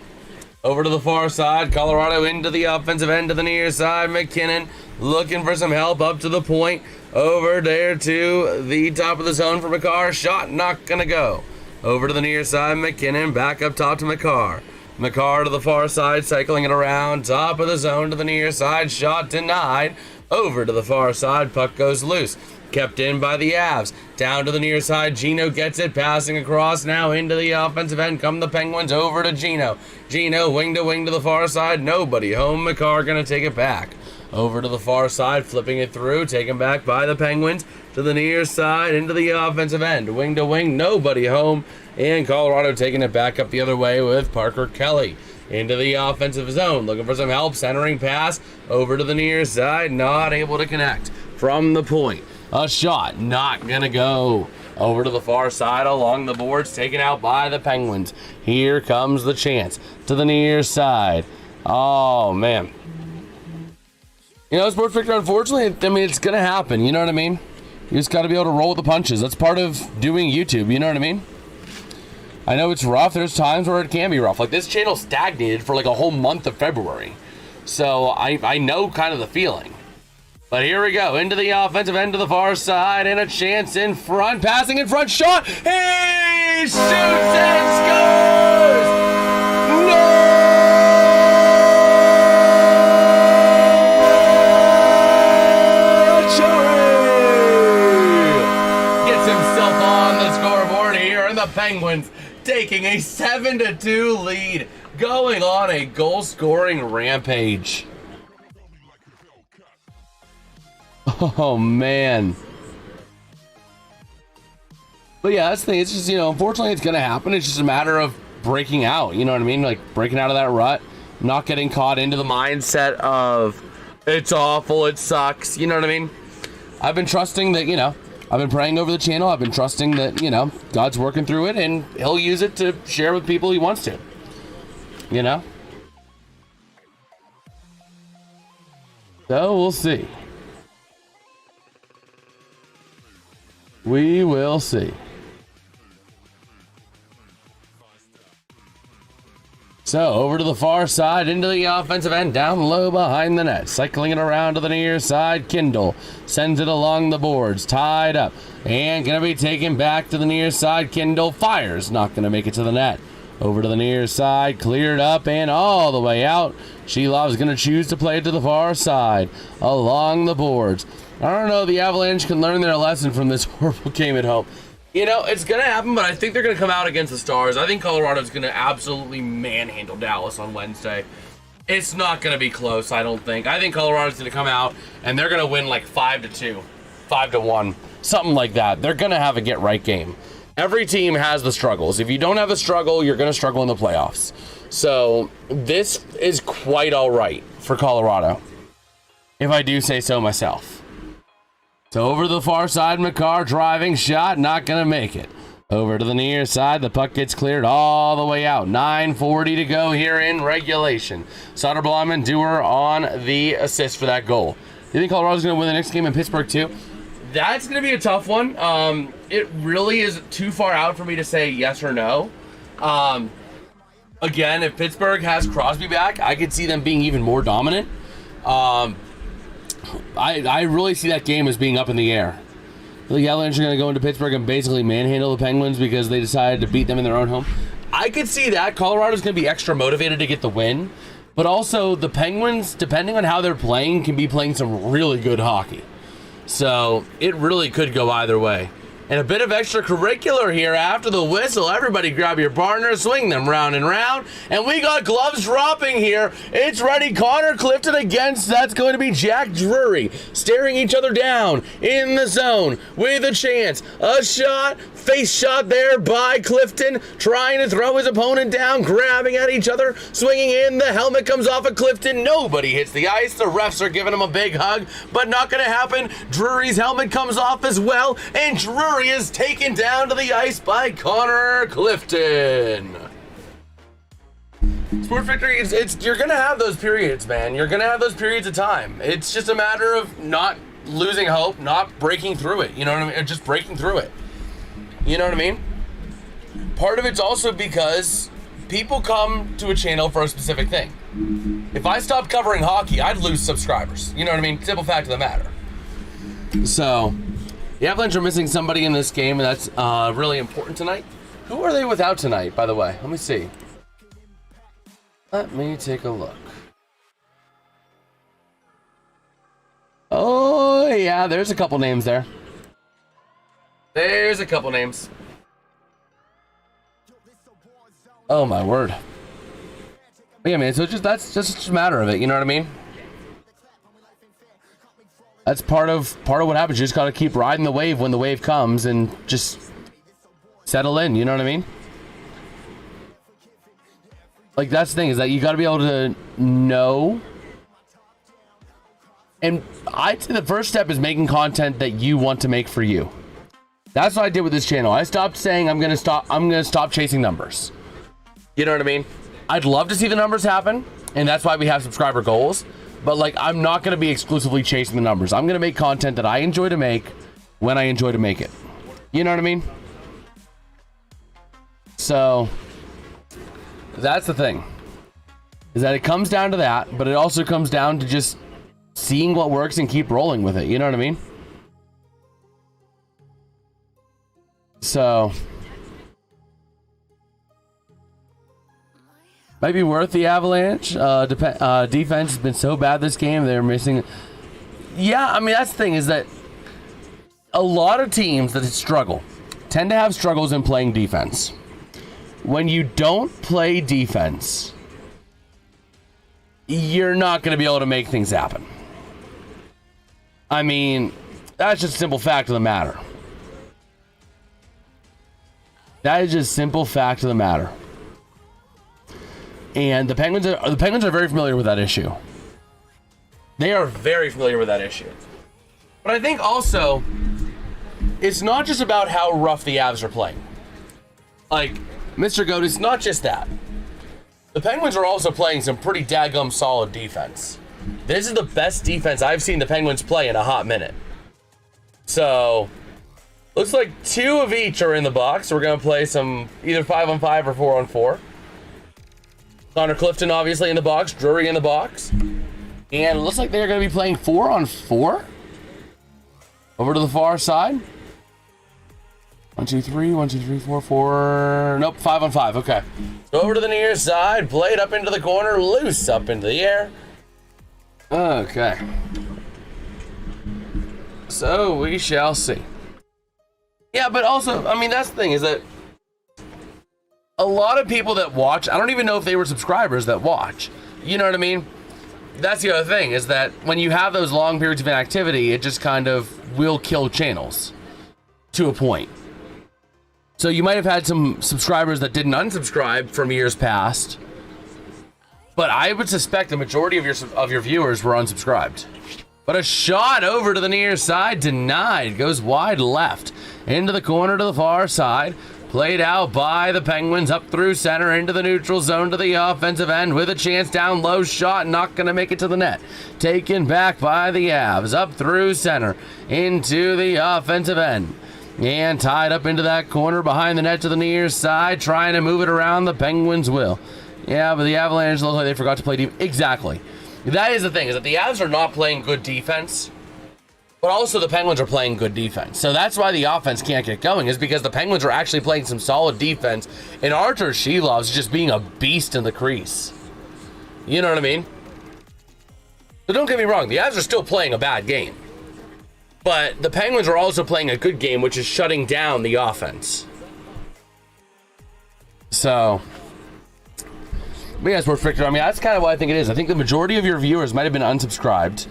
Over to the far side, Colorado into the offensive end to the near side. McKinnon looking for some help up to the point. Over there to the top of the zone for McCarr. Shot not gonna go. Over to the near side, McKinnon back up top to McCarr. McCarr to the far side, cycling it around. Top of the zone to the near side. Shot denied. Over to the far side, puck goes loose. Kept in by the Avs. Down to the near side, Gino gets it, passing across now into the offensive end. Come the Penguins over to Gino. Gino wing to the far side. Nobody home. McCarr gonna take it back. Over to the far side, flipping it through, taken back by the Penguins to the near side into the offensive end. Wing to wing, nobody home. And Colorado taking it back up the other way with Parker Kelly. Into the offensive zone, looking for some help, centering pass over to the near side, not able to connect from the point. A shot, not gonna go. Over to the far side along the boards, taken out by the Penguins. Here comes the chance to the near side. Oh, man. You know, Sports Victor, unfortunately, I mean, it's gonna happen, you know what I mean? You just gotta be able to roll with the punches. That's part of doing YouTube, you know what I mean? I know it's rough. There's times where it can be rough. Like, this channel stagnated for like a whole month of February. So I know kind of the feeling. But here we go. Into the offensive end to the far side. And a chance in front. Passing in front. Shot. He shoots and scores. No! Gets himself on the scoreboard here. And the Penguins taking a 7-2 lead, going on a goal-scoring rampage. Oh, man. But yeah, that's the thing. It's just, you know, unfortunately it's going to happen. It's just a matter of breaking out, you know what I mean? Like, breaking out of that rut, not getting caught into the mindset of, it's awful, it sucks, you know what I mean? I've been trusting that, you know, I've been praying over the channel. I've been trusting that, you know, God's working through it and he'll use it to share with people he wants to. You know? So we'll see. We will see. So over to the far side, into the offensive end, down low behind the net. Cycling it around to the near side, Kindle sends it along the boards, tied up. And going to be taken back to the near side, Kindle fires, not going to make it to the net. Over to the near side, cleared up and all the way out. Shelov's going to choose to play it to the far side, along the boards. I don't know, the Avalanche can learn their lesson from this horrible game at home. You know, it's going to happen, but I think they're going to come out against the Stars. I think Colorado's going to absolutely manhandle Dallas on Wednesday. It's not going to be close, I don't think. I think Colorado's going to come out, and they're going to win like 5-2, 5-1, something like that. They're going to have a get-right game. Every team has the struggles. If you don't have the struggle, you're going to struggle in the playoffs. So this is quite all right for Colorado, if I do say so myself. So over to the far side, McCarr driving shot, not going to make it. Over to the near side, the puck gets cleared all the way out. 9:40 to go here in regulation. Soderblom and Dewar on the assist for that goal. Do you think Colorado's going to win the next game in Pittsburgh too? That's going to be a tough one. It really is too far out for me to say yes or no. Again, if Pittsburgh has Crosby back, I could see them being even more dominant. I really see that game as being up in the air. The Avalanche are going to go into Pittsburgh and basically manhandle the Penguins because they decided to beat them in their own home. I could see that. Colorado's going to be extra motivated to get the win. But also, the Penguins, depending on how they're playing, can be playing some really good hockey. So, it really could go either way. And a bit of extracurricular here after the whistle. Everybody grab your partner, swing them round and round. And we got gloves dropping here. It's ready. Connor Clifton against. That's going to be Jack Drury. Staring each other down in the zone with a chance. A shot. Face shot there by Clifton. Trying to throw his opponent down. Grabbing at each other. Swinging in. The helmet comes off of Clifton. Nobody hits the ice. The refs are giving him a big hug. But not going to happen. Drury's helmet comes off as well. And Drury is taken down to the ice by Connor Clifton. Sport Victory, you're going to have those periods, man. You're going to have those periods of time. It's just a matter of not losing hope, not breaking through it. You know what I mean? Or just breaking through it. You know what I mean? Part of it's also because people come to a channel for a specific thing. If I stopped covering hockey, I'd lose subscribers. You know what I mean? Simple fact of the matter. So, the Avalanche are missing somebody in this game, and that's really important tonight. Who are they without tonight, by the way? Let me see. Let me take a look. Oh, yeah, there's a couple names there. There's a couple names. Oh, my word. But yeah, man, so that's just a matter of it, you know what I mean? That's part of what happens. You just got to keep riding the wave when the wave comes and just settle in. You know what I mean? Like, that's the thing, is that you got to be able to know. And I'd say the first step is making content that you want to make for you. That's what I did with this channel. I stopped saying I'm gonna stop chasing numbers. You know what I mean? I'd love to see the numbers happen, and that's why we have subscriber goals. But, like, I'm not going to be exclusively chasing the numbers. I'm going to make content that I enjoy to make when I enjoy to make it. You know what I mean? So, that's the thing. Is that it comes down to that, but it also comes down to just seeing what works and keep rolling with it. You know what I mean? So, might be worth the Avalanche. Defense has been so bad this game. They're missing. Yeah, I mean, that's the thing, is that a lot of teams that struggle tend to have struggles in playing defense. When you don't play defense, you're not going to be able to make things happen. I mean, that's just a simple fact of the matter. That is just simple fact of the matter. And the Penguins are very familiar with that issue. They are very familiar with that issue. But I think also, it's not just about how rough the Avs are playing. Like, Mr. Goat, it's not just that. The Penguins are also playing some pretty daggum solid defense. This is the best defense I've seen the Penguins play in a hot minute. So, looks like 2 of each are in the box. We're going to play some either 5-on-5 or 4-on-4. Connor Clifton obviously in the box, Drury in the box. And it looks like they're going to be playing 4-on-4. Over to the far side. 1, 2, 3, 1, 2, 3, 4, 4. Nope, 5-on-5. Okay. So over to the near side, blade up into the corner, loose up into the air. Okay. So we shall see. Yeah, but also, I mean, that's the thing, is that a lot of people that watch, I don't even know if they were subscribers that watch. You know what I mean? That's the other thing, is that when you have those long periods of inactivity, it just kind of will kill channels. to a point. So you might have had some subscribers that didn't unsubscribe from years past, but I would suspect the majority of your viewers were unsubscribed. But a shot over to the near side, denied, goes wide left, into the corner to the far side, played out by the Penguins, up through center, into the neutral zone to the offensive end, with a chance down low, shot, not going to make it to the net. Taken back by the Avs, up through center, into the offensive end. And tied up into that corner behind the net to the near side, trying to move it around. The Penguins will. Yeah, but the Avalanche look like they forgot to play deep. Exactly. That is the thing, is that the Avs are not playing good defense, but also the Penguins are playing good defense. So that's why the offense can't get going, is because the Penguins are actually playing some solid defense, and Artur Shilov's just being a beast in the crease. You know what I mean? So don't get me wrong, the Avs are still playing a bad game. But the Penguins are also playing a good game, which is shutting down the offense. So, but yeah, Sports Victor, I mean, that's kind of what I think it is. I think the majority of your viewers might have been unsubscribed.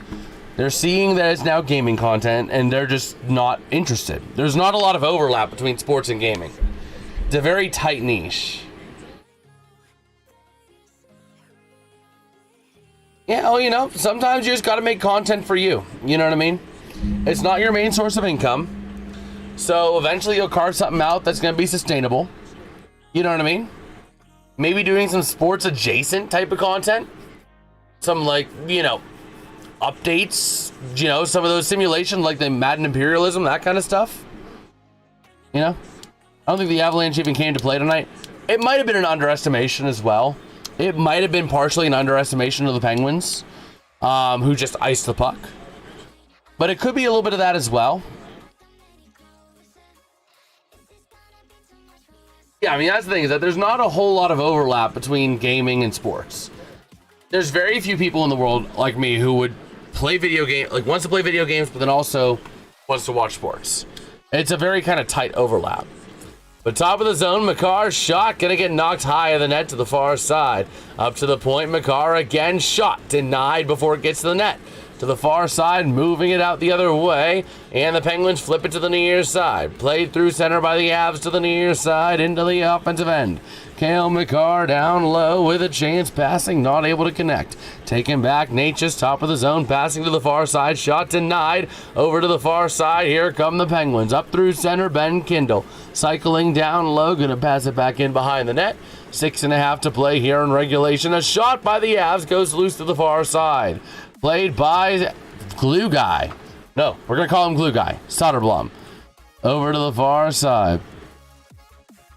They're seeing that it's now gaming content, and they're just not interested. There's not a lot of overlap between sports and gaming. It's a very tight niche. Yeah, well, you know, sometimes you just got to make content for you. You know what I mean? It's not your main source of income, so eventually you'll carve something out that's going to be sustainable. You know what I mean? Maybe doing some sports adjacent type of content, some, like, you know, updates, you know, some of those simulations like the Madden Imperialism, that kind of stuff. You know, I don't think the Avalanche even came to play tonight. It might have been an underestimation as well. It might have been partially an underestimation of the Penguins, who just iced the puck. But it could be a little bit of that as well. Yeah, I mean, that's the thing, is that there's not a whole lot of overlap between gaming and sports. There's very few people in the world like me who would play video games, like wants to play video games, but then also wants to watch sports. It's a very kind of tight overlap. But top of the zone, Makar's shot, gonna get knocked high of the net to the far side. Up to the point, Makar again, shot, denied before it gets to the net. To the far side, moving it out the other way, and the Penguins flip it to the near side. Played through center by the Avs to the near side, into the offensive end. Cale Makar down low with a chance, passing, not able to connect. Taken back, Natchez, top of the zone, passing to the far side, shot denied. Over to the far side, here come the Penguins. Up through center, Ben Kindle. Cycling down low, gonna pass it back in behind the net. 6.5 to play here in regulation. A shot by the Avs goes loose to the far side. Played by Glue Guy. No, we're going to call him Glue Guy. Soderblom. Over to the far side.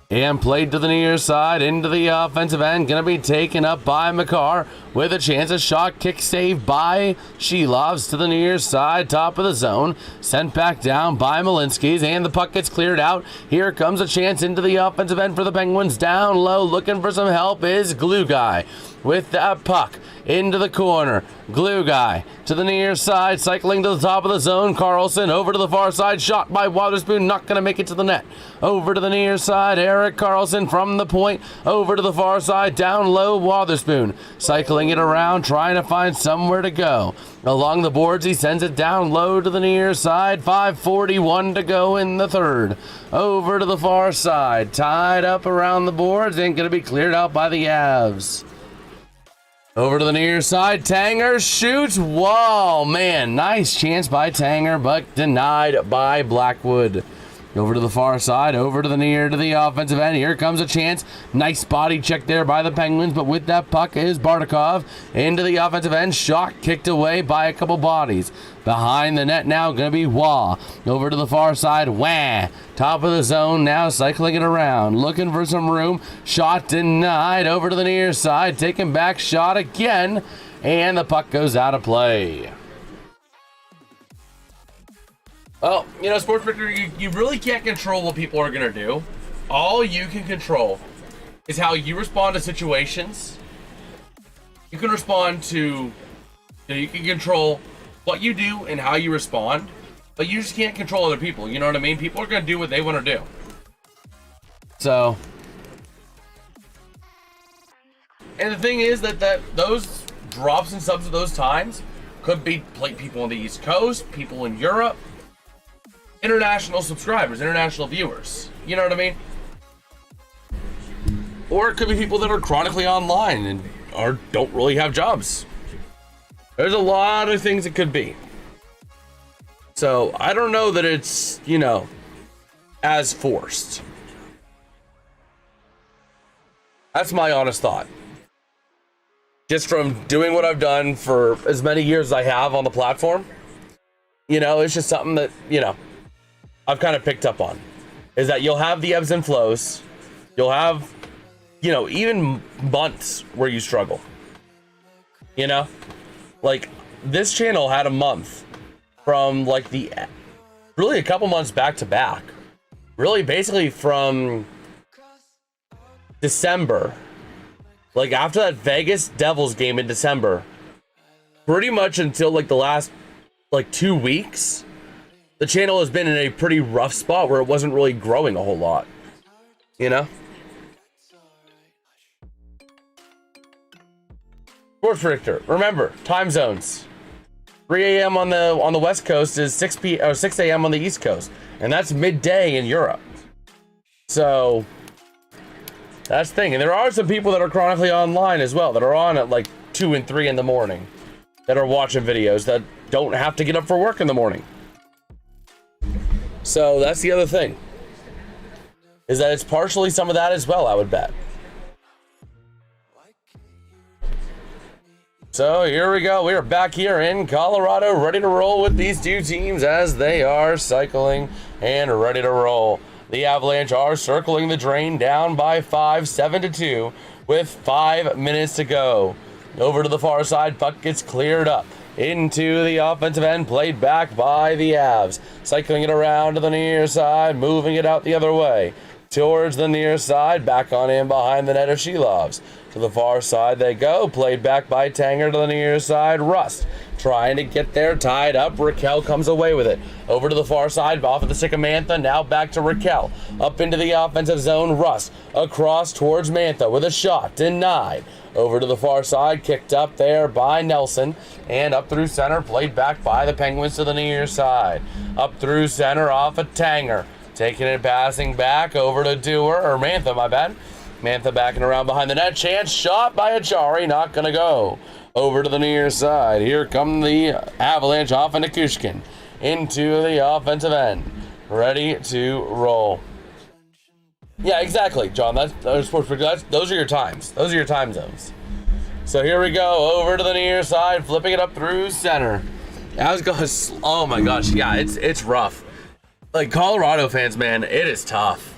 And played to the near side, into the offensive end. Going to be taken up by Makar with a chance. A shot, kick save by Shilovs to the near side, top of the zone. Sent back down by Malinsky's, and the puck gets cleared out. Here comes a chance into the offensive end for the Penguins. Down low, looking for some help is Glue Guy. With that puck into the corner, Glue Guy to the near side, cycling to the top of the zone. Carlson over to the far side, shot by Wotherspoon, not going to make it to the net. Over to the near side, Erik Karlsson from the point, over to the far side, down low, Wotherspoon cycling it around, trying to find somewhere to go. Along the boards, he sends it down low to the near side. 5:41 to go in the third. Over to the far side, tied up around the boards, and going to be cleared out by the Avs. Over to the near side, Tanger shoots. Whoa, man, nice chance by Tanger, but denied by Blackwood. Over to the far side, over to the near to the offensive end. Here comes a chance. Nice body check there by the Penguins, but with that puck is Bartikov into the offensive end. Shot kicked away by a couple bodies. Behind the net now, going to be Wah. Over to the far side, Wah. Top of the zone now, cycling it around. Looking for some room. Shot denied. Over to the near side, taken back, shot again. And the puck goes out of play. Well, you know, Sports Victor, you really can't control what people are going to do. All you can control is how you respond to situations. You can respond to, you can control what you do and how you respond, but you just can't control other people. You know what I mean? People are going to do what they want to do. So, and the thing is that those drops and subs at those times could be like people on the East Coast, people in Europe. international subscribers, international viewers. You know what I mean? Or it could be people that are chronically online and don't really have jobs. There's a lot of things it could be. So I don't know that it's, as forced. That's my honest thought. Just from doing what I've done for as many years as I have on the platform, it's just something that, I've kind of picked up on. Is that you'll have the ebbs and flows. You'll have, even months where you struggle. Like, this channel had a month from, like, really a couple months back to back. Really, basically from December. Like, after that Vegas Devils game in December, pretty much until, like, the last, 2 weeks, the channel has been in a pretty rough spot where it wasn't really growing a whole lot. Sports predictor. Remember, time zones. 3 a.m. on the West Coast is 6 a.m. on the East Coast, and that's midday in Europe. So that's the thing. And there are some people that are chronically online as well, that are on at like 2 and 3 in the morning, that are watching videos that don't have to get up for work in the morning. So that's the other thing, is that it's partially some of that as well, I would bet. So here we go. We are back here in Colorado, ready to roll with these two teams as they are cycling and ready to roll. The Avalanche are circling the drain, down by 5, 7-2, with 5 minutes to go. Over to the far side, puck gets cleared up into the offensive end, played back by the Avs. Cycling it around to the near side, moving it out the other way. Towards the near side, back on in behind the net of Shilovs. To the far side they go, played back by Tanger to the near side. Rust trying to get there, tied up. Raquel comes away with it. Over to the far side, off of the stick of Mantha, now back to Raquel. Up into the offensive zone, Rust across towards Mantha with a shot, denied. Over to the far side, kicked up there by Nelson, and up through center, played back by the Penguins to the near side. Up through center, off of Tanger. Taking it, passing back over to Mantha, my bad. Mantha backing around behind the net. Chance shot by Achari. Not going to go. Over to the near side. Here come the Avalanche off into Kushkin. Into the offensive end. Ready to roll. Yeah, exactly, John. Those are your times. Those are your time zones. So here we go. Over to the near side. Flipping it up through center. I was going. Oh my gosh. Yeah, it's rough. Like, Colorado fans, man, it is tough.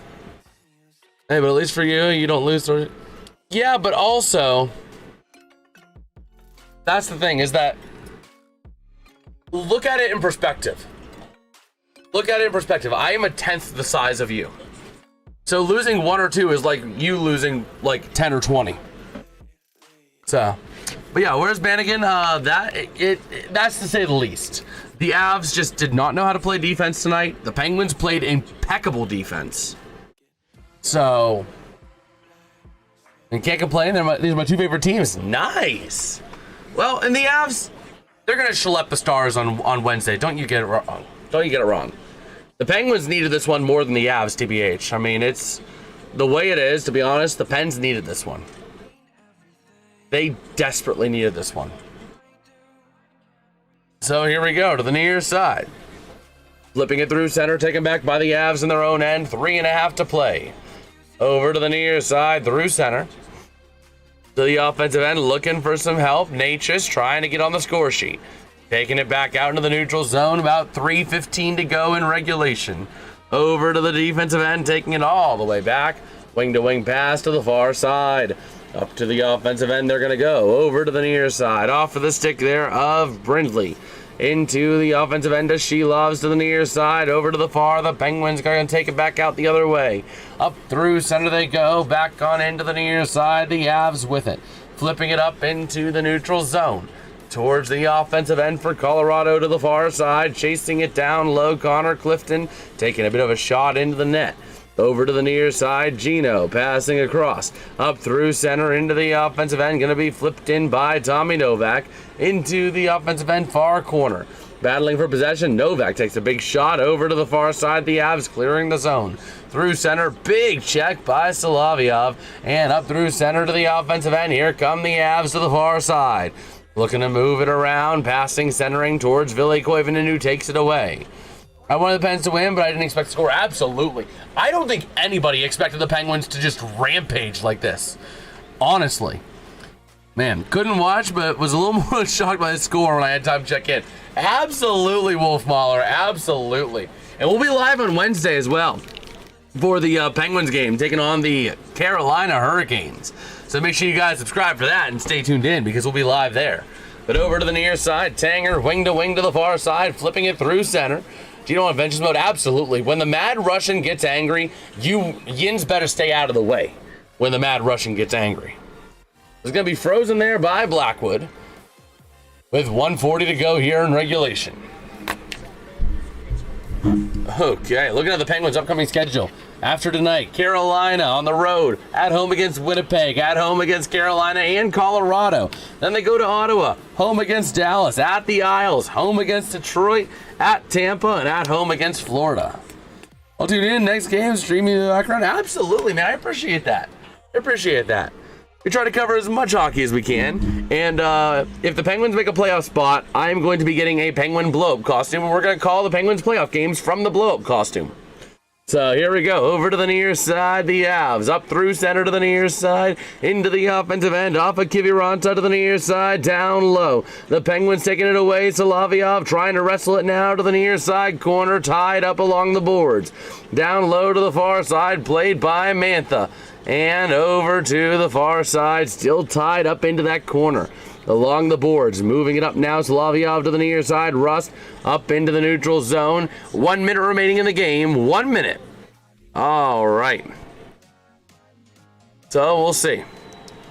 Hey, but at least for you, you don't lose. Yeah, but also, that's the thing, is that look at it in perspective. Look at it in perspective. I am a tenth the size of you. So losing 1 or 2 is like you losing like 10 or 20. So, but yeah, where's Bannigan? That's to say the least. The Avs just did not know how to play defense tonight. The Penguins played impeccable defense. So, and can't complain. These are my two favorite teams. Nice. Well, and the Avs, they're going to schlep the Stars on Wednesday. Don't you get it wrong. Don't you get it wrong. The Penguins needed this one more than the Avs, TBH. I mean, it's the way it is, to be honest. The Pens needed this one. They desperately needed this one. So here we go to the near side. Flipping it through center, taken back by the Avs in their own end. 3.5 to play. Over to the near side, through center. To the offensive end, looking for some help. Natchez trying to get on the score sheet. Taking it back out into the neutral zone. About 3:15 to go in regulation. Over to the defensive end, taking it all the way back. Wing-to-wing pass to the far side. Up to the offensive end, they're going to go. Over to the near side. Off of the stick there of Brindley. Into the offensive end as she loves to the near side. Over to the far. The Penguins are going to take it back out the other way. Up through center they go. Back on into the near side. The Avs with it. Flipping it up into the neutral zone. Towards the offensive end for Colorado to the far side. Chasing it down low. Connor Clifton taking a bit of a shot into the net. Over to the near side, Gino passing across. Up through center into the offensive end. Going to be flipped in by Tommy Novak. Into the offensive end far corner. Battling for possession, Novak takes a big shot over to the far side. The Avs clearing the zone. Through center, big check by Solovyov. And up through center to the offensive end. Here come the Avs to the far side. Looking to move it around, passing, centering towards Ville Koivunen, who takes it away. I wanted the Pens to win, but I didn't expect to score. Absolutely. I don't think anybody expected the Penguins to just rampage like this. Honestly. Man, couldn't watch, but was a little more shocked by the score when I had time to check in. Absolutely, Wolf Mahler. Absolutely. And we'll be live on Wednesday as well for the Penguins game, taking on the Carolina Hurricanes. So make sure you guys subscribe for that and stay tuned in because we'll be live there. But over to the near side, Tanger, wing to the far side, flipping it through center. Do you know what vengeance mode? Absolutely. When the Mad Russian gets angry, Yins better stay out of the way when the Mad Russian gets angry. It's going to be frozen there by Blackwood with 1:40 to go here in regulation. Okay, looking at the Penguins' upcoming schedule. After tonight, Carolina on the road, at home against Winnipeg, at home against Carolina and Colorado. Then they go to Ottawa, home against Dallas, at the Isles, home against Detroit, at Tampa, and at home against Florida. I'll tune in next game, streaming in the background. Absolutely, man. I appreciate that. We try to cover as much hockey as we can. And if the Penguins make a playoff spot, I'm going to be getting a Penguin blow-up costume. And we're going to call the Penguins playoff games from the blow-up costume. So here we go. Over to the near side, the Avs. Up through center to the near side. Into the offensive end. Off of Kiviranta to the near side. Down low. The Penguins taking it away. Solovyov trying to wrestle it now to the near side corner. Tied up along the boards. Down low to the far side. Played by Mantha. And over to the far side. Still tied up into that corner. Along the boards, moving it up now, Solovyov to the near side, Rust up into the neutral zone. 1 minute remaining in the game, 1 minute. All right. So we'll see.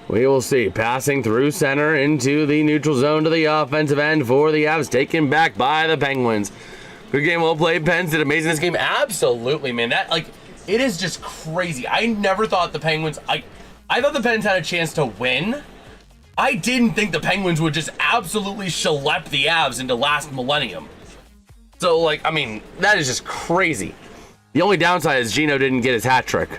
We will see. Passing through center into the neutral zone to the offensive end for the Avs, taken back by the Penguins. Good game, well played. Pens did amazing this game. Absolutely, man. It is just crazy. I never thought the Penguins, I thought the Pens had a chance to win. I didn't think the Penguins would just absolutely shellac the Avs into last millennium. So, that is just crazy. The only downside is Gino didn't get his hat trick.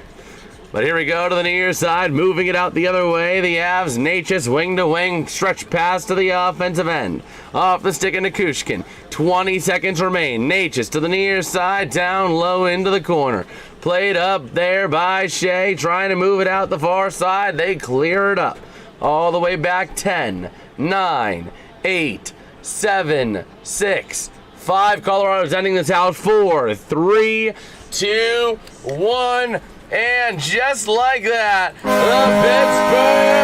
But here we go to the near side, moving it out the other way. The Avs, Natchez, wing to wing, stretch pass to the offensive end. Off the stick into Kushkin. 20 seconds remain. Natchez to the near side, down low into the corner. Played up there by Shea, trying to move it out the far side. They clear it up. All the way back. 10, 9, 8, 7, 6, 5. Colorado's ending this out. 4, 3, 2, 1. And just like that, the Pittsburgh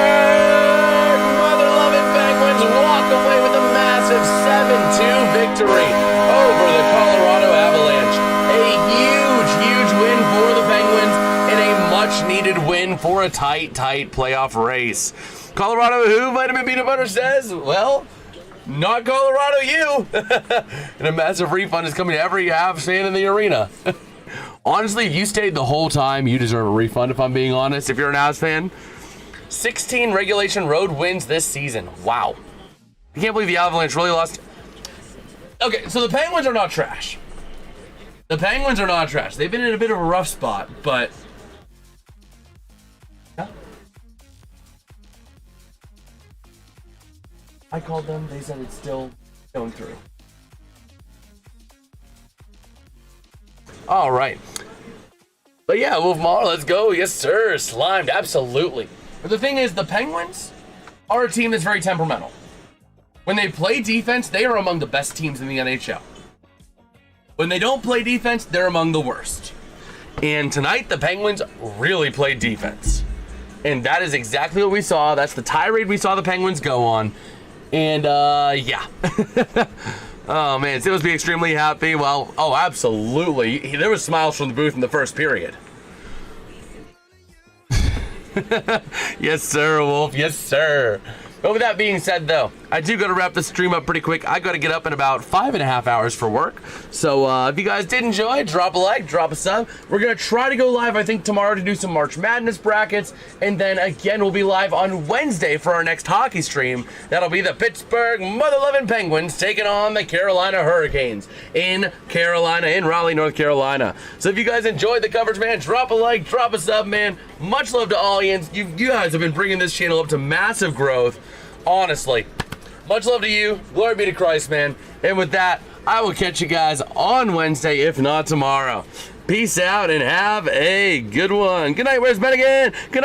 mother-loving Penguins walk away with a massive 7-2 victory over the Colorado Avalanche. A huge win for the Penguins and a much-needed win for a tight playoff race. Colorado who? Vitamin Peanut Butter says, well, not Colorado you. And a massive refund is coming to every Avs fan in the arena. Honestly, if you stayed the whole time, you deserve a refund, if I'm being honest, if you're an Avs fan. 16 regulation road wins this season. Wow. I can't believe the Avalanche really lost. Okay, so the Penguins are not trash. They've been in a bit of a rough spot, but... I called them. They said it's still going through. All right. But yeah, Wolf Mahler, let's go. Yes, sir. Slimed. Absolutely. But the thing is, the Penguins are a team that's very temperamental. When they play defense, they are among the best teams in the NHL. When they don't play defense, they're among the worst. And tonight, the Penguins really played defense. And that is exactly what we saw. That's the tirade we saw the Penguins go on. And, yeah. Oh, man. Sid must be extremely happy. Well, oh, absolutely. There was smiles from the booth in the first period. Yes, sir, Wolf. Yes, sir. But with that being said, though, I do got to wrap this stream up pretty quick. I got to get up in about 5.5 hours for work. So if you guys did enjoy, drop a like, drop a sub. We're going to try to go live, I think, tomorrow to do some March Madness brackets. And then again, we'll be live on Wednesday for our next hockey stream. That'll be the Pittsburgh Mother-Loving Penguins taking on the Carolina Hurricanes in Carolina, in Raleigh, North Carolina. So if you guys enjoyed the coverage, man, drop a like, drop a sub, man. Much love to all you guys have been bringing this channel up to massive growth. Honestly, much love to you. Glory be to Christ, man. And with that, I will catch you guys on Wednesday, if not tomorrow. Peace out and have a good one. Good night. Where's Ben again? Good night.